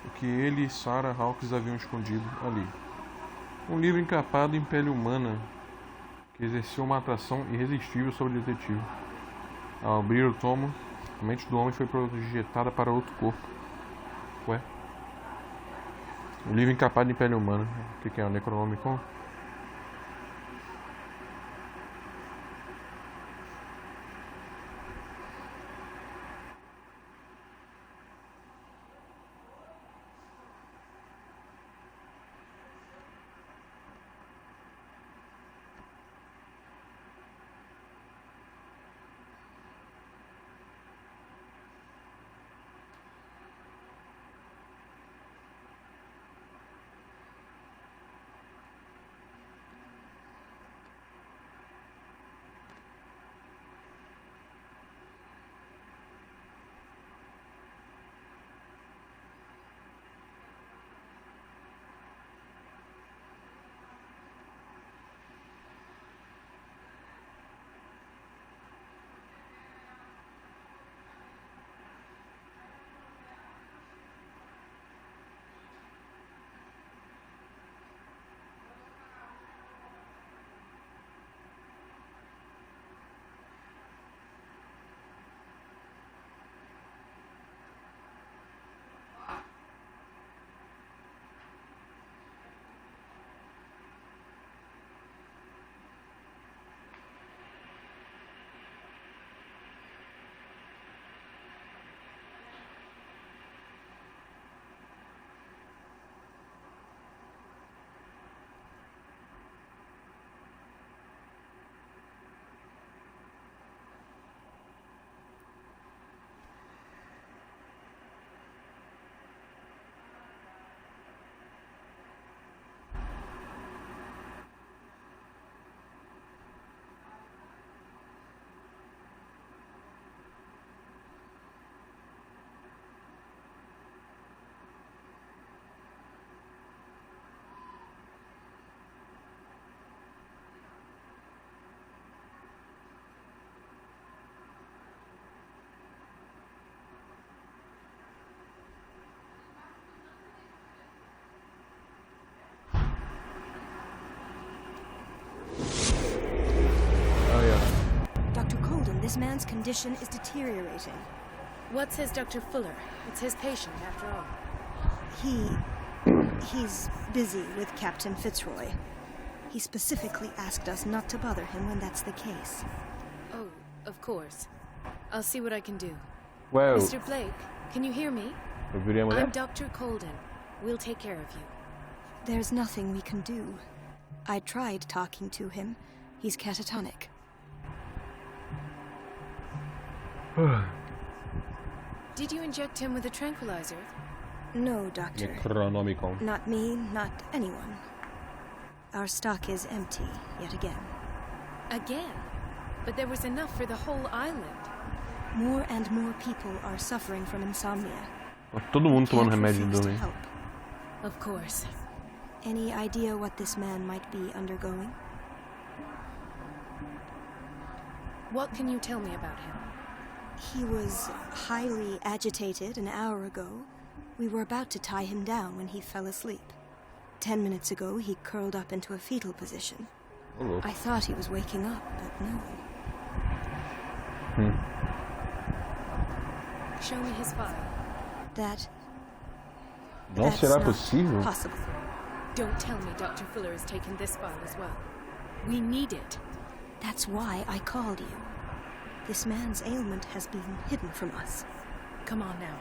o que ele e Sarah Hawkins haviam escondido ali. Um livro encapado em pele humana que exercia uma atração irresistível sobre o detetive. Ao abrir o tomo, a mente do homem foi projetada para outro corpo. Ué? Um livro encapado em pele humana. O que é o Necronomicon? This man's condition is deteriorating. What says Dr. Fuller? It's his patient, after all. He's busy with Captain Fitzroy. He specifically asked us not to bother him when that's the case. Oh, of course. I'll see what I can do. Well, Mr. Blake, can you hear me? I'm Dr. Colden. We'll take care of you. There's nothing we can do. I tried talking to him. He's catatonic. Did you inject him with a tranquilizer? No, Doctor. Necronomicon. Not me, not anyone. Our stock is empty, yet again. Again? But there was enough for the whole island. More and more people are suffering from insomnia. Todo mundo tomando remédio de dormir. Of course. Any idea what this man might be undergoing? What can you tell me about him? He was highly agitated an hour ago. We were about to tie him down when he fell asleep. 10 minutes ago, he curled up into a fetal position. Oh. I thought he was waking up, but no. Show me his file. That's será not possível? possible. Don't tell me Dr. Fuller has taken this file as well. We need it. That's why I called you. This man's ailment has been hidden from us. Come on now.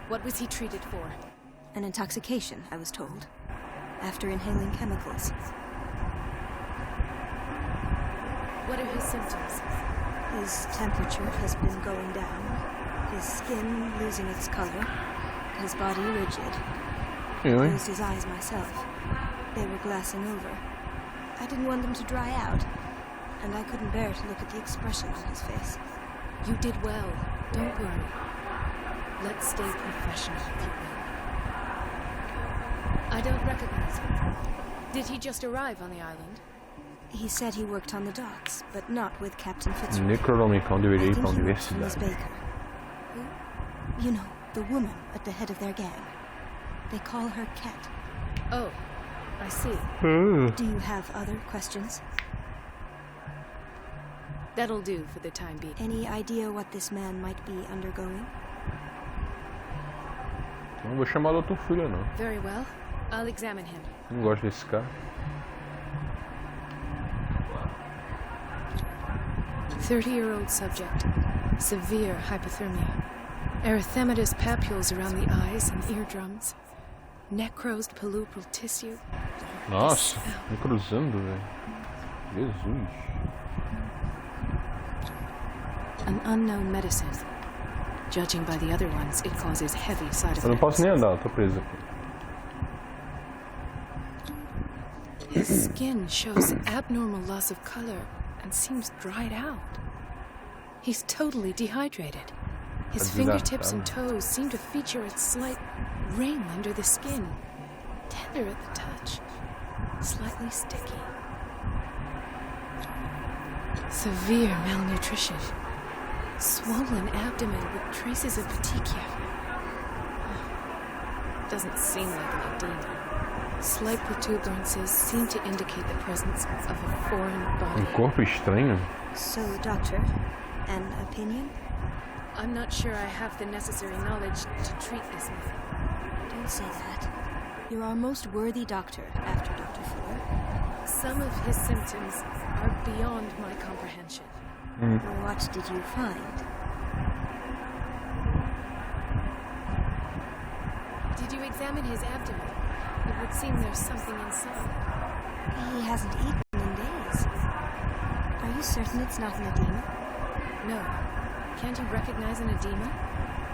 What was he treated for? An intoxication, I was told. After inhaling chemicals. What are his symptoms? His temperature has been going down. His skin losing its color. His body rigid. I closed his eyes myself. They were glassing over. I didn't want them to dry out. And I couldn't bear to look at the expression on his face. You did well. Don't worry. Let's stay professional, if you will. I don't recognize him. Did he just arrive on the island? He said he worked on the docks, but not with Captain Fitzroy. Necronomicon deveria ir para a Miss universidade. Baker. Who? You know, the woman at the head of their gang. They call her Cat. Oh, I see. Do you have other questions? That'll do for the time being. Any idea what this man might be undergoing? Não vou chamar o Dr. Fuller, não. Very well. I'll examine him. Não gosto desse cara. 30-year-old subject. Severe hypothermia. Erythematous papules around the eyes and eardrums. Necrosed palpebral tissue. Nossa, me cruzando, velho. Jesus. An unknown medicine. Judging by the other ones, it causes heavy side effects. Eu não posso nem andar, eu tô preso aqui. His skin shows abnormal loss of color and seems dried out. He's totally dehydrated. His fingertips and toes seem to feature a slight ring under the skin. Tender at the touch. Slightly sticky. Severe malnutrition. Swollen abdomen with traces of petechia. Doesn't seem like an edema. Slight protuberances seem to indicate the presence of a foreign body. Corpo estranho. So, Doctor, an opinion? I'm not sure I have the necessary knowledge to treat this man. Don't say that. You're our most worthy doctor after Dr. Fuller. Some of his symptoms are beyond my comprehension. What did you find? Did you examine his abdomen? It would seem there's something inside. He hasn't eaten in days. Are you certain it's not an edema? No. Can't you recognize an edema?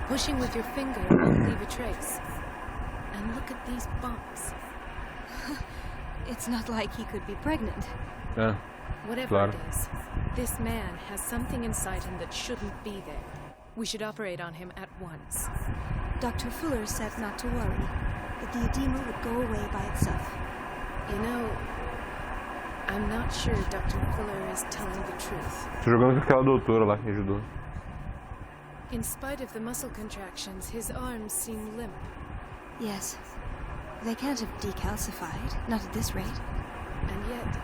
Pushing with your finger won't leave a trace. And look at these bumps. It's not like he could be pregnant. Yeah. Whatever it is, this man has something inside him that shouldn't be there. We should operate on him at once. Dr. Fuller said not to worry, that the edema would go away by itself. You know, I'm not sure Dr. Fuller is telling the truth. Tô jogando com aquela doutora lá que me ajudou. In spite of the muscle contractions, his arms seem limp. Yes. They can't have decalcified, not at this rate. And yet,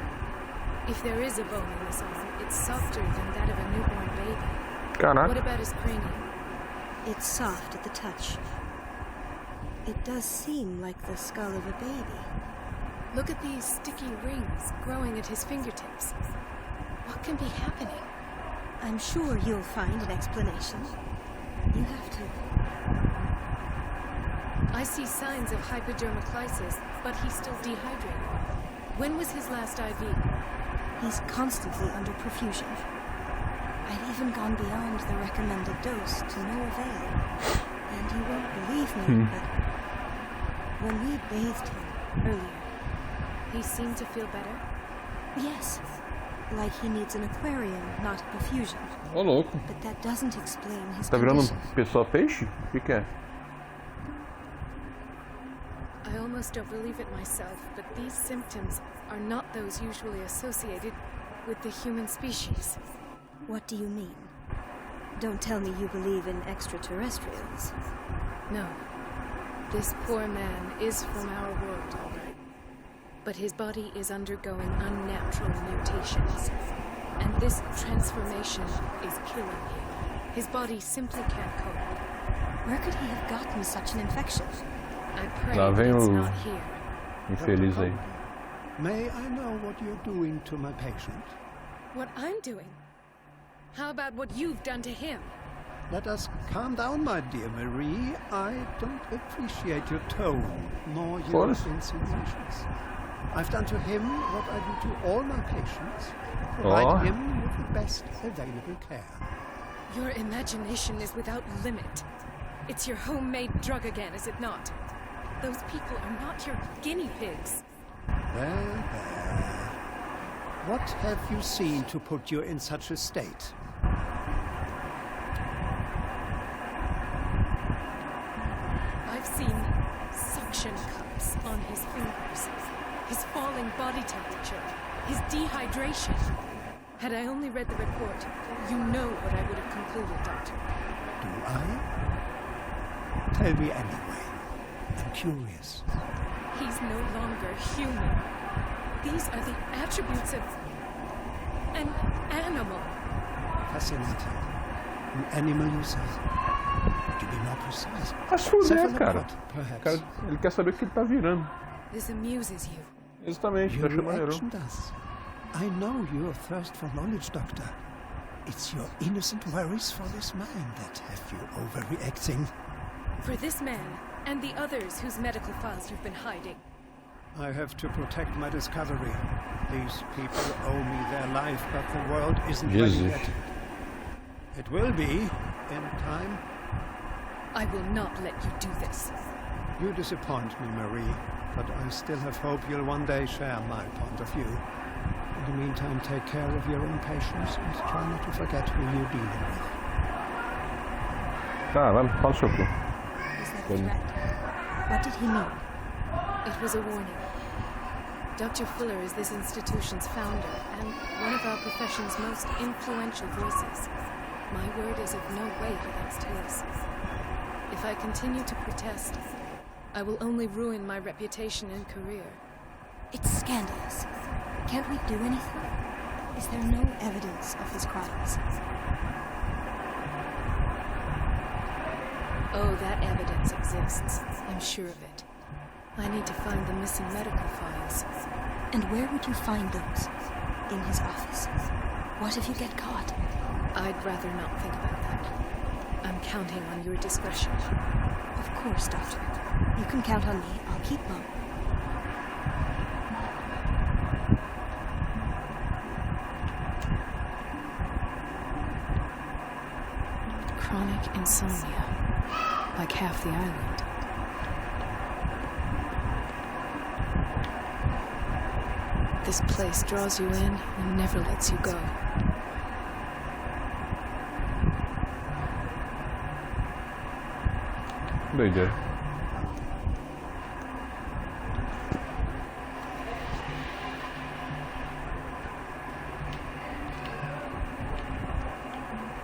if there is a bone in this arm, it's softer than that of a newborn baby. Caraca. What about his cranium? It's soft at the touch. It does seem like the skull of a baby. Look at these sticky rings growing at his fingertips. What can be happening? I'm sure you'll find an explanation. You have to. I see signs of hypodermoclysis, but he's still dehydrated. When was his last IV? He's constantly under perfusion. I've even gone beyond the recommended dose to no avail. And you won't believe me, but when we bathed him earlier... He seemed to feel better? Yes. Like he needs an aquarium, not perfusion. Ô, louco. But that doesn't explain his Tá virando condition. pessoa peixe? O que é? I almost don't believe it myself, but these symptoms are not those usually associated with the human species. What do you mean? Don't tell me you believe in extraterrestrials. No. This poor man is from our world, all right. But his body is undergoing unnatural mutations. And this transformation is killing him. His body simply can't cope. Where could he have gotten such an infection? I pray Lá vem it's o not here. infeliz aí. May I know what you're doing to my patient? What I'm doing? How about what you've done to him? Let us calm down, my dear Marie. I don't appreciate your tone, nor your insinuations. I've done to him what I do to all my patients. Provide him with the best available care. Your imagination is without limit. It's your homemade drug again, is it not? Those people are not your guinea pigs. There. What have you seen to put you in such a state? I've seen suction cups on his fingers, his falling body temperature, his dehydration. Had I only read the report, you know what I would have concluded, Doctor. Do I? Tell me anyway. I'm curious. He's no longer human. These are the attributes of an animal. Fascinating. An animal, you say? Could you be more precise? Acho que é, cara. Perhaps. Ele quer saber o que ele tá virando. This amuses you. Exatamente, Your tá achando maneiro. reaction does. I know your thirst for knowledge, Doctor. It's your innocent worries for this man that have you overreacting. For this man, and the others whose medical files you've been hiding. I have to protect my discovery. These people owe me their life, but the world isn't ready yet. It will be, in time. I will not let you do this. You disappoint me, Marie, but I still have hope you'll one day share my point of view. In the meantime, take care of your own patients and try not to forget who you're dealing with. Caralho, fala o seu cu. Was that a threat? What did he mean? It was a warning. Dr. Fuller is this institution's founder and one of our profession's most influential voices. My word is of no weight against his. If I continue to protest, I will only ruin my reputation and career. It's scandalous. Can't we do anything? Is there no evidence of his crimes? Oh, that evidence exists. I'm sure of it. I need to find the missing medical files. And where would you find those? In his office? What if you get caught? I'd rather not think about that. I'm counting on your discretion. Of course, Doctor. You can count on me. I'll keep mum. Chronic insomnia. Like half the island. This place draws you in and never lets you go. Doideira.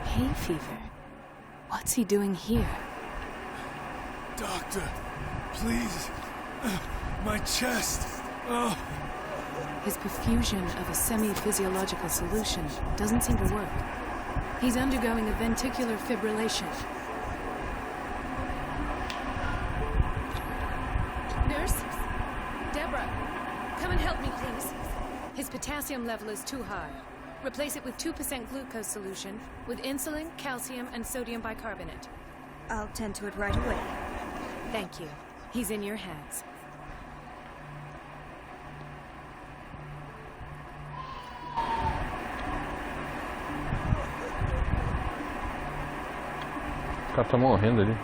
Hay fever? What's he doing here? Doctor, please. My chest. Oh. His perfusion of a semi-physiological solution doesn't seem to work. He's undergoing a ventricular fibrillation. Nurse? Deborah, come and help me, please. His potassium level is too high. Replace it with 2% glucose solution with insulin, calcium, and sodium bicarbonate. I'll tend to it right away. Thank you. He's in your hands. O cara tá morrendo ali.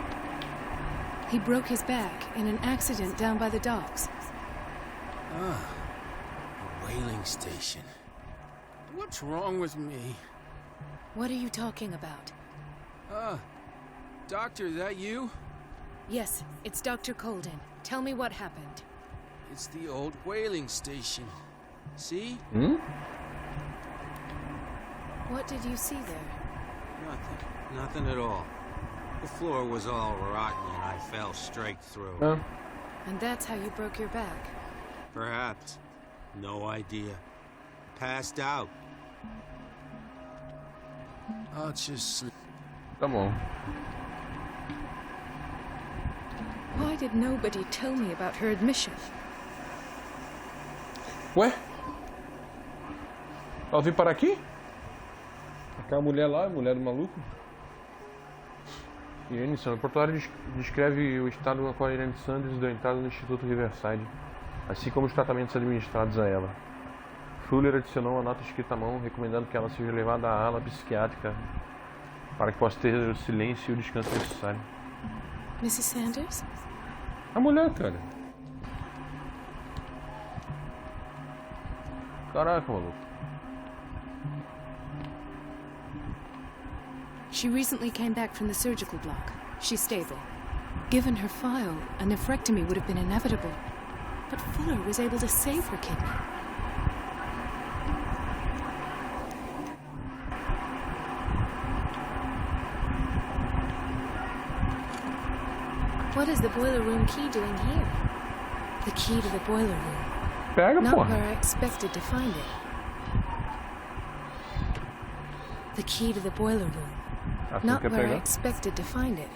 He broke his back in an accident down by the docks. Ah, a whaling station. What's wrong with me? What are you talking about? Doctor, that you? Yes, it's Dr. Colden. Tell me what happened. It's the old whaling station. See? What did you see there? Nothing. Nothing at all. The floor was all rotten and I fell straight through. And that's how you broke your back? Perhaps. No idea. Passed out. I'll just sleep. Tá bom. Why did nobody tell me about her admission? Ué? Ela veio parar aqui? Aquela mulher lá, a mulher do maluco. Irene Sanders. O portuário descreve o estado no qual Irene Sanders deu entrada no Instituto Riverside, assim como os tratamentos administrados a ela. Fuller adicionou uma nota escrita à mão, recomendando que ela seja levada à ala psiquiátrica para que possa ter o silêncio e o descanso necessário. Mrs. Sanders? A mulher, cara. Caraca, maluco. She recently came back from the surgical block. She's stable. Given her file, a nephrectomy would have been inevitable. But Fuller was able to save her kidney. What is the boiler room key doing here? The key to the boiler room. Pega, Not porra. where I expected to find it. The key to the boiler room. Not quer where I pegar? expected to find it.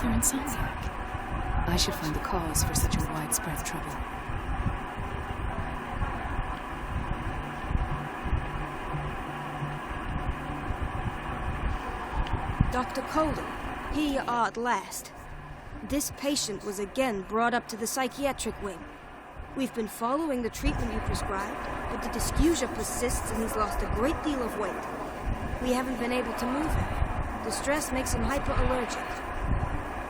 Another insomniac. I should find the cause for such a widespread trouble. Dr. Colden, here you are at last. This patient was again brought up to the psychiatric wing. We've been following the treatment you prescribed, but the dysgeusia persists and he's lost a great deal of weight. We haven't been able to move him. The stress makes him hyperallergic.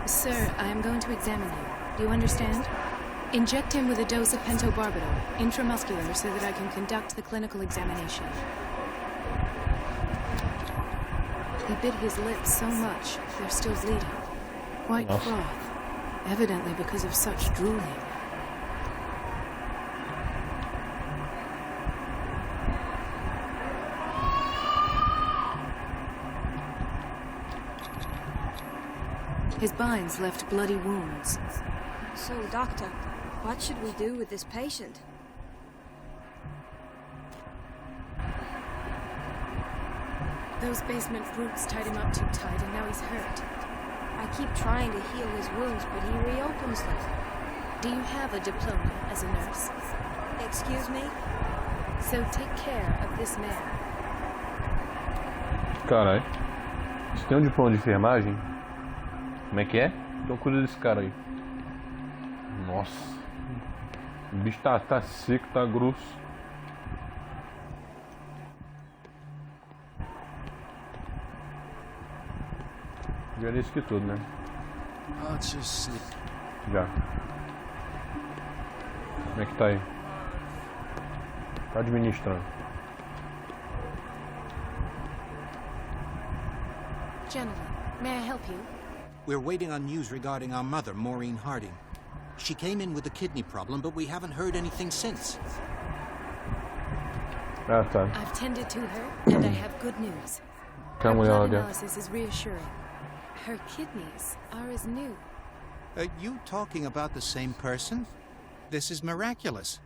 Sir, I am going to examine you. Do you understand? Inject him with a dose of pentobarbital, intramuscular, so that I can conduct the clinical examination. He bit his lips so much, they're still bleeding. White froth, evidently because of such drooling. His binds left bloody wounds. So, Doctor, what should we do with this patient? Those basement brutes tied him up too tight, and now he's hurt. I keep trying to heal his wounds, but he reopens them. Do you have a diploma as a nurse? Excuse me? So take care of this man. Carai. Você tem um diploma de enfermagem? Como é que é? Então cuida desse cara aí. Nossa. O bicho tá seco, tá grosso. Já disse que tudo, né? Já. Como é que tá aí? Tá administrando. Gentlemen, may I help you? We're waiting on news regarding our mother, Maureen Harding. She came in with a kidney problem, but we haven't heard anything since. I've tended to her, and I have good news. Her blood analysis is reassuring. Her kidneys are as new. Are you talking about the same person? This is miraculous.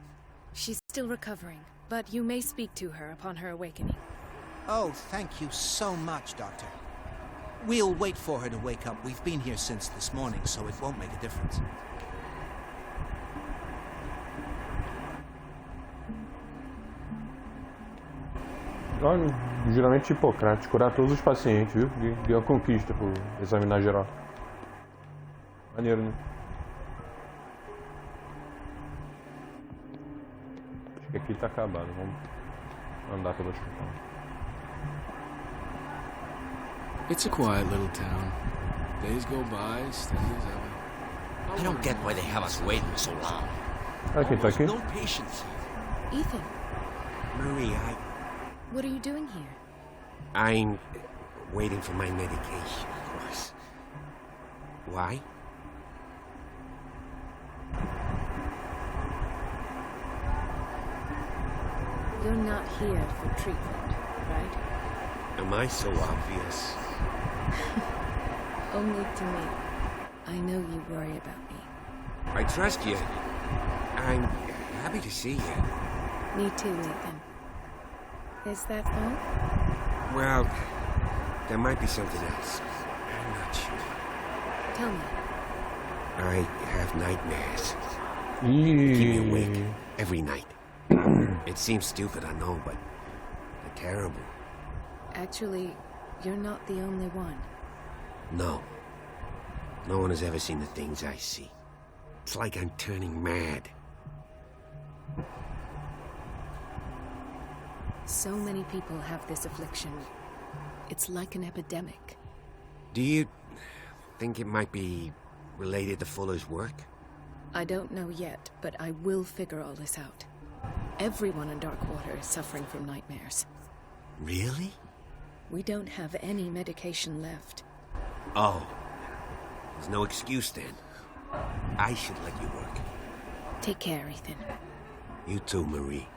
She's still recovering, but you may speak to her upon her awakening. Oh, thank you so much, Doctor. We'll wait for her to wake up. We've been here since this morning, so it won't make a difference. Olha, geralmente Hipócrates, curar todos os pacientes, viu? Deu uma conquista por examinar geral. Maneiro, né? Acho que aqui tá acabado. Vamos andar pelo hospital. It's a quiet little town. Days go by, steady as ever. I don't get why they have us waiting so long. Aqui, tá aqui. No patience. Ethan. Marie, What are you doing here? I'm waiting for my medication, of course. Why? You're not here for treatment, right? Am I so obvious? Only to me. I know you worry about me. I trust you. I'm happy to see you. Me too, Ethan. Is that all? Well, there might be something else. I'm not sure. Tell me. I have nightmares. They keep me awake every night. It seems stupid, I know, but they're terrible. Actually, you're not the only one. No. No one has ever seen the things I see. It's like I'm turning mad. So many people have this affliction. It's like an epidemic. Do you think it might be related to Fuller's work? I don't know yet, but I will figure all this out. Everyone in Darkwater is suffering from nightmares. Really? We don't have any medication left. Oh. There's no excuse then. I should let you work. Take care, Ethan. You too, Marie.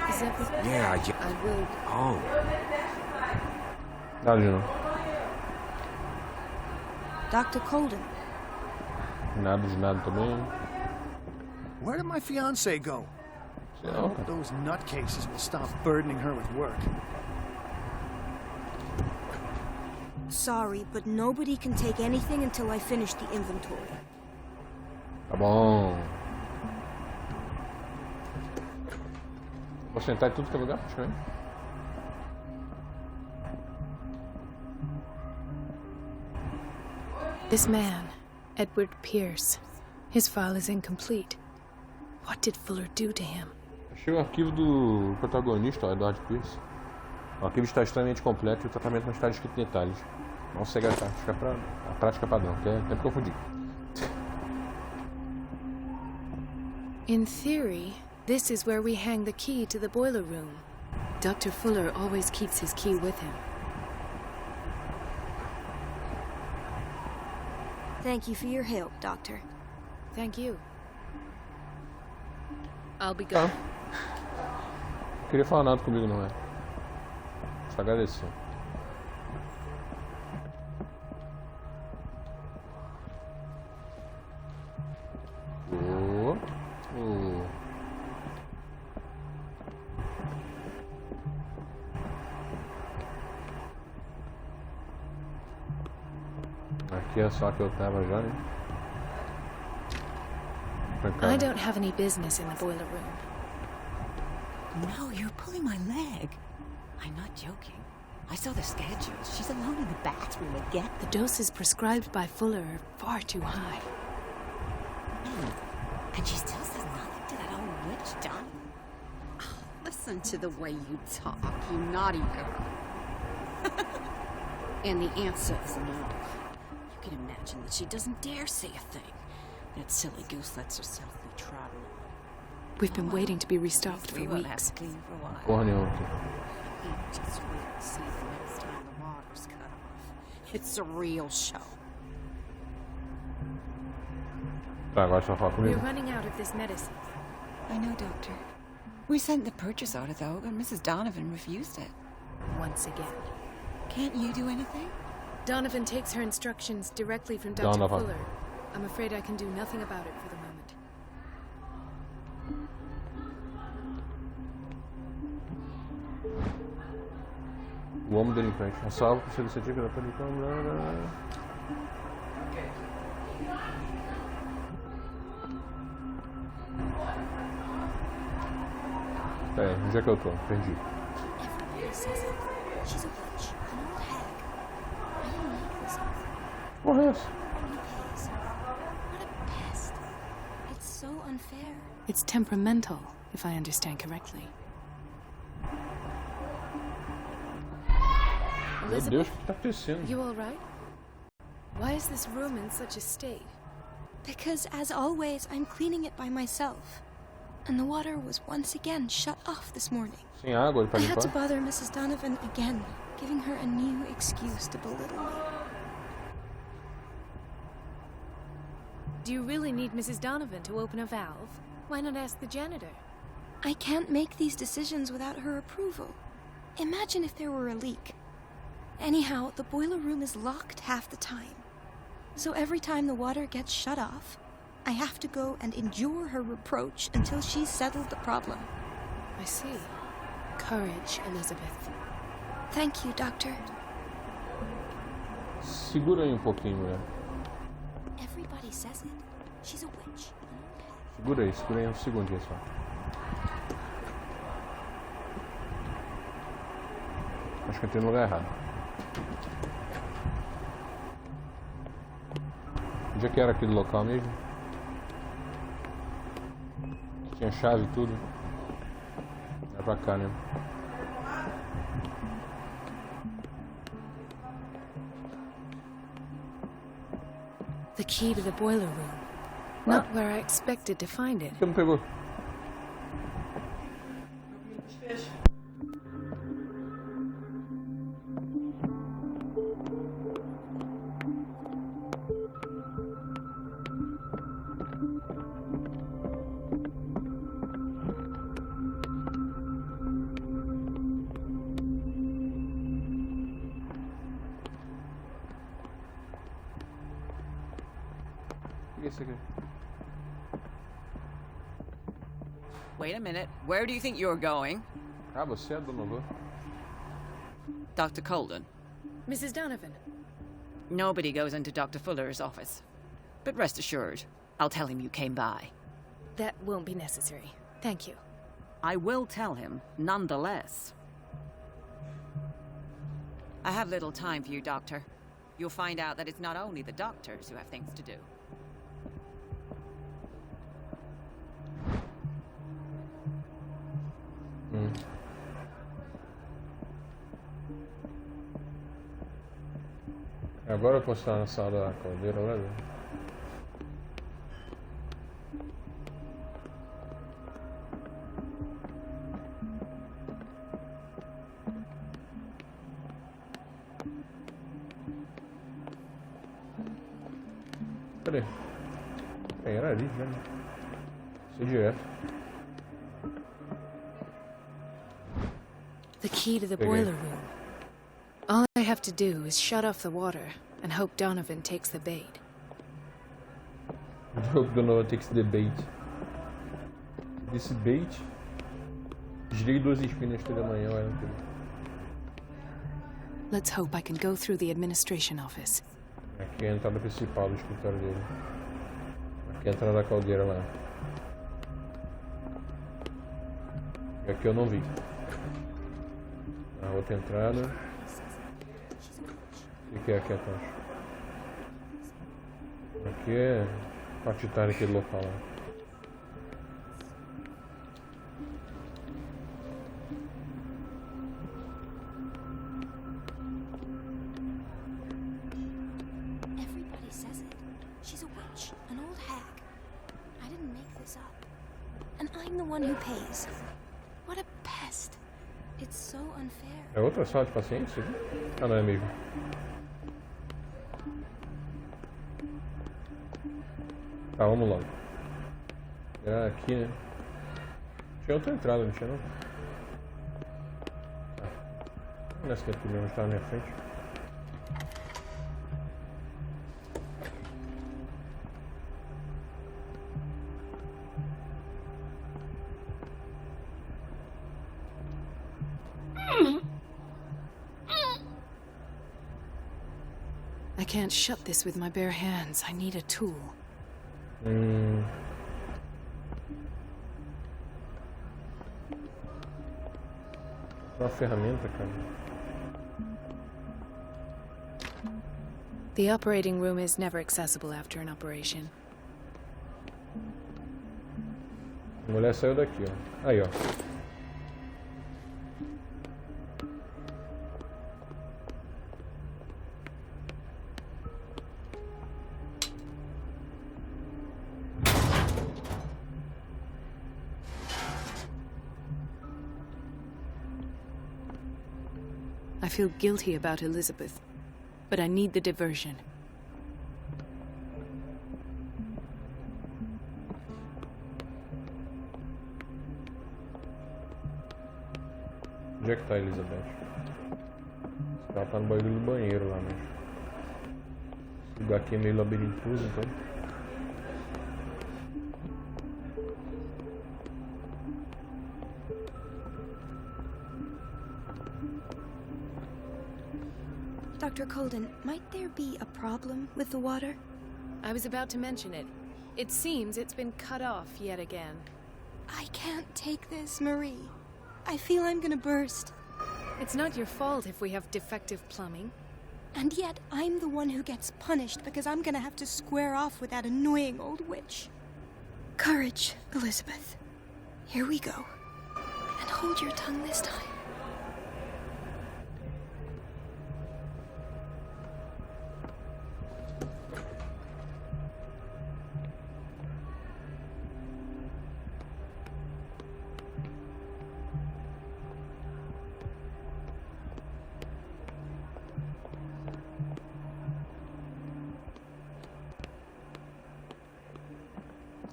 Is everything? Yeah, I will. Oh. Nada de não. Dr. Colden. Nada de nada também. Where did my fiancée go? I hope those nutcases will stop burdening her with work. Sorry, but nobody can take anything until I finish the inventory. Tá bom. Vou sentar em tudo que é lugar, praticamente. This man, Edward Pierce, his file is incomplete. What did Fuller do to him? Achei o arquivo do protagonista, o Edward Pierce. O arquivo está extremamente completo e o tratamento não está descrito em detalhes. Não segue a prática padrão, que é sempre confundir. In theory, this is where we hang the key to the boiler room. Dr. Fuller always keeps his key with him. Thank you for your help, Doctor. Thank you. I'll be going. Não queria falar nada comigo, não é? Só agradecer. Aqui é só que eu tava já, né? I don't have any business in the boiler room. No, you're pulling my leg. I'm not joking. I saw the schedule. She's alone in the bathroom again. The doses prescribed by Fuller are far too high. And she still says nothing to that old witch, Don. Oh, listen to the way you talk, you naughty girl. And the answer is no. You can imagine that she doesn't dare say a thing. That silly goose lets herself be trodden on. We've been waiting to be restocked for weeks. Porra nenhuma. Just wait and see the next time the water's cut off. It's a real show. Tá, agora só fala We're comigo. running out of this medicine. I know, Doctor. We sent the purchase order, though, and Mrs. Donovan refused it. Once again. Can't you do anything? Donovan takes her instructions directly from Dr. Donovan. Fuller. I'm afraid I can do nothing about it for the moment. O homem delinquente. É salvo por ser iniciativa da película. Pera aí, onde é que eu tô? Perdi. She's a witch, an old hag. I didn't make this up. Porra é essa? What a pest. It's so unfair. It's temperamental, if I understand correctly. Meu Deus, o que tá acontecendo? You all right? Why is this room in such a state? Because, as always, I'm cleaning it by myself. And the water was once again shut off this morning. Sem água pra I had to limpar? bother Mrs. Donovan again, giving her a new excuse to belittle me. Do you really need Mrs. Donovan to open a valve? Why not ask the janitor? I can't make these decisions without her approval. Imagine if there were a leak. Anyhow, the boiler room is locked half the time. So every time the water gets shut off, I have to go and endure her reproach until she's settled the problem. I see. Courage, Elizabeth. Thank you, Doctor. Segura aí pouquinho, mulher. Everybody says it. She's a witch. Segura aí segundinho só. Acho que eu entrei no lugar errado. Onde é que era aquele local mesmo? Tinha chave e tudo. É pra cá, né? The key to the boiler room. Not where I expected to find it. Por que não pegou? O que é isso aqui? Wait a minute. Where do you think you're going? Ah, você é a dona Lu. Dr. Colden. Mrs. Donovan, Nobody goes into Dr. Fuller's office. But rest assured, I'll tell him you came by. That won't be necessary. Thank you. I will tell him, nonetheless. I have little time for you, Doctor. You'll find out that it's not only the doctors who have things to do. Agora eu posso estar na sala da caldeira, olha. Cadê? Era ali já. Sei direto. The key to the boiler room. All I have to do is shut off the water and hope Donovan takes the bait. Hope Donovan takes the bait. Desse bait. Girei 2 espinas toda manhã, olha. Let's hope I can go through the administration office. Aqui é a entrada principal do escritório dele. Aqui é a entrada da caldeira lá. E aqui eu não vi. A outra entrada. O que é aqui atrás? Aqui é partitário aquele local lá. Everybody says it. She's a witch, an old hag. I didn't make this up. And I'm the one who pays. What a pest. It's so unfair. É outra sala de pacientes? Ah, não é mesmo. Tá, vamos logo. Era aqui, né? Tinha outra entrada, não tinha não? Ah. Nessa que aqui mesmo está na minha frente. I can't shut this with my bare hands. I need a tool. Uma ferramenta, cara. The operating room is never accessible after an operation. A mulher saiu daqui, ó. Aí, ó. I feel guilty about Elizabeth, but I need the diversion. Onde é que tá Elizabeth? Ela tá no bagulho do banheiro lá, mas... Esse lugar aqui é meio labirintoso, então... Dr. Colden, might there be a problem with the water? I was about to mention it. It seems it's been cut off yet again. I can't take this, Marie. I feel I'm gonna burst. It's not your fault if we have defective plumbing. And yet, I'm the one who gets punished because I'm gonna have to square off with that annoying old witch. Courage, Elizabeth. Here we go. And hold your tongue this time.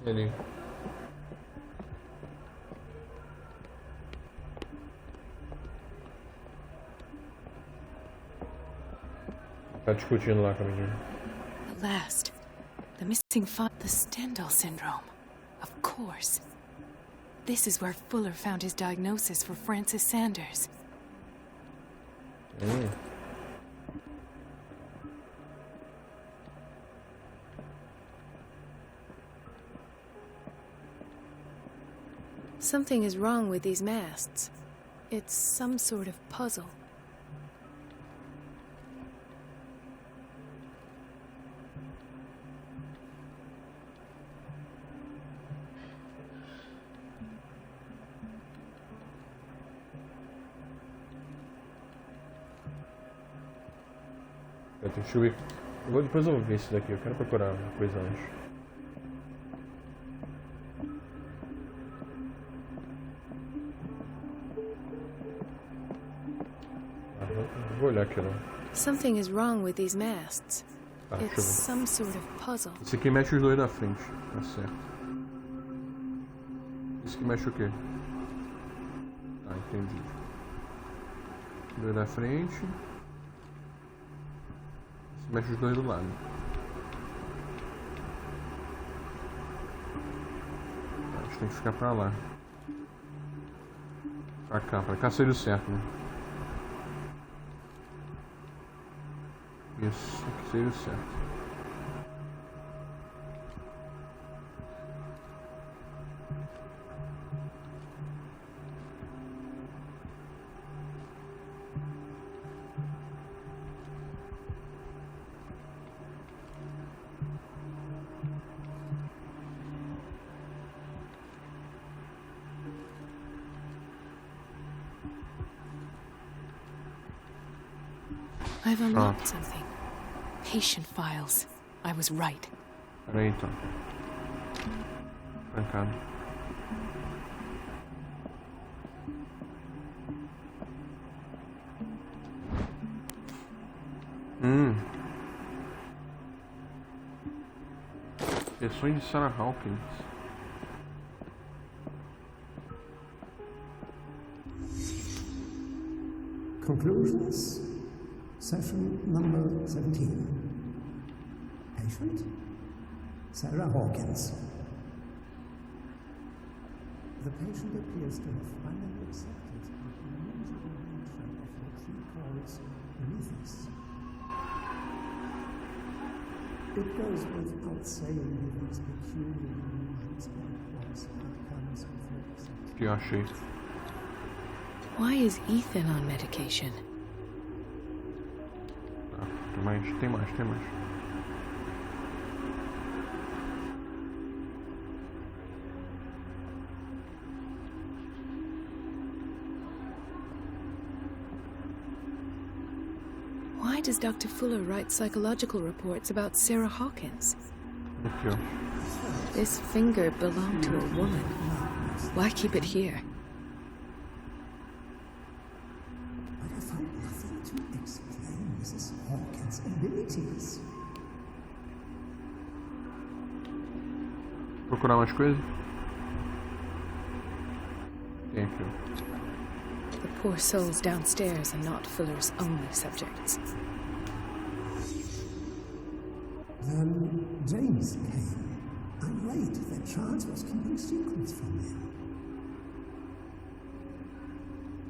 Ali. Tá discutindo lá com a menina. At last. The missing the Stendhal syndrome. Of course. This is where Fuller found his diagnosis for Francis Sanders. Something is wrong with these masts. It's some sort of puzzle. Deixa eu ver. Depois eu vou ver isso daqui. Eu quero procurar uma coisa antes. Vou olhar aqui, não. Something is wrong with these masts. Tá, It's some sort of puzzle. Esse aqui mexe os dois da frente. Tá certo. Esse aqui mexe o quê? Tá, entendi. Dois da frente. Esse mexe os dois do lado. Tá, a gente tem que ficar pra lá. Pra cá seria o certo, né? Isso, aqui seria o certo. I've unlocked something. Patient files. I was right. Peraí então. Trancado. Versões de Sarah Hawkins. Conclusions. Session number 17. Patient? Sarah Hawkins. The patient appears to have finally accepted the unusual nature of what she calls mythos. It goes without saying that these peculiar illusions might cause outcomes of the Que eu achei. Why is Ethan on medication? Tem mais. Why does Dr. Fuller write psychological reports about Sarah Hawkins? Aqui, ó. This finger belonged to a woman. Why keep it here? But I found nothing to explain Mrs. Hawkins' abilities. Procurar mais coisa? Tem aqui, ó. The poor souls downstairs are not Fuller's only subjects. Then James came, irate that Charles was keeping secrets from him.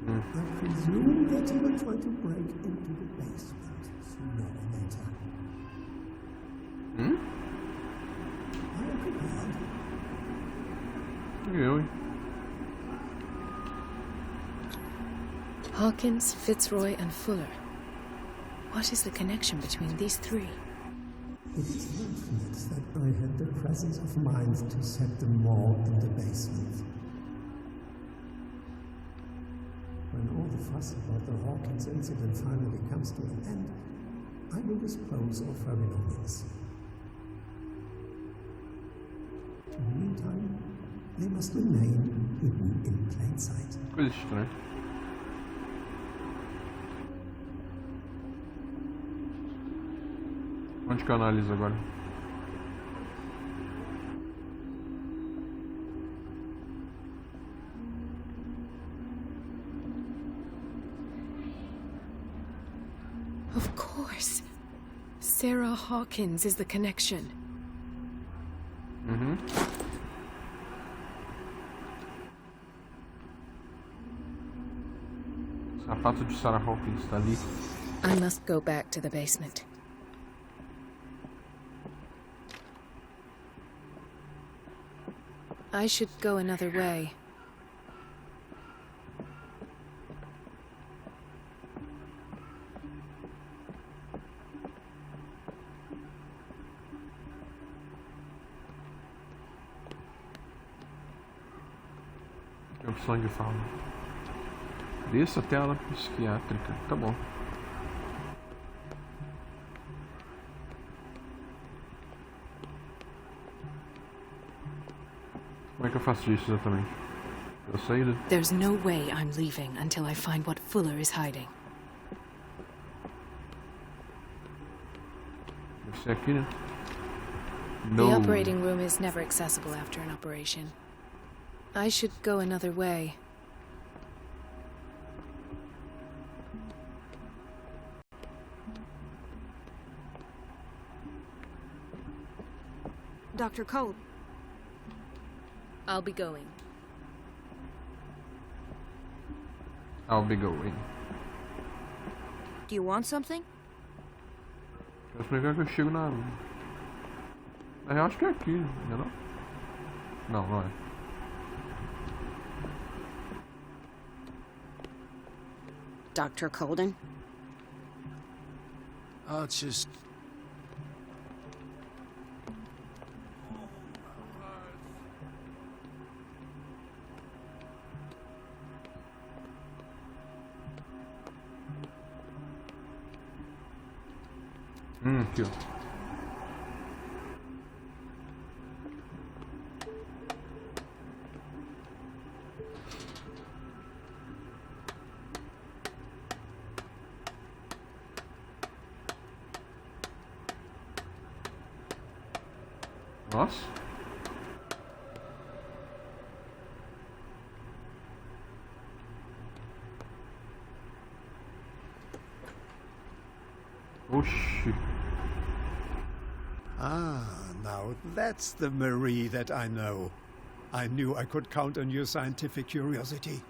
I presume that he will try to break into the basement sooner or later. I am prepared. Really? Hawkins, Fitzroy, and Fuller. What is the connection between these three? It is fortunate that I had the presence of mind to set them all in the basement. When all the fuss about the Hawkins incident finally comes to an end, I will dispose of her belongings. In the meantime, they must remain hidden in plain sight. Coisa estranha. Onde que eu analiso agora? Of course. Sarah Hawkins is the connection. Sapato de Sarah Hawkins está ali. I must go back to the basement. I should go another way. Tem opção de fala. Desça a tela psiquiátrica. Tá bom. Como é que eu faço isso exatamente? Eu saída? There's no way I'm leaving until I find what Fuller is hiding. Deve ser aqui, né? The operating room is never accessible after an operation. I should go another way. Dr. Cole. I'll be going. I'll be going. Do you want something? Quero explicar que eu chego na... Eu acho que é aqui, não é não? Não, não é. Dr. Colden? Oh, it's just... Aqui, ó. Nossa. Oxi. Ah, now that's the Marie that I know. I knew I could count on your scientific curiosity.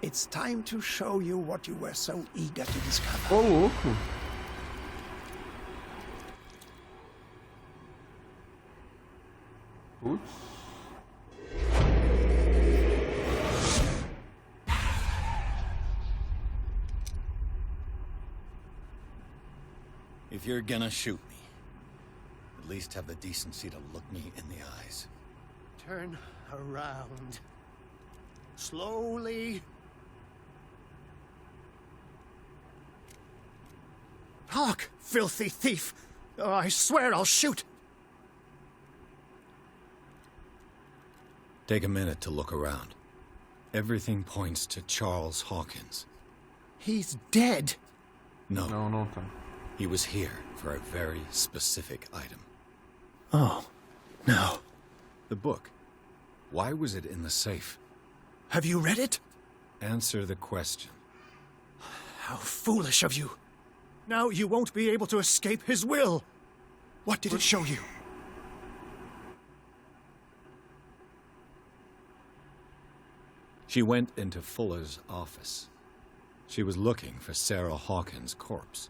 It's time to show you what you were so eager to discover. Ô, louco. Putz. If you're gonna shoot me, at least have the decency to look me in the eyes. Turn around. Slowly. Hark, filthy thief! Oh, I swear I'll shoot! Take a minute to look around. Everything points to Charles Hawkins. He's dead! No. No. He was here for a very specific item. Oh, no. The book. Why was it in the safe? Have you read it? Answer the question. How foolish of you. Now you won't be able to escape his will. What did it show you? She went into Fuller's office. She was looking for Sarah Hawkins' corpse.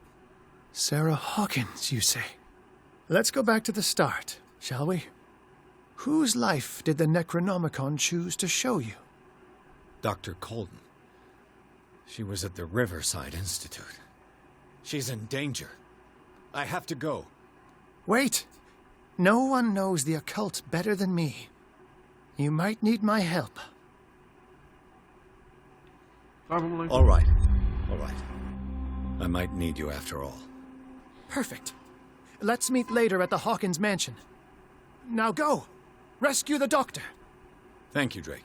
Sarah Hawkins, you say? Let's go back to the start, shall we? Whose life did the Necronomicon choose to show you? Dr. Colden. She was at the Riverside Institute. She's in danger. I have to go. Wait! No one knows the occult better than me. You might need my help. All right. I might need you after all. Perfect. Let's meet later at the Hawkins mansion. Now go! Rescue the doctor! Thank you, Drake.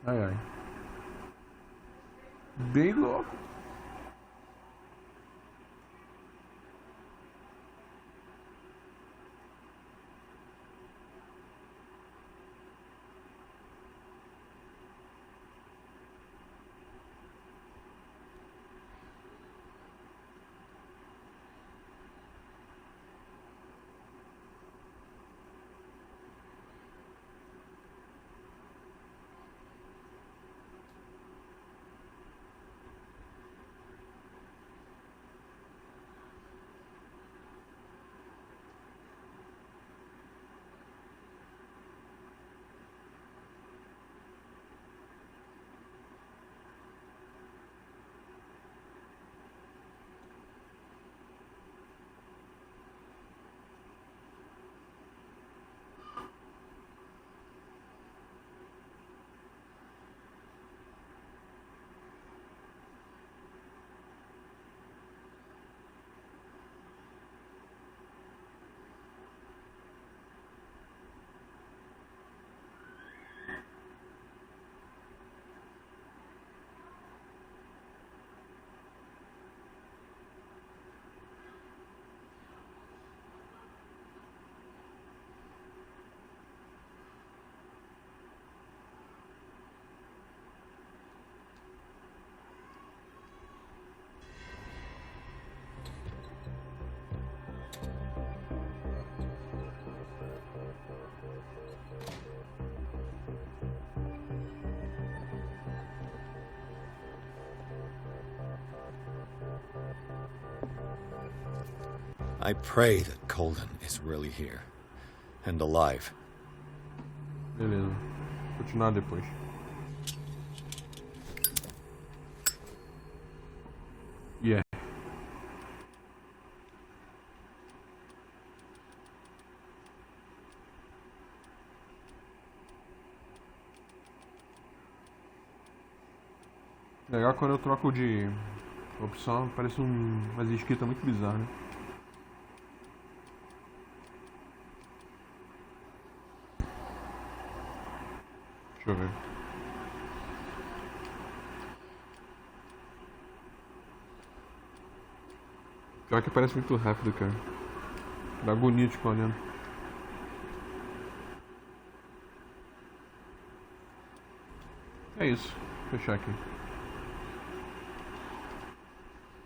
Ai, ai. Bem louco. I pray that Colden is really here. And alive. Beleza. Continuar depois. Yeah. Legal quando eu troco de opção, parece umas escritas muito bizarras, né? Deixa eu ver. Pior que parece muito rápido, cara. Dá agonia de ficar olhando. É isso. Vou fechar aqui.